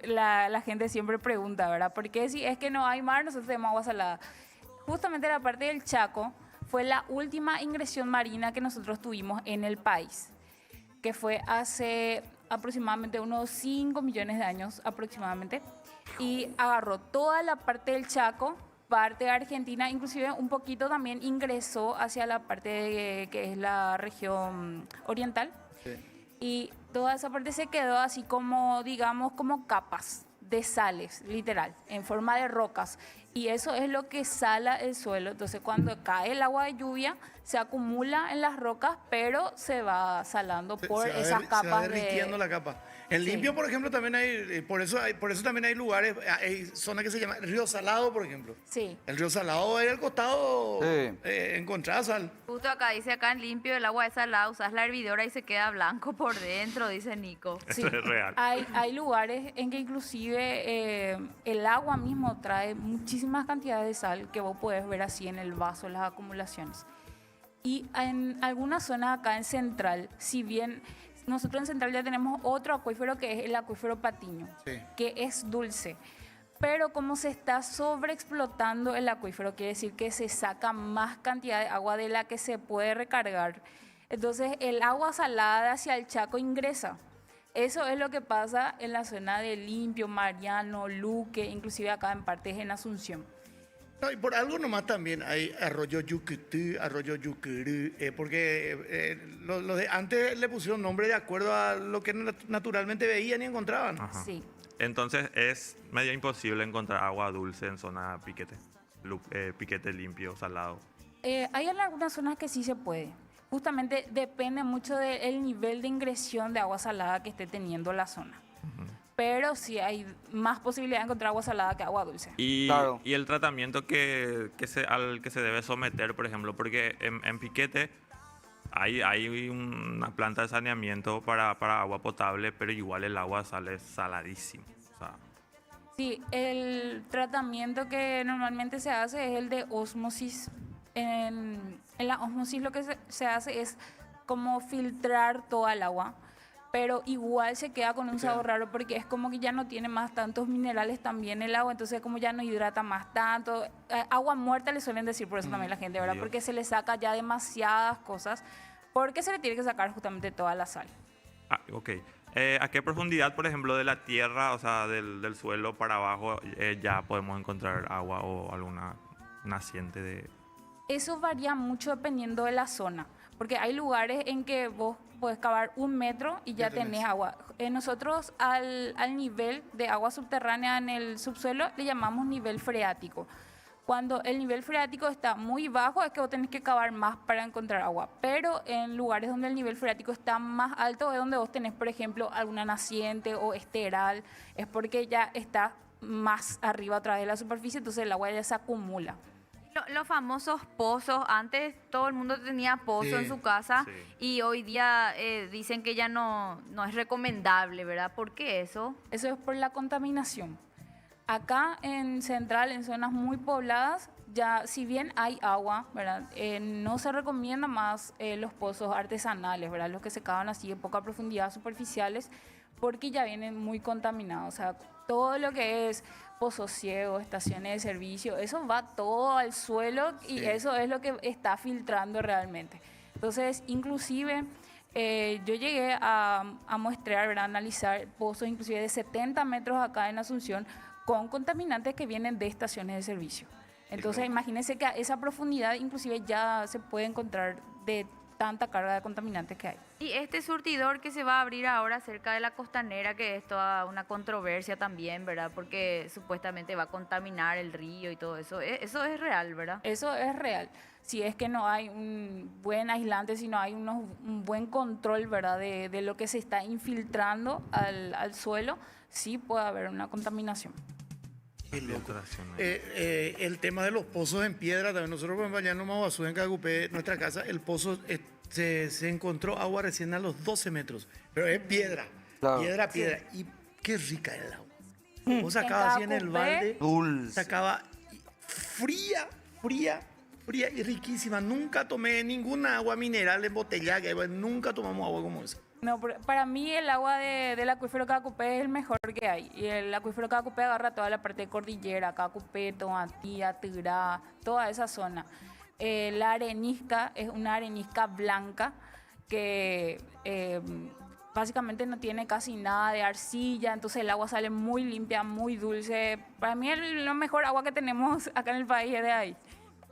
la gente siempre pregunta, ¿verdad? Porque si es que no hay mar, nosotros tenemos agua salada. Justamente la parte del Chaco fue la última ingresión marina que nosotros tuvimos en el país, que fue hace aproximadamente unos 5 millones de años aproximadamente, y agarró toda la parte del Chaco, parte de Argentina, inclusive un poquito también ingresó hacia la parte que es la región oriental. Y toda esa parte se quedó así como, digamos, como capas de sales, literal, en forma de rocas. Y eso es lo que sala el suelo. Entonces, cuando cae el agua de lluvia, se acumula en las rocas, pero se va salando por esas Se va capas derritiendo la capa. En Sí. Limpio, por ejemplo, también hay, por eso también hay lugares, hay zonas que se llama Río Salado, por ejemplo. Sí. El Río Salado ahí al costado Sí. encontrás sal. Justo acá dice, acá en limpio el agua es salada, usas la hervidora y se queda blanco por dentro, dice Nico. Eso es real. Hay lugares en que inclusive el agua mismo trae muchísimas cantidades de sal que vos podés ver así en el vaso, las acumulaciones. Y en algunas zonas acá en Central, si bien nosotros en Central ya tenemos otro acuífero que es el acuífero Patiño, Sí. que es dulce. Pero como se está sobreexplotando el acuífero, quiere decir que se saca más cantidad de agua de la que se puede recargar. Entonces el agua salada hacia el Chaco ingresa. Eso es lo que pasa en la zona de Limpio, Mariano, Luque, inclusive acá en partes en Asunción. No, y por algo nomás también hay arroyo Yucutú, arroyo Yucurú, porque los de antes le pusieron nombre de acuerdo a lo que naturalmente veían y encontraban. Ajá. Sí. Entonces es medio imposible encontrar agua dulce en zona piquete. Piquete limpio, salado. Hay en algunas zonas que sí se puede. Justamente depende mucho del nivel de ingresión de agua salada que esté teniendo la zona. Pero sí hay más posibilidad de encontrar agua salada que agua dulce. Y, Claro. y el tratamiento al que se debe someter, por ejemplo, porque en Piquete hay una planta de saneamiento para agua potable, pero igual el agua sale saladísimo. O sea, Sí, el tratamiento que normalmente se hace es el de ósmosis. En la ósmosis lo que se hace es como filtrar toda el agua, pero igual se queda con un sabor raro porque es como que ya no tiene más tantos minerales también el agua, entonces como ya no hidrata más tanto. Agua muerta le suelen decir por eso también la gente, ¿verdad? Dios. Porque se le saca ya demasiadas cosas, porque se le tiene que sacar justamente toda la sal. ok. ¿A qué profundidad, por ejemplo, de la tierra, o sea, del suelo para abajo, ya podemos encontrar agua o alguna naciente de... Eso varía mucho dependiendo de la zona, porque hay lugares en que vos podés cavar 1 metro y ya tenés agua. Nosotros al nivel de agua subterránea en el subsuelo le llamamos nivel freático. Cuando el nivel freático está muy bajo es que vos tenés que cavar más para encontrar agua. Pero en lugares donde el nivel freático está más alto es donde vos tenés, por ejemplo, alguna naciente o esteral. Es porque ya está más arriba a través de la superficie, entonces el agua ya se acumula. Los famosos pozos, antes todo el mundo tenía pozo Sí, en su casa sí. y hoy día dicen que ya no es recomendable, ¿verdad? ¿Por qué eso? Eso es por la contaminación. Acá en Central, en zonas muy pobladas, ya si bien hay agua, ¿verdad? No se recomienda más los pozos artesanales, ¿verdad? Los que se cavan así en poca profundidad, superficiales, porque ya vienen muy contaminados. O sea, todo lo que es pozos ciegos, estaciones de servicio, eso va todo al suelo y eso es lo que está filtrando realmente. Entonces, inclusive... yo llegué a muestrear, ¿verdad? Analizar pozos inclusive de 70 metros acá en Asunción con contaminantes que vienen de estaciones de servicio. Entonces, imagínense que a esa profundidad inclusive ya se puede encontrar de tanta carga de contaminantes que hay. Y este surtidor que se va a abrir ahora cerca de la costanera, que es toda una controversia también, ¿verdad? Porque supuestamente va a contaminar el río y todo eso. Eso es real, ¿verdad? Eso es real. Si es que no hay un buen aislante, si no hay un buen control, ¿verdad? De lo que se está infiltrando al suelo, sí puede haber una contaminación. Qué loco. filtración. El tema de los pozos en piedra también. Nosotros, por ejemplo, allá en Maguazú, en Cagupé, nuestra casa, el pozo se encontró agua recién a los 12 metros. Pero es piedra. Claro. Piedra. Y qué rica es el agua. Vos sacabas así en el Cagupé, balde. Dulce. Sacaba fría y riquísima. Nunca tomé ninguna agua mineral embotellada. Nunca tomamos agua como esa. No, para mí el agua del acuífero Cacupé es el mejor que hay. Y el acuífero Cacupé agarra toda la parte de cordillera, Cacupé, Tomatía, Tirá, toda esa zona. La arenisca es una arenisca blanca que básicamente no tiene casi nada de arcilla, entonces el agua sale muy limpia, muy dulce. Para mí la mejor agua que tenemos acá en el país es de ahí.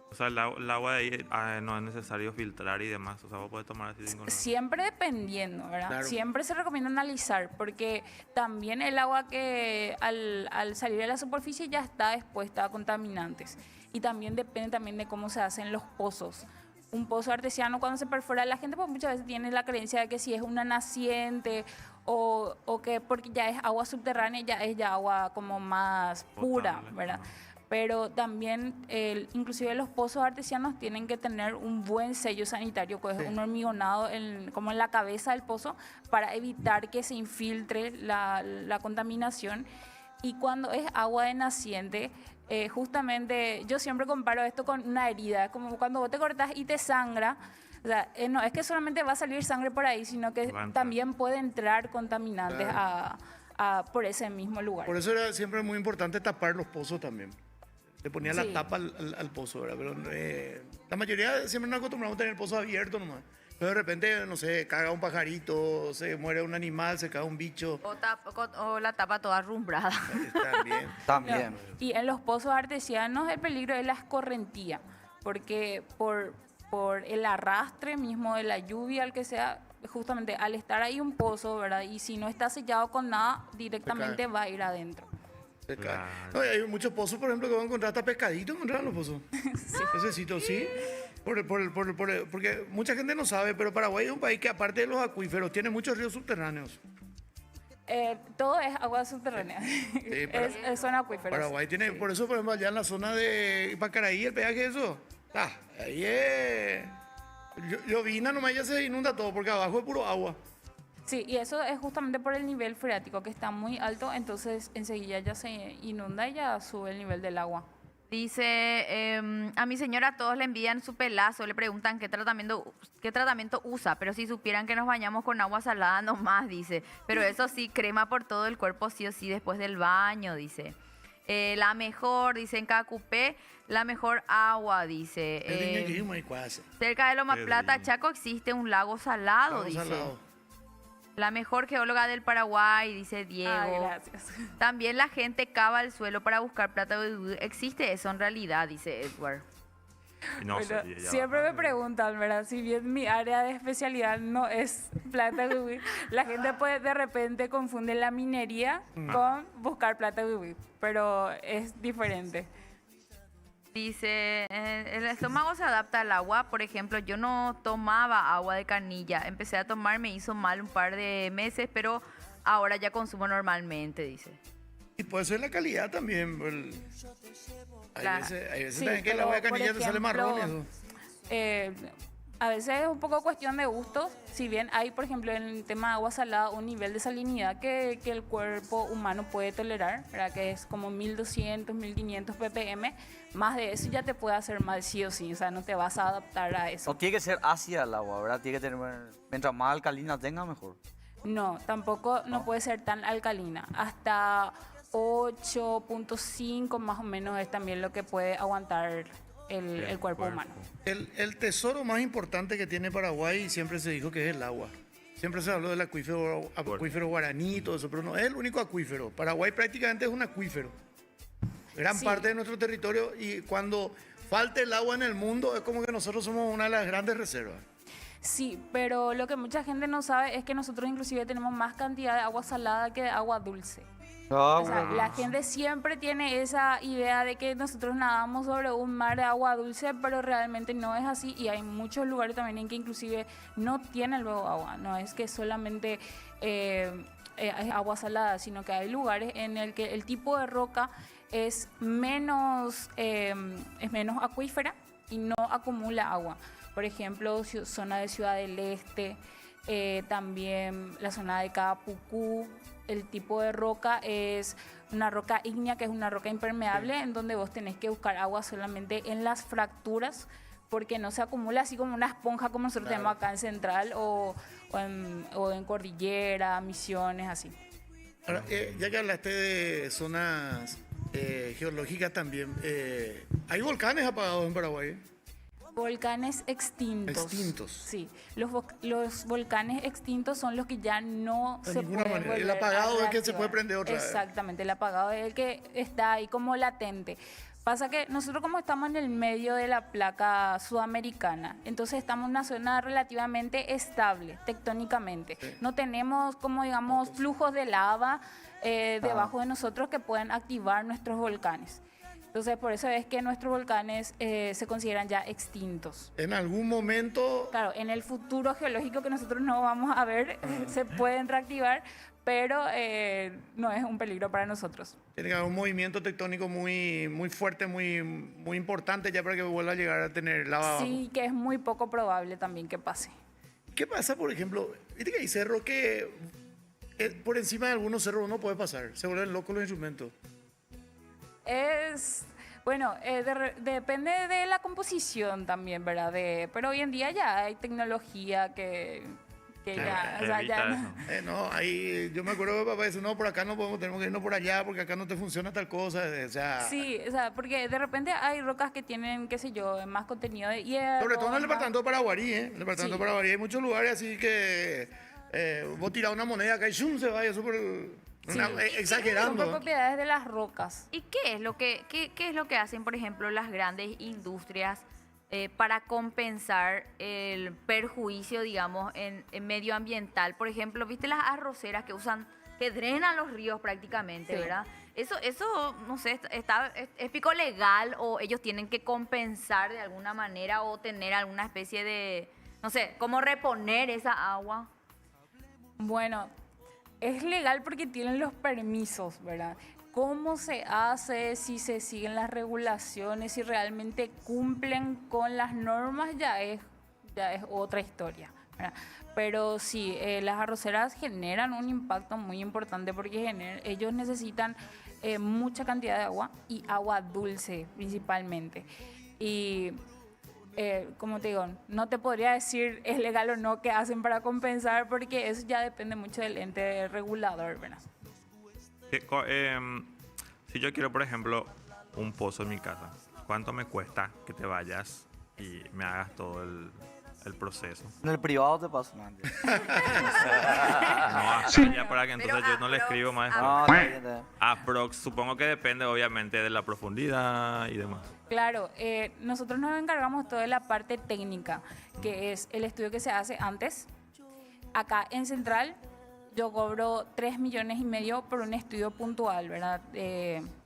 O sea, el agua de ahí no es necesario filtrar y demás. O sea, vos podés tomar así sin control. Siempre dependiendo, ¿verdad? Claro. Siempre se recomienda analizar, porque también el agua que al salir de la superficie ya está expuesta a contaminantes. Y también depende también de cómo se hacen los pozos. Un pozo artesiano cuando se perfora, la gente pues muchas veces tiene la creencia de que si es una naciente o que porque ya es agua subterránea, ya es ya agua como más pura, Potable, ¿verdad? ajá. Pero también, inclusive los pozos artesianos tienen que tener un buen sello sanitario, que es un hormigonado como en la cabeza del pozo, para evitar que se infiltre la contaminación. Y cuando es agua de naciente, justamente yo siempre comparo esto con una herida, como cuando vos te cortás y te sangra. O sea, no es que solamente va a salir sangre por ahí, sino que Va a entrar. también puede entrar contaminantes Claro. por ese mismo lugar. Por eso era siempre muy importante tapar los pozos también. Le ponía la Sí. tapa al pozo, ¿verdad? Pero la mayoría siempre nos acostumbramos a tener el pozo abierto nomás. Pero de repente, no sé, caga un pajarito, se muere un animal, se caga un bicho. O la tapa toda rumbrada. También. También. Y en los pozos artesianos el peligro es la escorrentía, porque por el arrastre mismo de la lluvia, al que sea, justamente al estar ahí un pozo, ¿verdad? Y si no está sellado con nada, directamente va a ir adentro. Se cae. Claro. No, y hay muchos pozos, por ejemplo, que van a encontrar hasta pescaditos, encontraron los pozos. Pececitos, sí. Porque mucha gente no sabe, pero Paraguay es un país que aparte de los acuíferos, tiene muchos ríos subterráneos. Todo es agua subterránea. Son acuíferos. Paraguay tiene, por eso, por ejemplo, allá en la zona de Ipacaraí, el peaje, eso. Ahí es. Llovina nomás ya se inunda todo, porque abajo es puro agua. Sí, y eso es justamente por el nivel freático, que está muy alto, entonces enseguida ya se inunda y ya sube el nivel del agua. Dice, a mi señora todos le envían su pelazo, le preguntan qué tratamiento usa, pero si supieran que nos bañamos con agua salada nomás, dice. Pero eso sí, crema por todo el cuerpo sí o sí después del baño, dice. La mejor, dice en Cacupé, la mejor agua, dice. Cerca de Loma Qué Plata, lindo. Chaco, existe un lago salado, dice. La mejor geóloga del Paraguay, dice Diego. Ay, gracias. También la gente cava el suelo para buscar plata de vudú. ¿Existe eso en realidad? Dice Edward. Y no Bueno, sé, y ella siempre va- me preguntan, ¿verdad? Si bien mi área de especialidad no es plata de la gente puede de repente confunde la minería con buscar plata de pero es diferente. Dice, el estómago se adapta al agua. Por ejemplo, yo no tomaba agua de canilla. Empecé a tomar, me hizo mal un par de meses, pero ahora ya consumo normalmente, dice. Y puede ser la calidad también. Hay La- veces Sí, también que el pero, agua de por canilla te sale ejemplo, marrón. Eso. A veces es un poco cuestión de gustos, si bien hay, por ejemplo, en el tema de agua salada un nivel de salinidad que el cuerpo humano puede tolerar, ¿verdad? Que es como 1200, 1500 ppm, más de eso ya te puede hacer mal sí o sí, o sea, no te vas a adaptar a eso. No tiene que ser ácida el agua, ¿verdad? Tiene que tener, mientras más alcalina tenga, mejor. No, tampoco no puede ser tan alcalina, hasta 8.5 más o menos es también lo que puede aguantar el cuerpo humano. El tesoro más importante que tiene Paraguay siempre se dijo que es el agua. Siempre se habló del acuífero guaraní y todo eso, pero no es el único acuífero. Paraguay prácticamente es un acuífero. Gran Sí. parte de nuestro territorio, y cuando falte el agua en el mundo es como que nosotros somos una de las grandes reservas. Sí, pero lo que mucha gente no sabe es que nosotros inclusive tenemos más cantidad de agua salada que de agua dulce. O sea, la gente siempre tiene esa idea de que nosotros nadamos sobre un mar de agua dulce, pero realmente no es así y hay muchos lugares también en que inclusive no tienen luego agua. No es que solamente es agua salada, sino que hay lugares en el que el tipo de roca es menos acuífera y no acumula agua. Por ejemplo, zona de Ciudad del Este, también la zona de Capucú. El tipo de roca es una roca ígnea, que es una roca impermeable, en donde vos tenés que buscar agua solamente en las fracturas, porque no se acumula así como una esponja como nosotros tenemos acá en Central o en Cordillera, Misiones, así. Ahora, ya que hablaste de zonas geológicas también, ¿hay volcanes apagados en Paraguay? Volcanes extintos. Extintos. Sí, los volcanes extintos son los que ya no De se ninguna pueden manera. El volver a apagado es el que se reactivar. puede prender otra vez. Exactamente, el apagado es el que está ahí como latente. Pasa que nosotros como estamos en el medio de la placa sudamericana, entonces estamos en una zona relativamente estable tectónicamente. No tenemos como digamos flujos de lava debajo de nosotros que pueden activar nuestros volcanes. Entonces, por eso es que nuestros volcanes se consideran ya extintos. En algún momento, Claro, en el futuro geológico que nosotros no vamos a ver, se pueden reactivar, pero no es un peligro para nosotros. tiene que haber un movimiento tectónico muy, muy fuerte, muy, muy importante ya para que vuelva a llegar a tener lava abajo. Sí, que es muy poco probable también que pase. ¿Qué pasa, por ejemplo? Viste que hay cerros que por encima de algunos cerros uno puede pasar, se vuelven locos los instrumentos. Bueno, depende de la composición también, ¿verdad? Pero hoy en día ya hay tecnología que Que ya, o sea, Evita ya eso. No, ahí yo me acuerdo que papá dice, no, por acá no podemos, tenemos que irnos por allá porque acá no te funciona tal cosa. O sea, Sí, o sea, porque de repente hay rocas que tienen, qué sé yo, más contenido de hierro. sobre todo en el más- departamento de Paraguarí, ¿eh? El departamento de Sí. Paraguarí hay muchos lugares así que vos tirás una moneda acá y ¡shum! Se va, y eso por... Son exagerando. por propiedades de las rocas. ¿Y qué es lo que hacen, por ejemplo, las grandes industrias para compensar el perjuicio, digamos, en medioambiental? Por ejemplo, ¿viste las arroceras que drenan los ríos prácticamente, Sí. verdad? Eso, no sé, es pico legal o ellos tienen que compensar de alguna manera o tener alguna especie de, no sé, cómo reponer esa agua. Bueno, es legal porque tienen los permisos, ¿verdad? ¿Cómo se hace? Si se siguen las regulaciones, si realmente cumplen con las normas, ya es otra historia, ¿verdad? Pero sí, las arroceras generan un impacto muy importante porque ellos necesitan mucha cantidad de agua y agua dulce principalmente. Y como te digo, no te podría decir es legal o no qué hacen para compensar porque eso ya depende mucho del ente regulador, ¿verdad? Si yo quiero, por ejemplo, un pozo en mi casa, ¿cuánto me cuesta que te vayas y me hagas todo el proceso? En el privado te paso. No, No, hasta ya para que entonces Pero yo no le escribo más después. no, está bien, está bien. Aprox, supongo que depende obviamente de la profundidad y demás. Claro, nosotros nos encargamos toda la parte técnica, que es el estudio que se hace antes. Acá en Central yo cobro 3,5 millones por un estudio puntual, ¿verdad?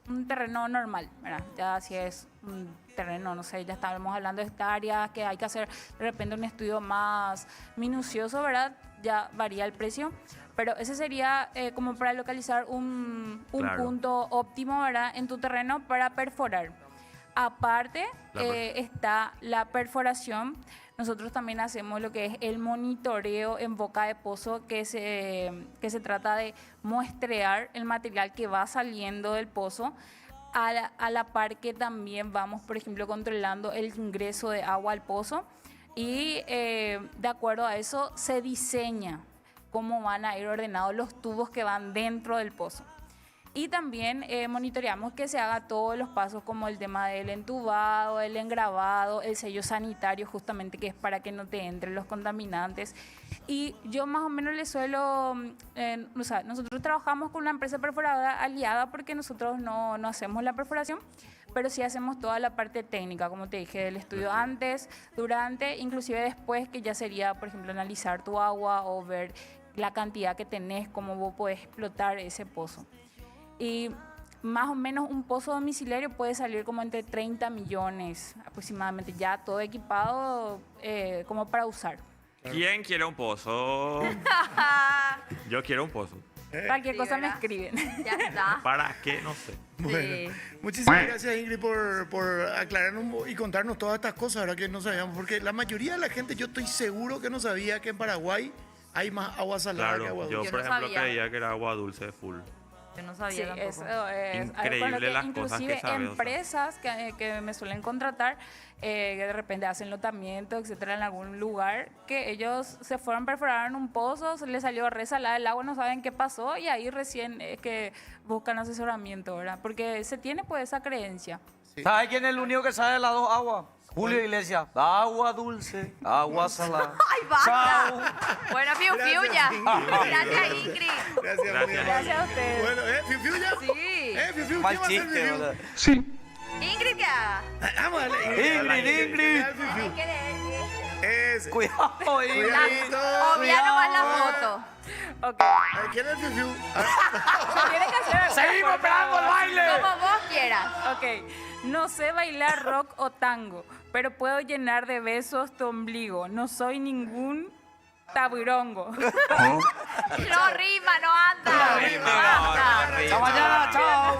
Un terreno normal, ¿verdad? Ya si es un terreno, no sé, ya estábamos hablando de hectáreas, que hay que hacer de repente un estudio más minucioso, ¿verdad? Ya varía el precio. Pero ese sería como para localizar un Claro. punto óptimo, ¿verdad? En tu terreno para perforar. Aparte está la perforación. Nosotros también hacemos lo que es el monitoreo en boca de pozo, que se trata de muestrear el material que va saliendo del pozo. A la par que también vamos, por ejemplo, controlando el ingreso de agua al pozo. Y de acuerdo a eso se diseña cómo van a ir ordenados los tubos que van dentro del pozo. Y también monitoreamos que se haga todos los pasos como el tema del entubado, el engravado, el sello sanitario, justamente que es para que no te entren los contaminantes. Y yo más o menos le suelo, o sea, nosotros trabajamos con una empresa perforadora aliada porque nosotros no hacemos la perforación, pero sí hacemos toda la parte técnica, como te dije, del estudio antes, durante, inclusive después, que ya sería, por ejemplo, analizar tu agua o ver la cantidad que tenés, cómo vos podés explotar ese pozo. Y más o menos un pozo domiciliario puede salir como entre 30 millones aproximadamente, ya todo equipado como para usar. ¿Quién quiere un pozo? Yo quiero un pozo. Cualquier Sí, cosa me ¿verdad? escriben. Ya está. ¿Para qué? No sé. Bueno, muchísimas gracias Ingrid por aclararnos y contarnos todas estas cosas, ¿verdad? Que no sabíamos, porque la mayoría de la gente yo estoy seguro que no sabía que en Paraguay hay más agua salada que Claro, agua yo dulce. por no ejemplo sabía. creía que era agua dulce full. Yo no Sí, sabía tampoco. eso es Increíble algo con lo que las cosas que inclusive sabes, o sea. empresas que me suelen contratar, que de repente hacen lotamiento, etcétera, en algún lugar, que ellos se fueron, perforaron un pozo, se les salió resalada el agua, no saben qué pasó y ahí recién es que buscan asesoramiento, ¿verdad? Porque se tiene pues esa creencia. ¿Sabes quién es el único que sabe de las dos aguas? Julio Iglesias. Agua dulce, agua salada. ¡Ay, basta! Chao. Bueno, Fiu Fiu ya. Gracias, Ingrid. Gracias, Gracias. muy amable. Gracias a ustedes. Bueno, Fiu Fiu ya. Sí. Fiu Fiu, Mal ¿quién va a ser chiste, Fiu boludo. Sí. Ingrid, ¿qué haga? Vamos a darle Ingrid. Fiu Fiu. ¿Qué le Es... Cuidado, Ingrid. Cuidadito. Obvia nomás la foto. Ok. ¿Quién es Fiu Fiu? Tienen que hacer Seguimos esperando el baile. Como vos quieras. Ok, no sé bailar rock o tango, pero puedo llenar de besos tu ombligo. No soy ningún taburongo. No rima, no anda. No, no, Basta. no, Hasta mañana, chao.